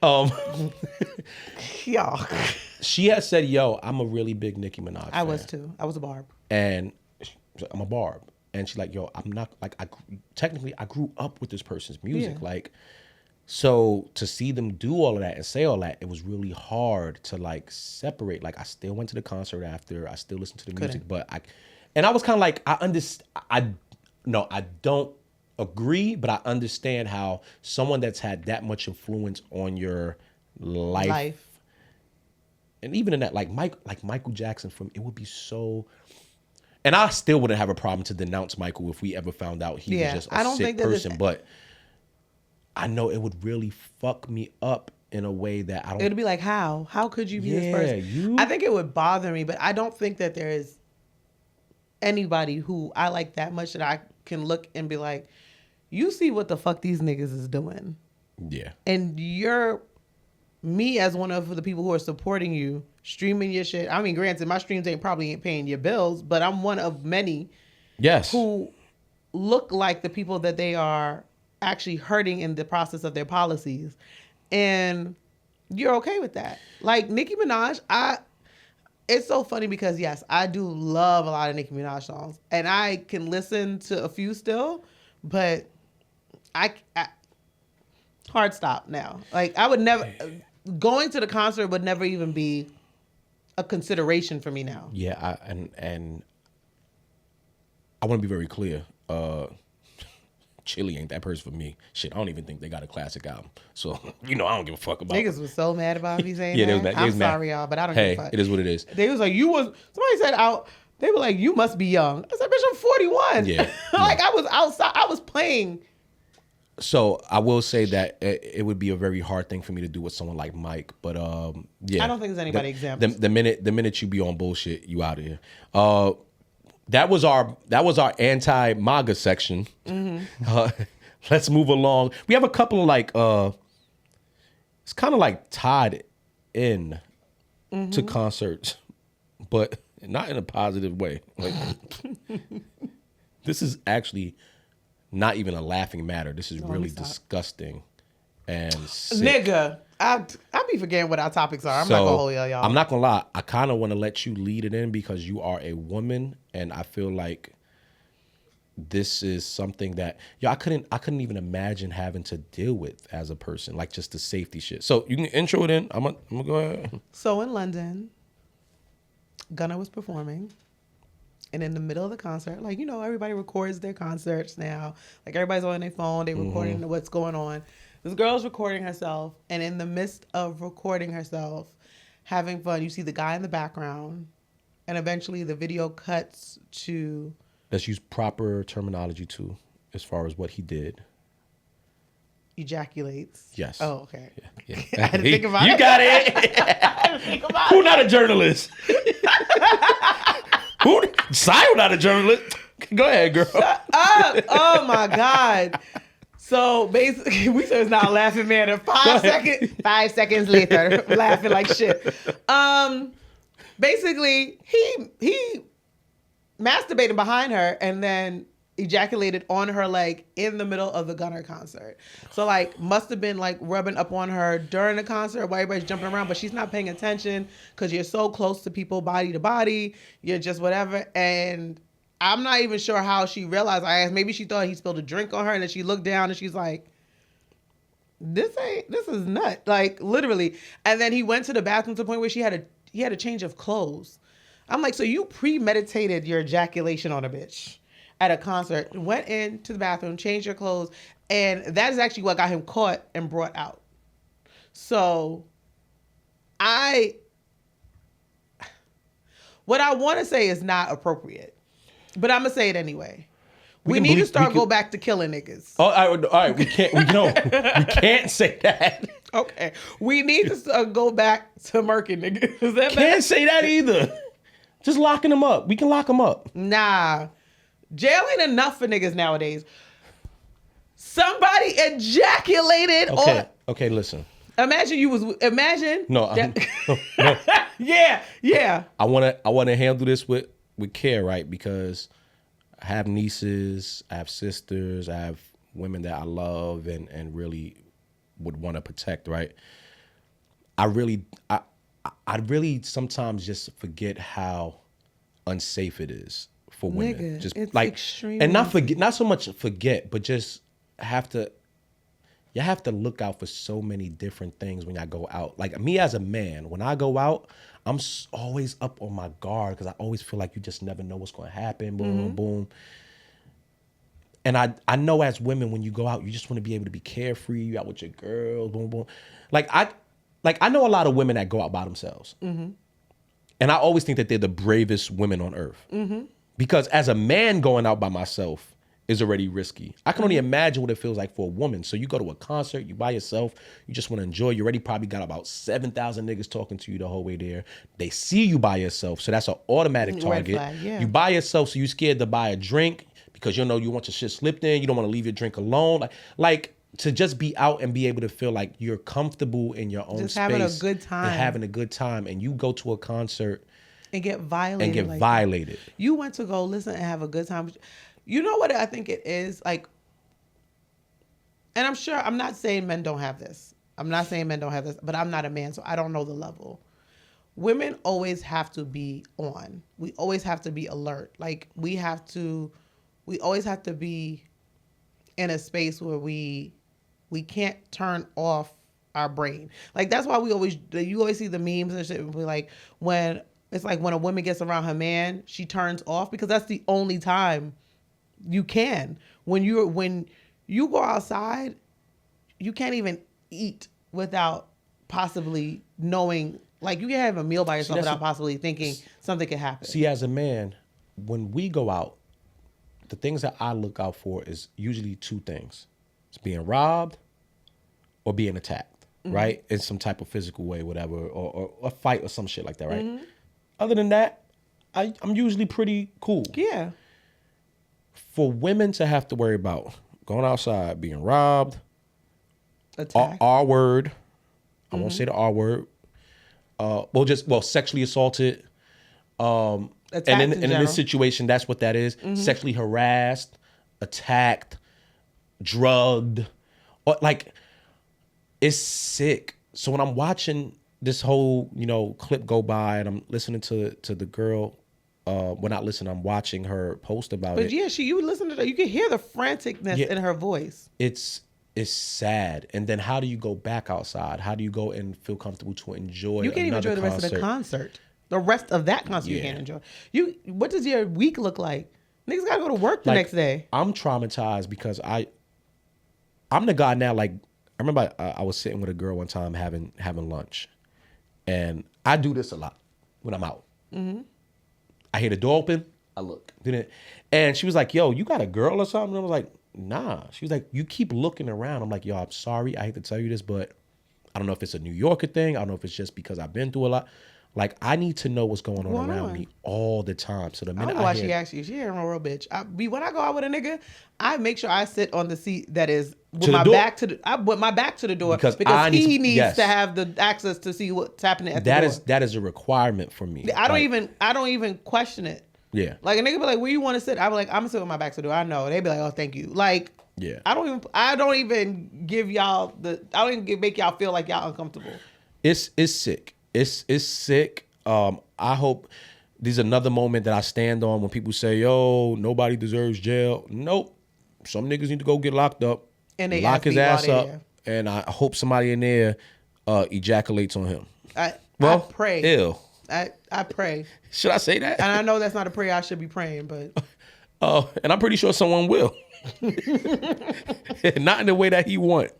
Y'all. She has said, "Yo, I'm a really big Nicki Minaj fan." I was too. I was a Barb. And I'm a Barb. And she's like, "Yo, I'm not like technically I grew up with this person's music, Yeah. like." So to see them do all of that and say all that, it was really hard to like separate. Like I still went to the concert after, I still listened to the music, but I was kind of like, I don't agree, but I understand how someone that's had that much influence on your life. And even in that, like Michael Jackson, from it would be so. And I still wouldn't have a problem to denounce Michael if we ever found out he was just a sick person, but. I know it would really fuck me up in a way that I don't. It'd be like, how? How could you be this person? You. I think it would bother me, but I don't think that there is anybody who I like that much that I can look and be like, you see what the fuck these niggas is doing. Yeah. And you're me as one of the people who are supporting you, streaming your shit. I mean, granted, my streams probably ain't paying your bills, but I'm one of many who look like the people that they are actually hurting in the process of their policies. And you're okay with that. Like Nicki Minaj, it's so funny because yes, I do love a lot of Nicki Minaj songs and I can listen to a few still, but I hard stop now. Like I would never, going to the concert would never even be a consideration for me now. Yeah, and I want to be very clear. Chilli ain't that person for me. Shit, I don't even think they got a classic album. So, I don't give a fuck about Niggas was so mad about me saying Yeah, they that. was mad. I'm sorry, y'all, but I don't give a fuck. It is what it is. They was like, somebody said out, they were like, you must be young. I said, bitch, I'm 41. Yeah. Like I was outside, I was playing. So I will say that it would be a very hard thing for me to do with someone like Mike, but yeah. I don't think there's anybody exempt. The minute you be on bullshit, you out of here. That was our anti-MAGA section. Mm-hmm. Let's move along. We have a couple of it's kind of like tied in to concerts, but not in a positive way. Like this is actually not even a laughing matter. This is really disgusting and sick. Nigga, I be forgetting what our topics are. I'm not gonna hold y'all. I'm not gonna lie. I kind of want to let you lead it in because you are a woman, and I feel like this is something that I couldn't even imagine having to deal with as a person, like just the safety shit. So you can intro it in. I'm gonna go ahead. So in London, Gunna was performing. And in the middle of the concert, like, you know, everybody records their concerts now. Like, everybody's on their phone. They're recording what's going on. This girl's recording herself. And in the midst of recording herself, having fun, you see the guy in the background. And eventually the video cuts to... Let's use proper terminology, too, as far as what he did. Ejaculates. Yes. Oh, okay. Yeah. I didn't think about it. You got it. I didn't think about Who it. not a journalist? Who? Sion not a journalist. Go ahead, girl. Shut up. Oh, my God. So, basically, we said it's not a laughing matter. 5 seconds later, laughing like shit. Basically, he masturbated behind her and then ejaculated on her, like, in the middle of the Gunna concert. So, like, must have been, like, rubbing up on her during the concert while everybody's jumping around, but she's not paying attention because you're so close to people, body to body. You're just whatever. And I'm not even sure how she realized. I asked, maybe she thought he spilled a drink on her, and then she looked down and she's like, this is nut. Like, literally. And then he went to the bathroom to the point where he had a change of clothes. I'm like, so you premeditated your ejaculation on a bitch at a concert, went into the bathroom, changed your clothes, and that is actually what got him caught and brought out. So what I want to say is not appropriate, but I'm going to say it anyway. We need to go back to killing niggas. Oh, all right. We can't say that. Okay. We need to go back to murking niggas. Is that Can't say that either. Just locking them up. We can lock them up. Nah. Jail ain't enough for niggas nowadays. Somebody ejaculated on... Okay, listen. Imagine... No. Yeah. I want to handle this with care, right? Because I have nieces, I have sisters, I have women that I love and really would want to protect, right? I really sometimes just forget how unsafe it is for women. Nigga, just it's like, extremely and not so much forget, but just you have to look out for so many different things when I go out. Like me as a man, when I go out, I'm always up on my guard because I always feel like you just never know what's going to happen. Boom, boom, boom. And I know as women, when you go out, you just want to be able to be carefree. You out with your girls, boom, boom. Like I know a lot of women that go out by themselves. Mm-hmm. And I always think that they're the bravest women on earth. Mm-hmm. Because as a man going out by myself is already risky. I can only imagine what it feels like for a woman. So you go to a concert, you by yourself, you just want to enjoy. You already probably got about 7,000 niggas talking to you the whole way there. They see you by yourself. So that's an automatic target. Red flag, yeah. You by yourself, so you scared to buy a drink because you know you want your shit slipped in. You don't want to leave your drink alone. Like to just be out and be able to feel like you're comfortable in your own just space. having a good time. And having a good time. And you go to a concert and get violated. Violated. You went to go listen and have a good time. You know what I think it is? Like, and I'm not saying men don't have this. But I'm not a man, so I don't know the level. Women always have to be on. We always have to be alert. Like, we always have to be in a space where we can't turn off our brain. Like, that's why you always see the memes and shit and be like, when it's like when a woman gets around her man, she turns off because that's the only time you can. When you go outside, you can't even eat without possibly knowing, like you can have a meal by yourself without possibly thinking something could happen. See, as a man, when we go out, the things that I look out for is usually two things. It's being robbed or being attacked, right? In some type of physical way, whatever, or a fight or some shit like that, right? Mm-hmm. Other than that, I'm usually pretty cool. Yeah. For women to have to worry about going outside, being robbed, attacked. R word, I won't say the R word, sexually assaulted, and in this situation, that's what that is. Mm-hmm. Sexually harassed, attacked, drugged, or like, it's sick. So when I'm watching this whole, clip go by and I'm listening to the girl, not listening, I'm watching her post about it. But yeah, you listen to her, you can hear the franticness in her voice. It's sad. And then how do you go back outside? How do you go and feel comfortable to enjoy? You can't even enjoy the concert? rest of the concert. The rest of that concert you can't enjoy. What does your week look like? Niggas gotta go to work the next day. I'm traumatized because I'm the guy now. Like, I remember I was sitting with a girl one time having lunch, and I do this a lot when I'm out. Mm-hmm. I hear the door open. I look, and she was like, "Yo, you got a girl or something?" And I was like, "Nah." She was like, "You keep looking around." I'm like, "Yo, I'm sorry. I hate to tell you this, but I don't know if it's a New Yorker thing. I don't know if it's just because I've been through a lot. Like, I need to know what's going on around me all the time." So the minute I don't know why she asked you. She ain't a real bitch. When I go out with a nigga, I make sure I sit on the seat that is with my back to the. I put my back to the door because he needs to have the access to see what's happening at the door. That is a requirement for me. I don't even question it. Yeah. Like a nigga be like, "Where you want to sit?" I be like, "I'm gonna sit with my back to the door." I know. They be like, "Oh, thank you." Like, yeah. I don't even give y'all make y'all feel like y'all uncomfortable. It's sick. It's sick. I hope there's another moment that I stand on when people say, "Yo, nobody deserves jail." Nope. Some niggas need to go get locked up. And they lock his ass up. And I hope somebody in there ejaculates on him. I pray. Ew. I pray. Should I say that? And I know that's not a prayer I should be praying, but and I'm pretty sure someone will. Not in the way that he want.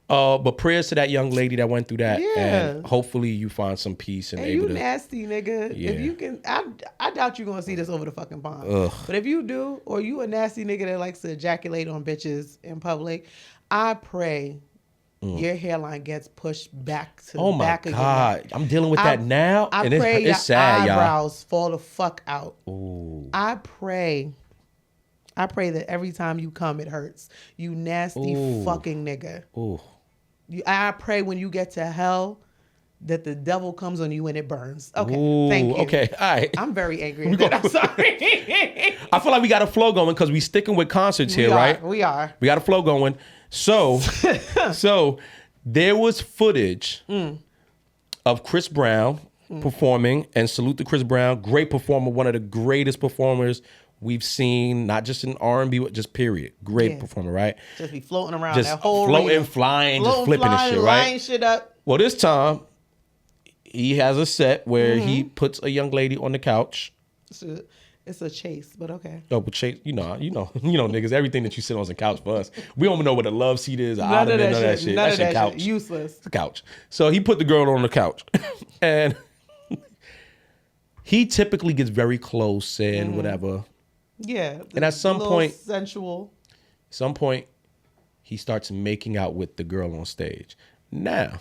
But prayers to that young lady that went through that. Yeah. And hopefully you find some peace and able to. You nasty nigga. Yeah. If you can, I doubt you're gonna see this over the fucking pond. Ugh. But if you do, or you a nasty nigga that likes to ejaculate on bitches in public, I pray your hairline gets pushed back to the back again. Oh my God. I'm dealing with that now. I and pray it's sad, your eyebrows fall the fuck out. Ooh. I pray that every time you come, it hurts. You nasty fucking nigga. Ooh. I pray when you get to hell that the devil comes on you and it burns. Okay, ooh, thank you. Okay, all right. I'm very angry at that. I'm sorry. I feel like we got a flow going because we sticking with concerts here, right? We are. We got a flow going. So there was footage of Chris Brown performing, and salute to Chris Brown. Great performer, one of the greatest performers we've seen, not just in R&B, but just period. Great performer, right? Just be floating around just that whole floating, arena. flying, just flipping and shit, right? Lining shit up. Well, this time he has a set where he puts a young lady on the couch. It's a chase, but okay. Oh, but chase, you know, niggas, everything that you sit on is a couch for us. We don't know what a love seat is, none of that shit. That's a couch. Useless. It's a couch. So he put the girl on the couch, and he typically gets very close and whatever. Yeah. And at some point, sensual. Some point, he starts making out with the girl on stage. Now,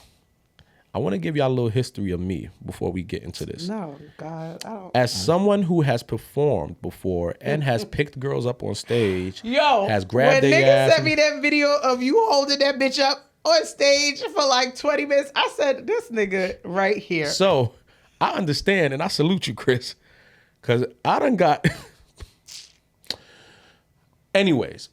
I want to give y'all a little history of me before we get into this. No, God, I don't. As someone who has performed before and has picked girls up on stage, has grabbed their ass. When niggas sent me that video of you holding that bitch up on stage for like 20 minutes, I said, this nigga right here. So, I understand, and I salute you, Chris, because I done got... Anyways,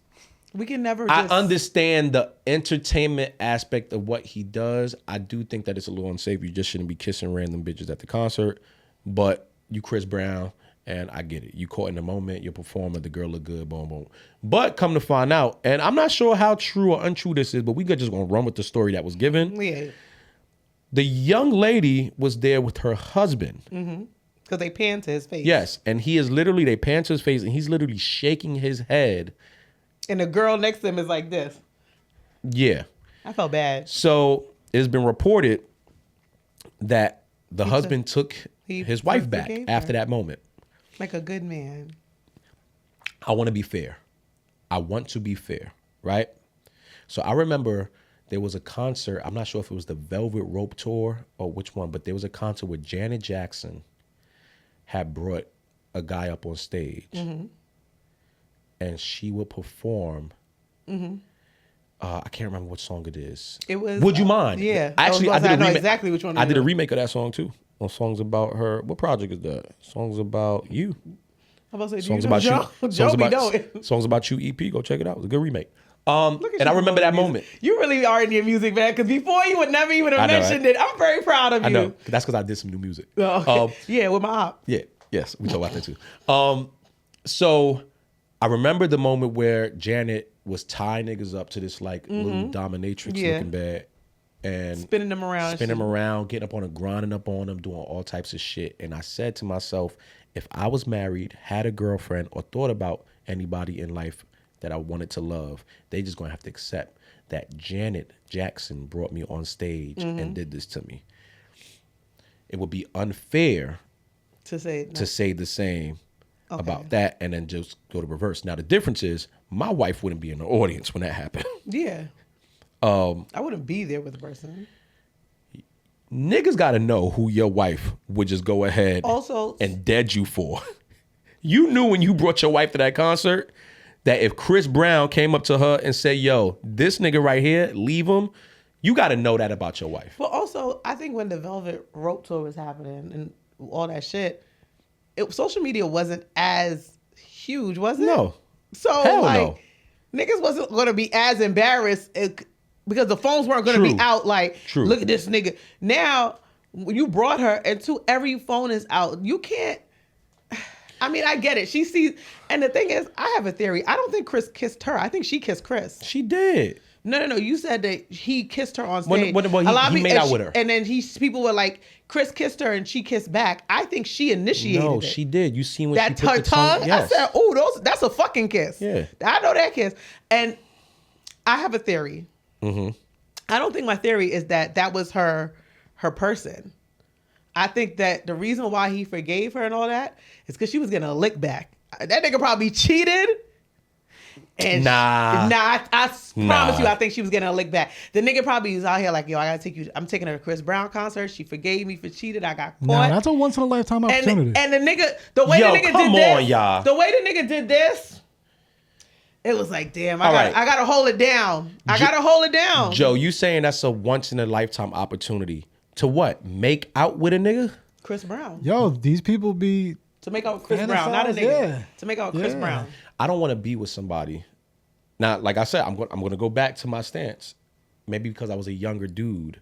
we can never. I understand the entertainment aspect of what he does. I do think that it's a little unsafe. You just shouldn't be kissing random bitches at the concert. But you Chris Brown, and I get it. You caught in the moment. You're a performer. The girl look good. Boom, boom. But come to find out, and I'm not sure how true or untrue this is, but we just gonna run with the story that was given. Yeah. The young lady was there with her husband. Mm-hmm. Because they pan to his face. Yes, and they pan to his face, and he's literally shaking his head. And the girl next to him is like this. Yeah. I felt bad. So it's been reported that the husband took his wife back after that moment. Like a good man. I want to be fair. Right? So I remember there was a concert. I'm not sure if it was the Velvet Rope Tour or which one, but there was a concert where Janet Jackson had brought a guy up on stage, and she would perform. I can't remember what song it is. It was. Would You Mind? Yeah. Actually, I did a remake. Exactly which one. I did a remake of that song too. On songs about her. What project is that? Songs about you. I'm about to say, songs about you. Songs about you. EP. Go check it out. It was a good remake. And I remember that moment. You really are in your music, man. Because before you would never even have mentioned it. I'm very proud of you. I know. That's because I did some new music. Oh, okay. Yeah, with my op. Yeah. Yes. We talk about that too. So I remember the moment where Janet was tying niggas up to this like little dominatrix looking bad. and spinning them around, getting up on them, grinding up on them, doing all types of shit. And I said to myself, if I was married, had a girlfriend, or thought about anybody in life that I wanted to love, they just gonna have to accept that Janet Jackson brought me on stage and did this to me. It would be unfair to say the same about that and then just go to reverse. Now the difference is my wife wouldn't be in the audience when that happened. Yeah. I wouldn't be there with the person. Niggas got to know who your wife would just go ahead and dead you for. You knew when you brought your wife to that concert that if Chris Brown came up to her and said, yo, this nigga right here, leave him, you got to know that about your wife. But also, I think when the Velvet Rope Tour was happening and all that shit, social media wasn't as huge, was it? No. So, hell like, no. Niggas wasn't going to be as embarrassed because the phones weren't going to be out like, look at this nigga. Now, when you brought her and every phone is out, you can't. I mean, I get it. She sees, and the thing is, I have a theory. I don't think Chris kissed her. I think she kissed Chris. She did. No. You said that he kissed her on stage. He made out with her. And then people were like, Chris kissed her and she kissed back. I think she initiated it. No, she did. You seen when that she put her the tongue? Yes. I said, oh, that's a fucking kiss. Yeah. I know that kiss. And I have a theory. Mm-hmm. I don't think my theory is that was her person. I think that the reason why he forgave her and all that is because she was getting a lick back. That nigga probably cheated. And I promise you, I think she was getting a lick back. The nigga probably was out here like, yo, I gotta take you. I'm taking her to Chris Brown concert. She forgave me for cheating. I got caught. Nah, that's a once in a lifetime opportunity. And the nigga, the way the nigga did this, it was like, damn, I gotta hold it down. I gotta hold it down. Joe, you saying that's a once in a lifetime opportunity to what? Make out with a nigga? Chris Brown. Yo, these people be to make out with Chris Brown, not a nigga. Yeah. To make out with Chris Brown. I don't want to be with somebody. Now, like I said, I'm going to go back to my stance. Maybe because I was a younger dude,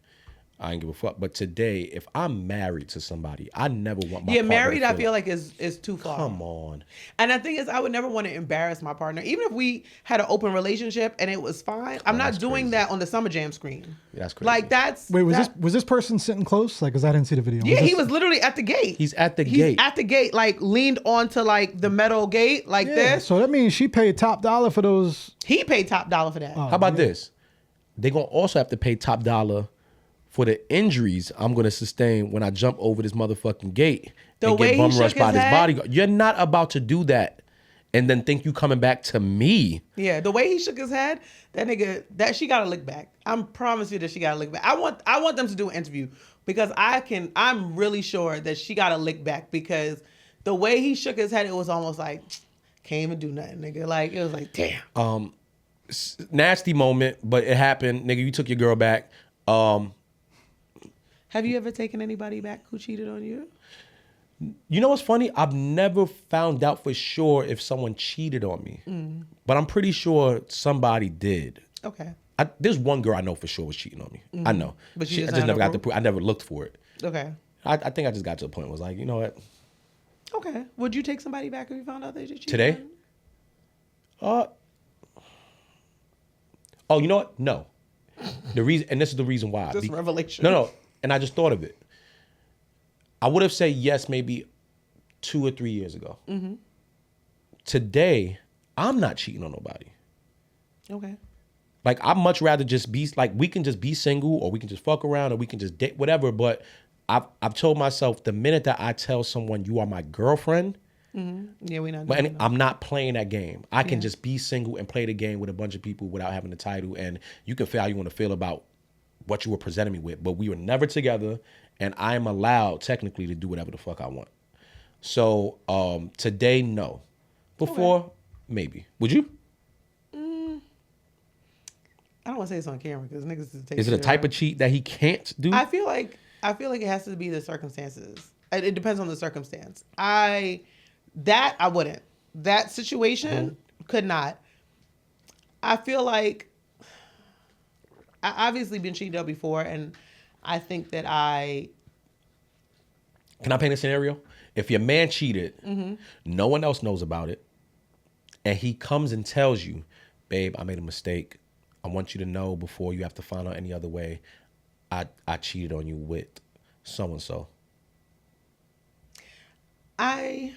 I ain't give a fuck. But today, if I'm married to somebody, I never want my partner married, to I feel like is too far. Come on. And the thing is, I would never want to embarrass my partner. Even if we had an open relationship and it was fine, I'm not doing that on the Summer Jam screen. Yeah, that's crazy. Like that's Wait, was this person sitting close? Like, cause I didn't see the video. Yeah, he was literally at the gate. He's at the gate, like leaned onto like the metal gate, like this. So that means she paid top dollar for those. He paid top dollar for that. How about this? They're gonna also have to pay top dollar for the injuries I'm gonna sustain when I jump over this motherfucking gate and get bum rushed by this bodyguard. You're not about to do that and then think you coming back to me. Yeah, the way he shook his head, that nigga, that she got to lick back. I promise you that she got to lick back. I want them to do an interview because I'm really sure that she got to lick back because the way he shook his head, it was almost like can't even do nothing, nigga. Like it was like damn. Nasty moment, but it happened, nigga. You took your girl back. Have you ever taken anybody back who cheated on you? You know what's funny? I've never found out for sure if someone cheated on me, but I'm pretty sure somebody did. Okay. There's one girl I know for sure was cheating on me. I know, but I just never got the proof. I never looked for it. Okay. I think I just got to the point where I was like, you know what? Okay. Would you take somebody back if you found out they cheated today? Oh, you know what? No. The reason, and this is the reason why. Just revelation. No. And I just thought of it. I would have said yes maybe 2 or 3 years ago. Mm-hmm. Today, I'm not cheating on nobody. Okay. Like, I'd much rather just be, like, we can just be single or we can just fuck around or we can just date, whatever. But I've told myself the minute that I tell someone you are my girlfriend, yeah, we not. But I'm not playing that game. I can just be single and play the game with a bunch of people without having the title. And you can feel how you want to feel about what you were presenting me with. But we were never together, and I am allowed technically to do whatever the fuck I want. So today, no. Before, maybe. Would you? I don't want to say this on camera because niggas is it a type of cheat that he can't do? I feel like it has to be the circumstances. It depends on the circumstance. I wouldn't. That situation could not. I feel like I obviously been cheated on before, and I think that Can I paint a scenario? If your man cheated, no one else knows about it, and he comes and tells you, babe, I made a mistake. I want you to know before you have to find out any other way. I cheated on you with so and so? I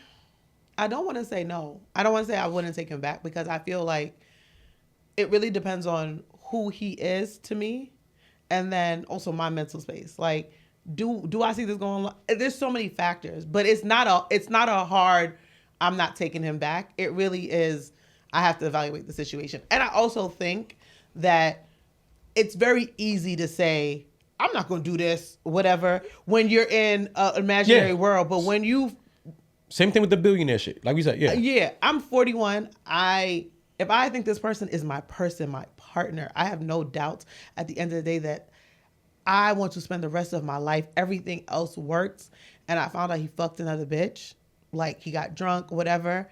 don't want to say no. I don't want to say I wouldn't take him back, because I feel like it really depends on who he is to me, and then also my mental space. Like, do I see this going on? There's so many factors, but it's not a hard, I'm not taking him back. It really is, I have to evaluate the situation. And I also think that it's very easy to say, I'm not going to do this, whatever, when you're in an imaginary world. But when you... Same thing with the billionaire shit. Like we said, Yeah, I'm 41. If I think this person is my person, my partner, I have no doubts at the end of the day that I want to spend the rest of my life. Everything else works. And I found out he fucked another bitch. Like, he got drunk, whatever.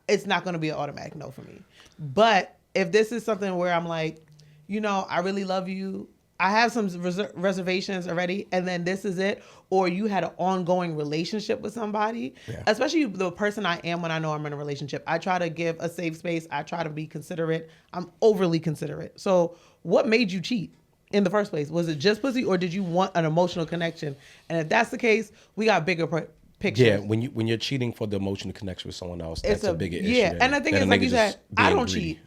It's not going to be an automatic no for me. But if this is something where I'm like, I really love you, I have some reservations already, and then this is it, or you had an ongoing relationship with somebody, especially the person I am when I know I'm in a relationship, I try to give a safe space. I try to be considerate. I'm overly considerate. So what made you cheat in the first place? Was it just pussy, or did you want an emotional connection? And if that's the case, we got bigger pictures. Yeah, when you're cheating for the emotional connection with someone else, that's a bigger issue. Yeah, and the thing is, like you said, I don't cheat.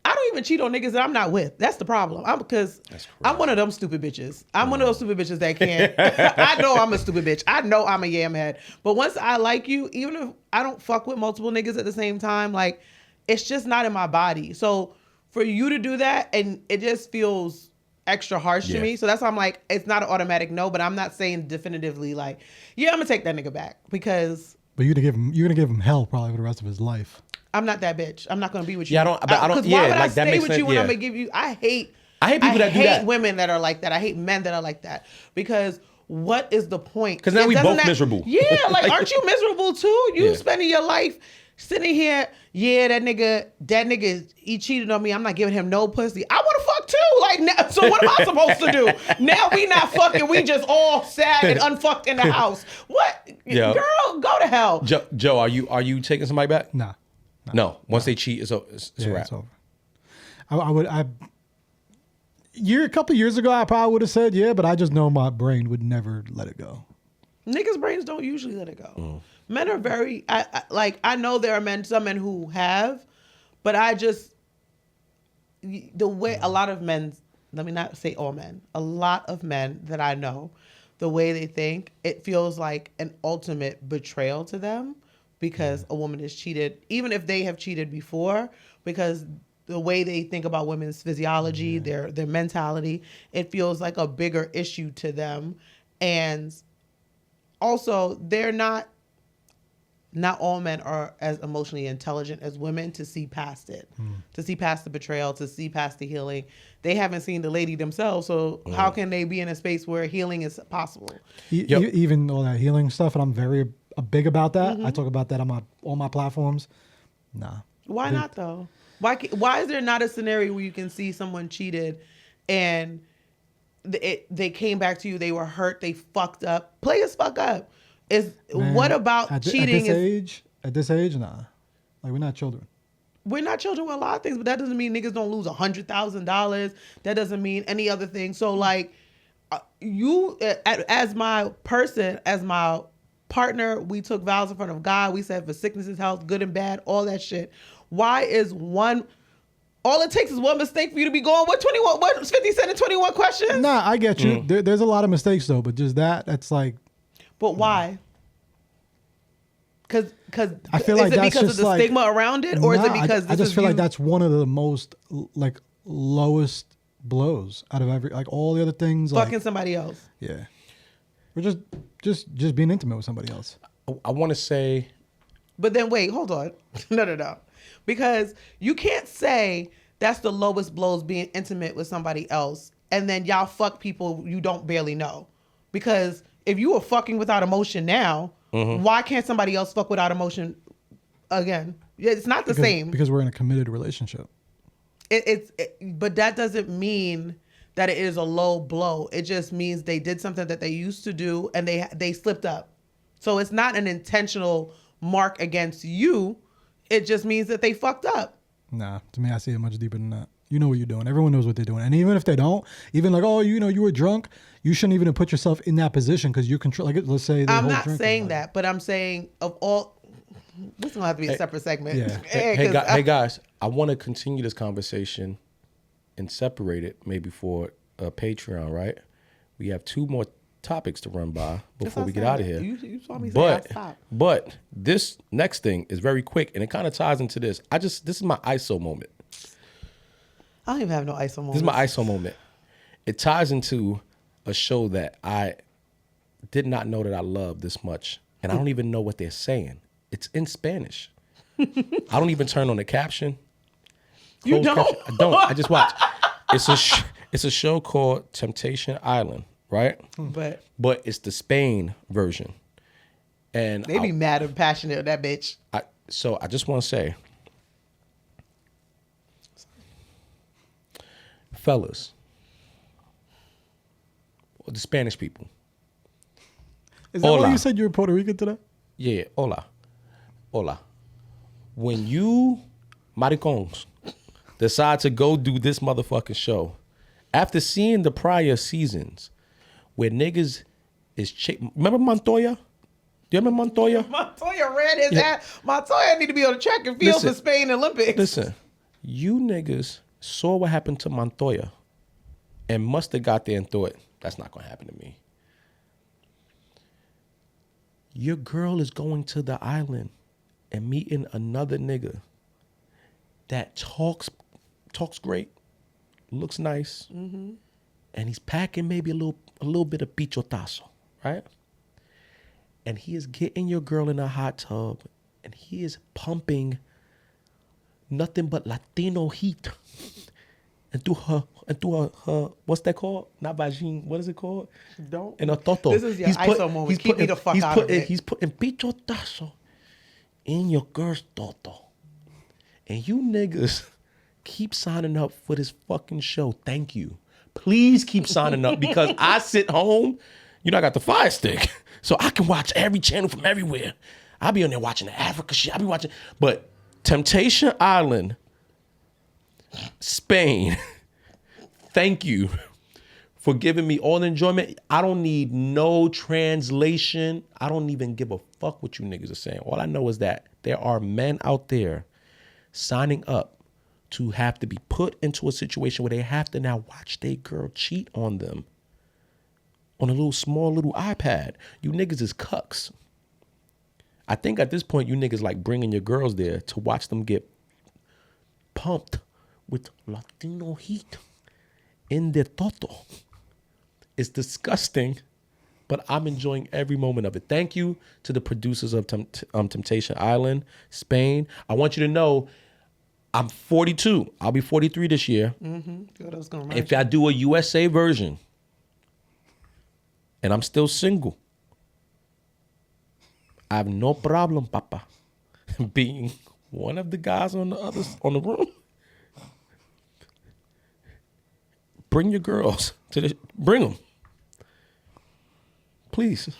I don't even cheat on niggas that I'm not with. That's the problem. I'm one of them stupid bitches. I'm one of those stupid bitches that can't. I know I'm a stupid bitch. I know I'm a yam head. But once I like you, even if I don't fuck with multiple niggas at the same time, like, it's just not in my body. So for you to do that, and it just feels extra harsh to me. So that's why I'm like, it's not an automatic no, but I'm not saying definitively like, yeah, I'm gonna take that nigga back, because. But you're gonna give him hell probably for the rest of his life. I'm not that bitch. I'm not gonna be with you. Yeah, I don't. Yeah, why would like I that stay makes with sense. you when Yeah. I'm gonna give you? I hate people that do that. I hate women that are like that. I hate men that are like that, because what is the point? Because now we both miserable. Yeah, like, aren't you miserable too? You spending your life sitting here. Yeah, that nigga, he cheated on me. I'm not giving him no pussy. I want to fuck too. Like, so what am I supposed to do? Now we not fucking. We just all sad and unfucked in the house. What? Yeah. Girl, go to hell. Joe, are you taking somebody back? Nah. No. Once they cheat, it's a wrap. It's over. A couple years ago, I probably would have said yeah, but I just know my brain would never let it go. Niggas' brains don't usually let it go. Men are very, I know there are some men who have, but the way a lot of men, let me not say all men, a lot of men that I know, the way they think, it feels like an ultimate betrayal to them, because a woman is cheated, even if they have cheated before, because the way they think about women's physiology, their mentality, it feels like a bigger issue to them. And also, they're not all men are as emotionally intelligent as women to see past it, to see past the betrayal, to see past the healing. They haven't seen the lady themselves, so how can they be in a space where healing is possible? Even all that healing stuff, and I'm very big about that. I talk about that on all my platforms. Nah. Why not though? Why is there not a scenario where you can see someone cheated and they came back to you, they were hurt, they fucked up? Play as fuck up. What about cheating? At this age, nah. Like, we're not children. We're not children with a lot of things, but that doesn't mean niggas don't lose $100,000. That doesn't mean any other thing. So, like, you, as my person, as my partner, we took vows in front of God. We said for sicknesses, health, good and bad, all that shit. Why is all it takes is one mistake for you to be going, what 50 Cent and 21 questions? Nah, I get you. There's a lot of mistakes though, but just that's like. But why? Because I feel like that's because just of the stigma around it, or is it because I just feel like that's one of the most like lowest blows out of all the other things. Fucking somebody else. Yeah, we're just being intimate with somebody else. I want to say, but then wait, hold on, no, because you can't say that's the lowest blows, being intimate with somebody else, and then y'all fuck people you don't barely know, because if you were fucking without emotion now, why can't somebody else fuck without emotion again? It's not the same. Because we're in a committed relationship. But that doesn't mean that it is a low blow. It just means they did something that they used to do and they slipped up. So it's not an intentional mark against you. It just means that they fucked up. Nah, to me, I see it much deeper than that. You know what you're doing. Everyone knows what they're doing. And even if they don't, even like, oh, you know, you were drunk, you shouldn't even put yourself in that position because you control. Like, let's say I'm not saying that, but I'm saying of all. This is gonna have to be a separate segment. Yeah. Hey guys, I want to continue this conversation and separate it maybe for a Patreon, right? We have 2 more topics to run by before we get out of here. You saw me say stop. But this next thing is very quick, and it kind of ties into this. This is my ISO moment. I don't even have no ISO moment. This is my ISO moment. It ties into a show that I did not know that I loved this much, and I don't even know what they're saying. It's in Spanish. I don't even turn on the caption. You don't? Caption. I don't. I just watch. It's a show called Temptation Island, right? But it's the Spain version, and they be mad and passionate with that bitch. So I just want to say, fellas, or the Spanish people. Is that why you said you were Puerto Rican today? Yeah, hola. When you, maricons, decide to go do this motherfucking show, after seeing the prior seasons where niggas is... Remember Montoya? Do you remember Montoya? Montoya ran his ass. Montoya need to be on the track and field for Spain Olympics. Listen, you niggas saw what happened to Montoya and must have got there and thought, that's not going to happen to me. Your girl is going to the island and meeting another nigga that talks great, looks nice, and he's packing maybe a little bit of pichotazo, right? And he is getting your girl in a hot tub, and he is pumping nothing but Latino heat into her what's that called? Not vagine. What is it called? Don't. In a toto. This is your ISO moment. Keep me the fuck out of it. He's putting pichotazo in your girl's toto. And you niggas keep signing up for this fucking show. Thank you. Please keep signing up because I sit home. You know, I got the Fire Stick. So I can watch every channel from everywhere. I'll be on there watching the Africa shit. I'll be watching. But Temptation Island, Spain, thank you for giving me all the enjoyment. I don't need no translation. I don't even give a fuck what you niggas are saying. All I know is that there are men out there signing up to have to be put into a situation where they have to now watch their girl cheat on them on a small little iPad. You niggas is cucks. I think at this point, you niggas like bringing your girls there to watch them get pumped with Latino heat in their toto. It's disgusting, but I'm enjoying every moment of it. Thank you to the producers of Temptation Island, Spain. I want you to know I'm 42. I'll be 43 this year. If I do a USA version and I'm still single, I have no problem, Papa, being one of the guys on the room. Bring your girls bring them, please.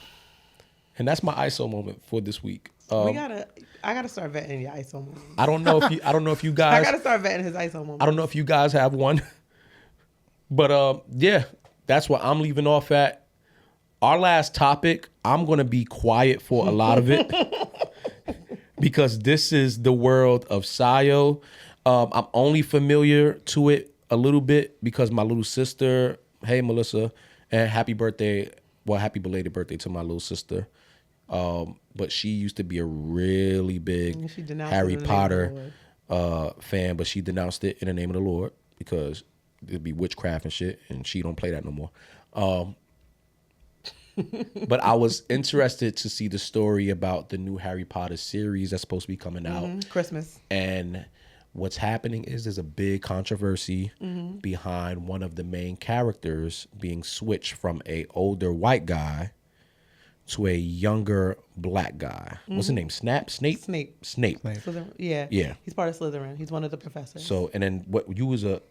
And that's my ISO moment for this week. I gotta start vetting your ISO moment. I don't know if you guys. I gotta start vetting his ISO moment. I don't know if you guys have one, but yeah, that's what I'm leaving off at. Our last topic, I'm gonna be quiet for a lot of it because this is the world of Sayo. I'm only familiar to it a little bit because my little sister, hey Melissa, and happy belated birthday to my little sister. But she used to be a really big Harry Potter fan, but she denounced it in the name of the Lord because it'd be witchcraft and shit, and she don't play that no more. But I was interested to see the story about the new Harry Potter series that's supposed to be coming out. Christmas. And what's happening is there's a big controversy behind one of the main characters being switched from a older white guy to a younger black guy. What's his name? Snape. Slytherin. Yeah. He's part of Slytherin. He's one of the professors. So, and then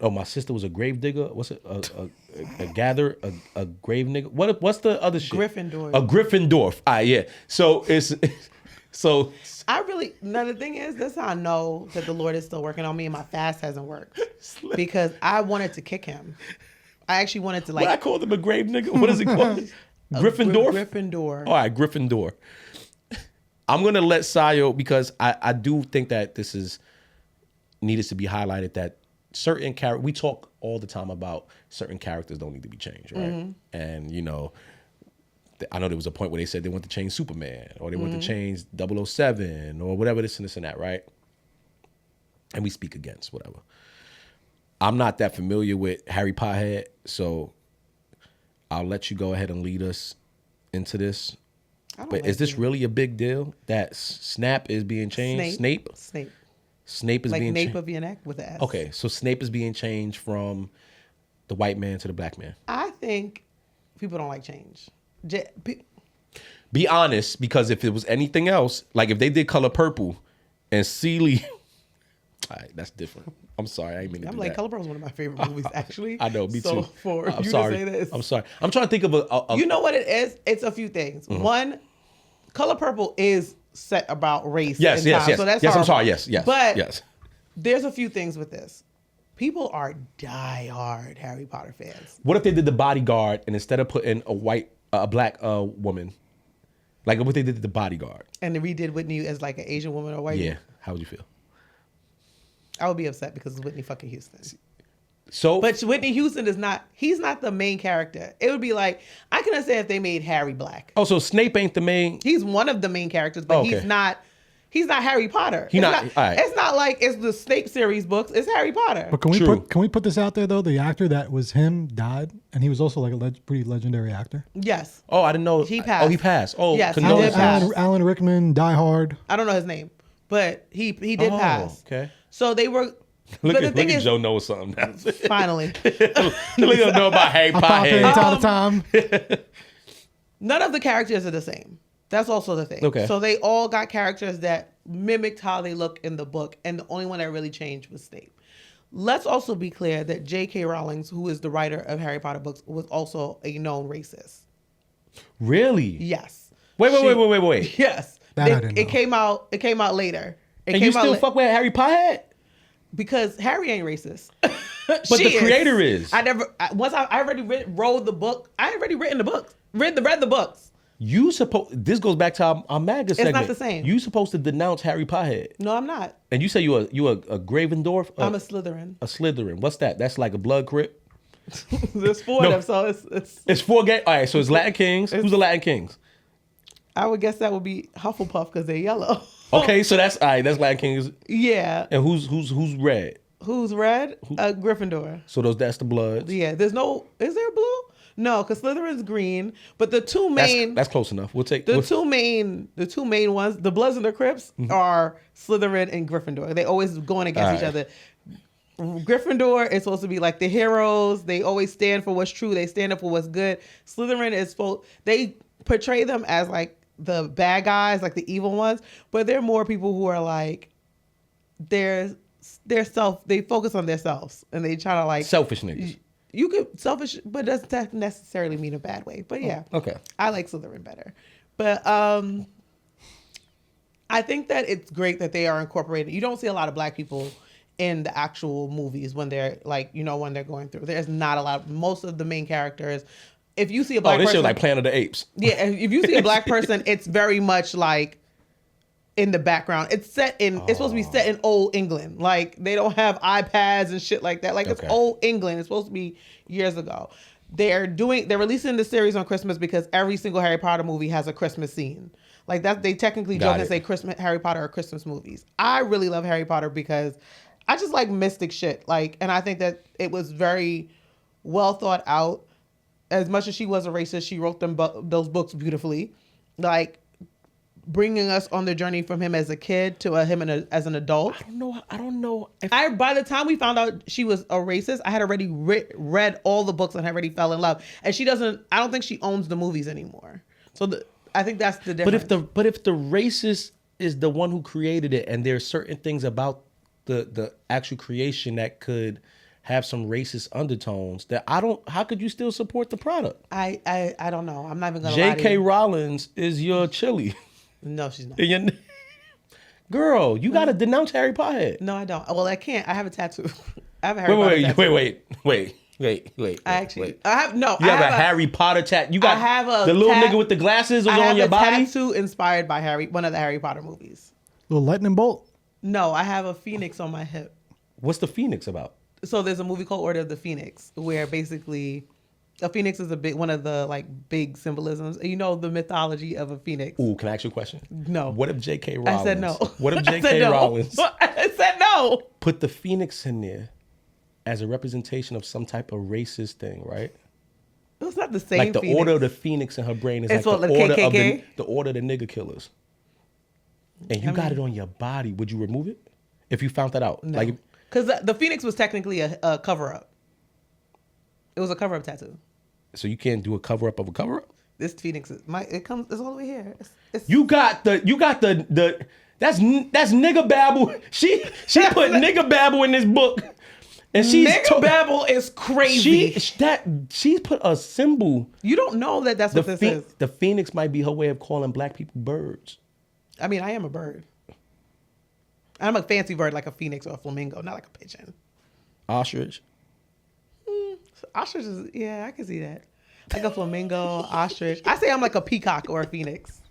my sister was a grave digger. What's it? A grave nigger. What's the other shit? Gryffindor. A Gryffindor. Yeah. So it's So the thing is, that's how I know that the Lord is still working on me and my fast hasn't worked. Because I wanted to kick him. I actually wanted to like. What I called him a grave nigga? What is it called? Gryffindor? Gryffindor. All right, Gryffindor. I'm going to let Sayo, because I do think that this is needed to be highlighted, that certain characters, we talk all the time about certain characters don't need to be changed, right? Mm-hmm. And, you know, I know there was a point where they said they want to change Superman or they want to change 007 or whatever, this and that, right? And we speak against whatever. I'm not that familiar with Harry Pothead, so I'll let you go ahead and lead us into this. But is this really a big deal that Snap is being changed? Snape is being changed. Like nape of your neck with the S. Okay, so Snape is being changed from the white man to the black man. I think people don't like change. Be honest, because if it was anything else, like if they did Color Purple and Celie, all right, that's different. I'm sorry, I ain't mean to do like, that. Color Purple is one of my favorite movies, actually. I know, me too. I'm sorry. To say this, I'm sorry. I'm trying to think of a you know what it is? It's a few things. Mm-hmm. One, Color Purple is set about race. Yes. So that's I'm sorry. Yes. But yes. There's a few things with this. People are diehard Harry Potter fans. What if they did The Bodyguard and instead of putting a black woman, like what they did to The Bodyguard, and they redid Whitney as like an Asian woman or white? Yeah. How would you feel? I would be upset because it's Whitney fucking Houston. But Whitney Houston he's not the main character. It would be like, I can understand if they made Harry black. Oh, so Snape ain't the main? He's one of the main characters, but he's not Harry Potter. All right. It's not like it's the Snape series books. It's Harry Potter. But can we put this out there though? The actor that was him died, and he was also like a pretty legendary actor. Yes. Oh, I didn't know. He passed. Oh, he passed. Oh, yes, Alan Rickman, Die Hard. I don't know his name, but he did pass. Okay. So they were. Look at Joe knows something now. Finally. Look at know about Harry Potter. All the time. None of the characters are the same. That's also the thing. Okay. So they all got characters that mimicked how they look in the book, and the only one that really changed was Snape. Let's also be clear that J.K. Rowling, who is the writer of Harry Potter books, was also a known racist. Really? Yes. Wait. Yes. It came out later. And you still fuck with Harry Potter? Because Harry ain't racist. But the creator is. I already wrote the book. I already written the books. Read the books. This goes back to our MAGA segment. It's not the same. You supposed to denounce Harry Potter. No, I'm not. And you say you a Gryffindor? I'm a Slytherin. A Slytherin. What's that? That's like a blood crip? There's four of them, so it's four gay. All right, so it's Latin Kings. Who's the Latin Kings? I would guess that would be Hufflepuff because they're yellow. Okay, so that's all right. That's Latin Kings. Yeah. And who's red? Who's red? Gryffindor. So that's the Bloods. Yeah. Is there blue? No, because Slytherin's green. But the two main. That's close enough. We'll take the two main ones. The Bloods and the Crips are Slytherin and Gryffindor. They always going against each other. Gryffindor is supposed to be like the heroes. They always stand for what's true. They stand up for what's good. Slytherin is they portray them as like the bad guys, like the evil ones, but they're more people who are like they focus on themselves and they try to like selfish niggas. You could selfish, but doesn't necessarily mean a bad way. But yeah, okay, I like Slytherin better. But I think that it's great that they are incorporated. You don't see a lot of black people in the actual movies when they're like, when they're going through. There's not a lot. Most of the main characters. If you see a black person, this shit like Planet of the Apes. Yeah, if you see a black person, it's very much like in the background. It's supposed to be set in old England. Like they don't have iPads and shit like that. Like it's old England. It's supposed to be years ago. They're releasing the series on Christmas because every single Harry Potter movie has a Christmas scene. Like that, they technically joke and say Harry Potter are Christmas movies. I really love Harry Potter because I just like mystic shit. Like, and I think that it was very well thought out. As much as she was a racist, she wrote those books beautifully. Like, bringing us on the journey from him as a kid to him as an adult. I don't know. By the time we found out she was a racist, I had already read all the books and had already fell in love. And I don't think she owns the movies anymore. So I think that's the difference. But if the racist is the one who created it, and there's certain things about the actual creation that could have some racist undertones, that how could you still support the product? I don't know. I'm not even gonna lie to you. J.K. Rowling is your Chilli. No, she's not. Girl, you gotta denounce Harry Potter. No, I don't. Well, I can't. I have a tattoo. I have a Harry Potter tattoo. Wait. I have a Harry Potter tattoo. You got the little nigga with the glasses was on your body? I have a tattoo inspired by one of the Harry Potter movies. Little lightning bolt? No, I have a phoenix on my hip. What's the phoenix about? So there's a movie called Order of the Phoenix where basically a phoenix is one of the like big symbolisms. You know the mythology of a phoenix. Ooh, can I ask you a question? No. What if J.K. Rowling? I said no. What if J.K. Rowling? I said no. Put the phoenix in there as a representation of some type of racist thing, right? It's not the same. Like the phoenix. Order of the Phoenix in her brain is it's like the order KKK? of the order of the nigga killers. And you got it on your body. Would you remove it if you found that out? No. Like, because the phoenix was technically a cover up. It was a cover up tattoo. So you can't do a cover up of a cover up? This phoenix it's all the way here. You got the that's nigga babble. She put nigga babble in this book. And nigga babble is crazy. She put a symbol. You don't know that's what this is. The phoenix might be her way of calling black people birds. I mean, I am a bird. I'm a fancy bird like a phoenix or a flamingo, not like a pigeon. Ostrich. Ostrich is, yeah, I can see that. Like a flamingo, ostrich. I say I'm like a peacock or a phoenix.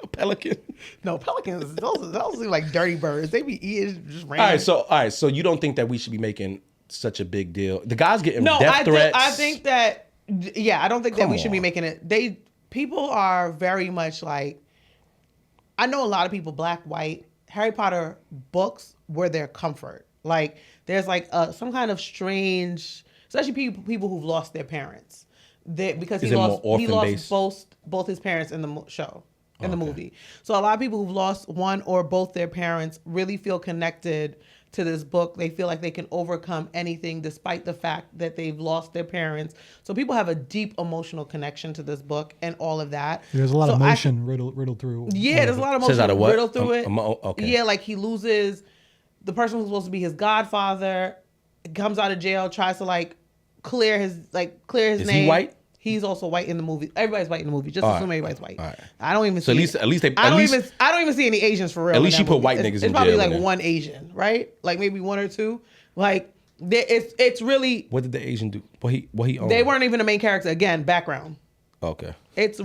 A pelican. No, pelicans, those seem like dirty birds. They be eating just random. All right, so you don't think that we should be making such a big deal? The guy's getting death threats. I think that, I don't think that we should be making it. People are very much like, I know a lot of people, black, white, Harry Potter books were their comfort. Like, there's like some kind of strange, especially people who've lost their parents. Because he lost both his parents in the show, in the movie. So a lot of people who've lost one or both their parents really feel connected to this book. They feel like they can overcome anything despite the fact that they've lost their parents. So people have a deep emotional connection to this book and all of that. There's a lot of emotion riddled through. Yeah, there's a lot of emotion riddled through it. Okay. Yeah, like he loses the person who's supposed to be his godfather, comes out of jail, tries to like clear his name. Is he white? He's also white in the movie. Everybody's white in the movie. Just assume everybody's white. All right. I don't even see. I don't even see any Asians for real. At least she put white niggas in jail. It's probably like one Asian, right? Like maybe one or two. Like it's really. What did the Asian do? What he owned? They weren't even the main character. Again, background. Okay. It's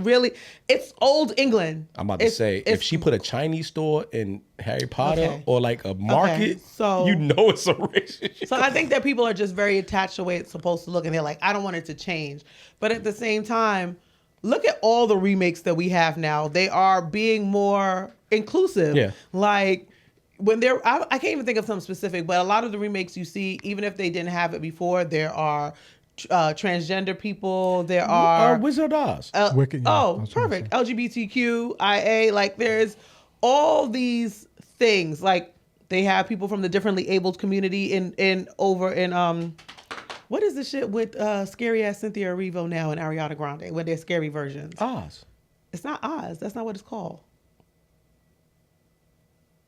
old England. I'm about to say, if she put a Chinese store in Harry Potter or like a market, so you know it's a racist. So I think that people are just very attached to the way it's supposed to look, and they're like, I don't want it to change. But at the same time, look at all the remakes that we have now. They are being more inclusive. Yeah. Like when I can't even think of something specific, but a lot of the remakes you see, even if they didn't have it before, there are transgender people. There are Wizard of Oz. Wicked. Yeah, oh, perfect. LGBTQIA. Like there's all these things. Like they have people from the differently abled community in what is the shit with scary ass Cynthia Erivo now and Ariana Grande when they're scary versions? Oz. It's not Oz. That's not what it's called.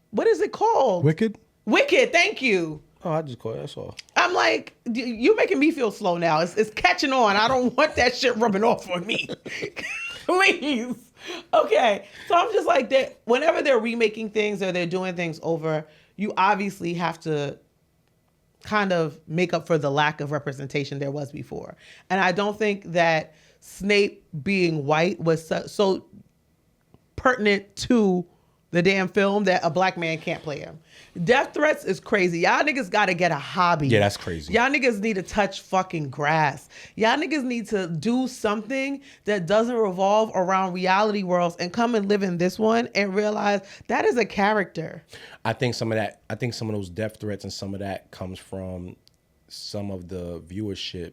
What is it called? Wicked. Wicked. Thank you. Oh, I just call it. That's all. I'm like, you're making me feel slow now. It's catching on. I don't want that shit rubbing off on me. Please. Okay. So I'm just like, whenever they're remaking things or they're doing things over, you obviously have to kind of make up for the lack of representation there was before. And I don't think that Snape being white was so pertinent to the damn film that a black man can't play him. Death threats is crazy. Y'all niggas gotta get a hobby. Yeah, that's crazy. Y'all niggas need to touch fucking grass. Y'all niggas need to do something that doesn't revolve around reality worlds and come and live in this one and realize that is a character. I think some of those death threats and some of that comes from some of the viewership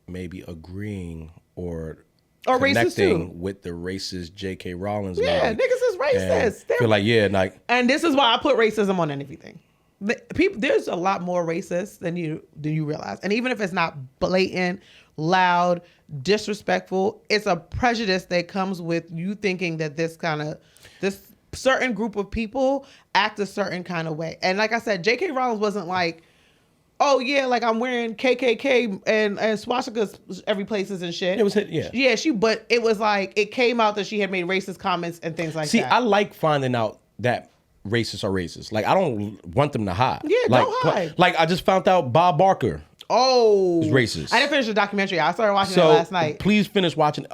maybe agreeing or connecting with the racist J.K. Rowling. Yeah, niggas is racist. Feel like, and this is why I put racism on anything. There's a lot more racist than you realize. And even if it's not blatant, loud, disrespectful, it's a prejudice that comes with you thinking that this certain group of people act a certain kind of way. And like I said, J.K. Rowling wasn't like, oh yeah, like I'm wearing KKK and swastikas every places and shit. It was yeah. Yeah, but it was like it came out that she had made racist comments and things like that. See, I like finding out that racists are racist. Like I don't want them to hide. Yeah, like, don't hide. Like I just found out Bob Barker. Oh, is racist. I didn't finish the documentary. I started watching it last night. Please finish watching.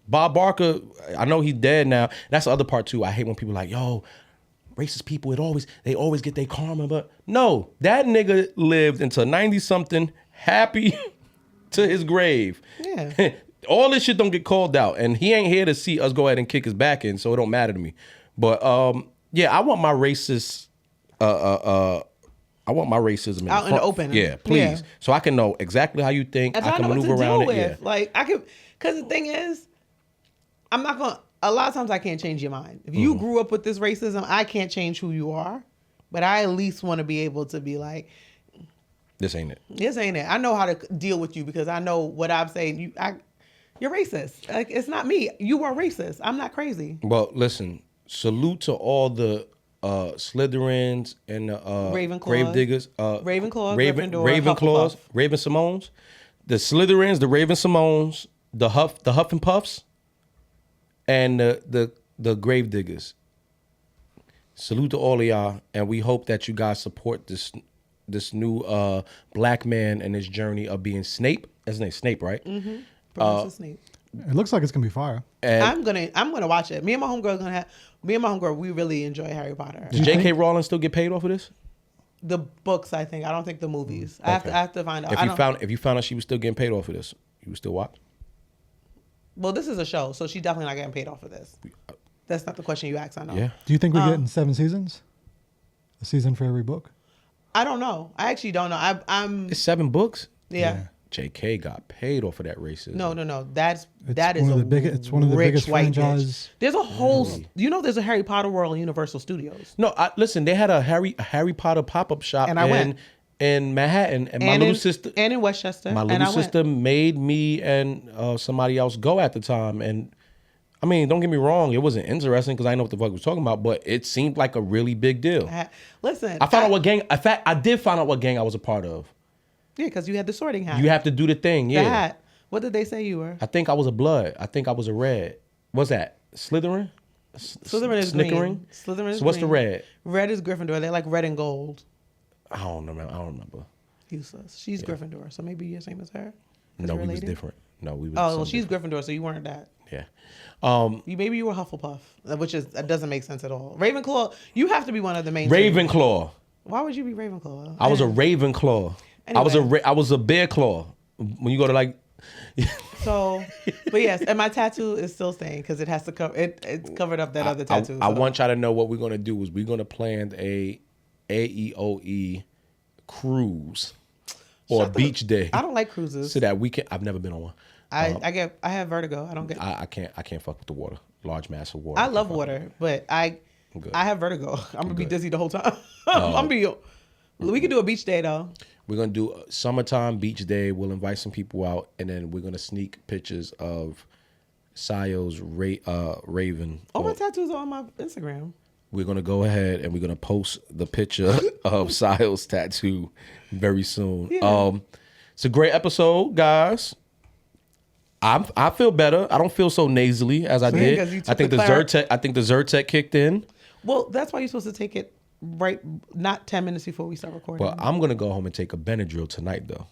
Bob Barker, I know he's dead now. That's the other part too. I hate when people are like, yo, racist people, they always get their karma. But no, that nigga lived until 90-something, happy to his grave. Yeah. All this shit don't get called out. And he ain't here to see us go ahead and kick his back in, so it don't matter to me. But yeah, I want my racist I want my racism out in the open. Yeah, please. Yeah. So I can know exactly how you think. I can maneuver around it. Yeah. Like I could, because the thing is, I'm not gonna. A lot of times I can't change your mind. If you grew up with this racism, I can't change who you are. But I at least want to be able to be like, this ain't it. This ain't it. I know how to deal with you because I know what I'm saying. You're racist. Like it's not me. You are racist. I'm not crazy. Well, listen. Salute to all the Slytherins and Ravenclaws, Gravediggers, Ravenclaws, Ravenclaws, Raven Simones, the Slytherins, the Raven Simones, the Huff and Puffs, and the Gravediggers. Salute to all of y'all, and we hope that you guys support this new black man and his journey of being Snape. That's his name, Snape, right? Mm-hmm. Professor Snape. It looks like it's gonna be fire. And I'm gonna watch it. Me and my homegirl, we really enjoy Harry Potter. Does J.K. Rowling still get paid off of this? The books, I think. I don't think the movies. Okay. I have to find out. If you found out she was still getting paid off of this, you would still watch? Well, this is a show, so she's definitely not getting paid off of this. That's not the question you asked, I know. Yeah. Do you think we're getting 7 seasons? A season for every book? I don't know. I actually don't know. I'm. It's 7 books? Yeah. J.K. got paid off of that racism. No. That It's is one of the it's one of the biggest franchises. There's a whole, there's a Harry Potter world in Universal Studios. No, listen, they had a Harry Potter pop-up shop in Manhattan, and my little sister and in Westchester. My little sister made me and somebody else go at the time, and I mean, don't get me wrong, it wasn't interesting because I didn't know what the fuck we was talking about, but it seemed like a really big deal. Listen, I found out what gang. In fact, I did find out what gang I was a part of. Yeah, because you had the sorting hat. You have to do the thing. Yeah. The hat. What did they say you were? I think I was a blood. I think I was a red. What's that? Slytherin? Slytherin is Snickering? green. Slytherin is So what's green. the red? Red is Gryffindor. They're like red and gold. I don't remember. Useless. She's Gryffindor, so maybe you're the same as her. No, we was different. No, we was. Oh, well, she's Gryffindor, so you weren't that. Yeah. Maybe you were Hufflepuff, that doesn't make sense at all. Ravenclaw. You have to be one of the main. Ravenclaw. Why would you be Ravenclaw? I was a Ravenclaw. Anyway. I was a bear claw. When you go to like. So, but yes, and my tattoo is still staying because it has to cover. It's covered up that other tattoo. I want y'all to know what we're gonna do is we're gonna plan a AEOE cruise or beach day. I don't like cruises. So that we can. I've never been on one. I have vertigo. I don't get. I can't fuck with the water. Large mass of water. I love water, but I have vertigo. I'm gonna be dizzy the whole time. I'm gonna be. We can do a beach day though. We're going to do a summertime beach day. We'll invite some people out, and then we're going to sneak pictures of Sayo's Raven. All my tattoos are on my Instagram. We're going to go ahead and we're going to post the picture of Sayo's tattoo very soon. Yeah. It's a great episode, guys. I feel better. I don't feel so nasally as I did. I think the Zyrtec kicked in. Well, that's why you're supposed to take it right, not 10 minutes before we start recording. But I'm gonna go home and take a Benadryl tonight though,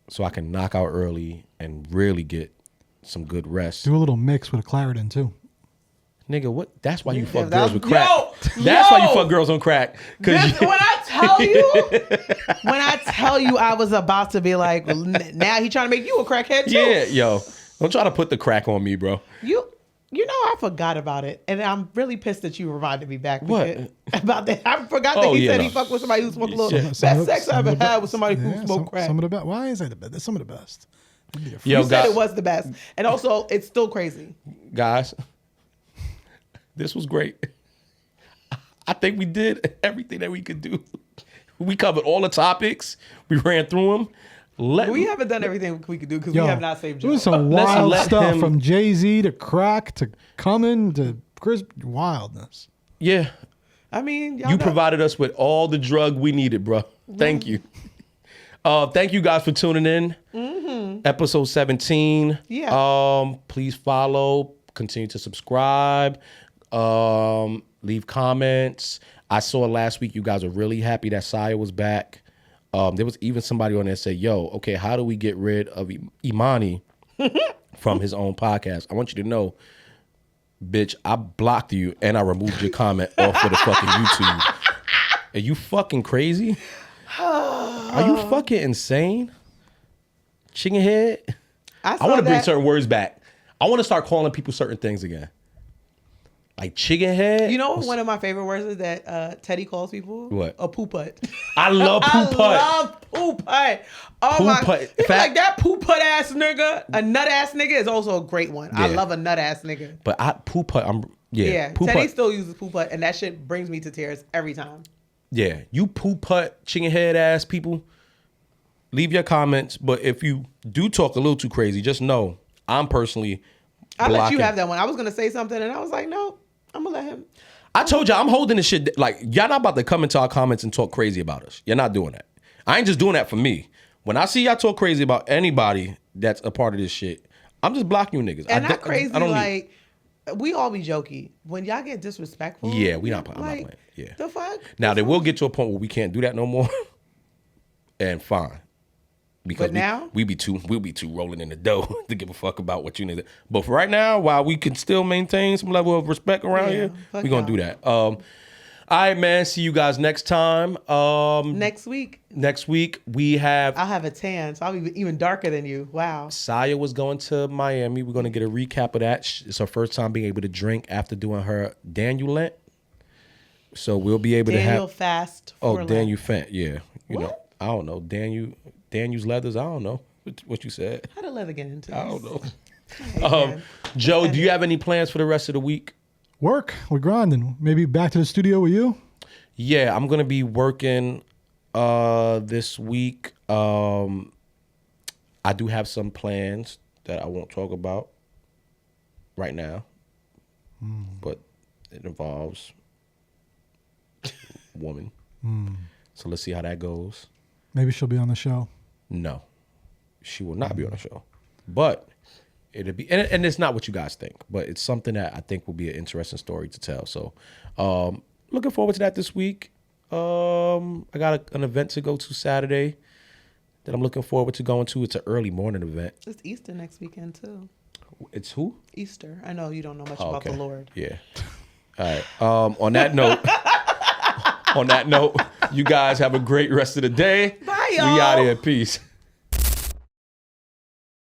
so I can knock out early and really get some good rest. Do a little mix with a Claritin too. Nigga, what? That's why you fuck girls with crack. That's why you fuck girls on crack. When I tell you, I was about to be like, now he trying to make you a crackhead too. Yeah, yo, don't try to put the crack on me, bro. You know, I forgot about it, and I'm really pissed that you reminded me back what about that. I forgot that he said he fucked with somebody who smoked a little. Best sex I ever had with somebody who smoked crack. Some of the best. Why is that the best? That's some of the best. You said it was the best, and also it's still crazy. Guys, this was great. I think we did everything that we could do. We covered all the topics. We ran through them. We haven't done everything we could do because we have not saved Joe. It was some wild stuff from Jay-Z to crack to Common to Chris. Wildness. Yeah. I mean, you provided us with all the drug we needed, bro. Thank you. Thank you guys for tuning in. Episode 17. Yeah. Please follow. Continue to subscribe. Leave comments. I saw last week you guys were really happy that Saya was back. There was even somebody on there that said, yo, okay, how do we get rid of Emanny from his own podcast? I want you to know, bitch, I blocked you and I removed your comment off of the fucking YouTube. Are you fucking crazy? Are you fucking insane? Chicken head? I want to bring certain words back. I want to start calling people certain things again. Like chicken head. You know what one of my favorite words is that Teddy calls people? What? A pooput. I love pooput. I love pooput. Oh my. Like that pooput ass nigga, a nut ass nigga is also a great one. Yeah. I love a nut ass nigga. But pooput, yeah. Pooput. Teddy still uses pooput and that shit brings me to tears every time. Yeah. You pooput, chicken head ass people, leave your comments. But if you do talk a little too crazy, just know I'm personally I let you have that one. I was going to say something and I was like, no. I'm gonna let him. I told y'all I'm holding this shit. Like, y'all not about to come into our comments and talk crazy about us. You're not doing that. I ain't just doing that for me. When I see y'all talk crazy about anybody that's a part of this shit, I'm just blocking you niggas. And not crazy, I don't like, we all be jokey. When y'all get disrespectful. Yeah, I'm not playing. Yeah. The fuck? Now, they will get to a point where we can't do that no more. And fine. Because we'll be too rolling in the dough to give a fuck about what you need. But for right now, while we can still maintain some level of respect around here, we're going to do that. All right, man. See you guys next time. Next week we have... I'll have a tan, so I'll be even darker than you. Wow. Saya was going to Miami. We're going to get a recap of that. It's her first time being able to drink after doing her Daniel Lent. So we'll be able to have... Daniel fast for Lent. Daniel Fent, yeah. You know, I don't know. Daniel's leathers, I don't know what you said. How did leather get into this? I don't know. Joe, do you have any plans for the rest of the week? Work. We're grinding. Maybe back to the studio with you? Yeah, I'm going to be working this week. I do have some plans that I won't talk about right now, but it involves woman. So let's see how that goes. Maybe she'll be on the show. No, she will not be on the show. But it'll be, and it's not what you guys think, but it's something that I think will be an interesting story to tell. So, looking forward to that this week. I got an event to go to Saturday that I'm looking forward to going to. It's an early morning event. It's Easter next weekend too. It's who? Easter. I know you don't know much about the Lord. Yeah. All right. On that note, you guys have a great rest of the day. Bye, y'all. We out here. Peace.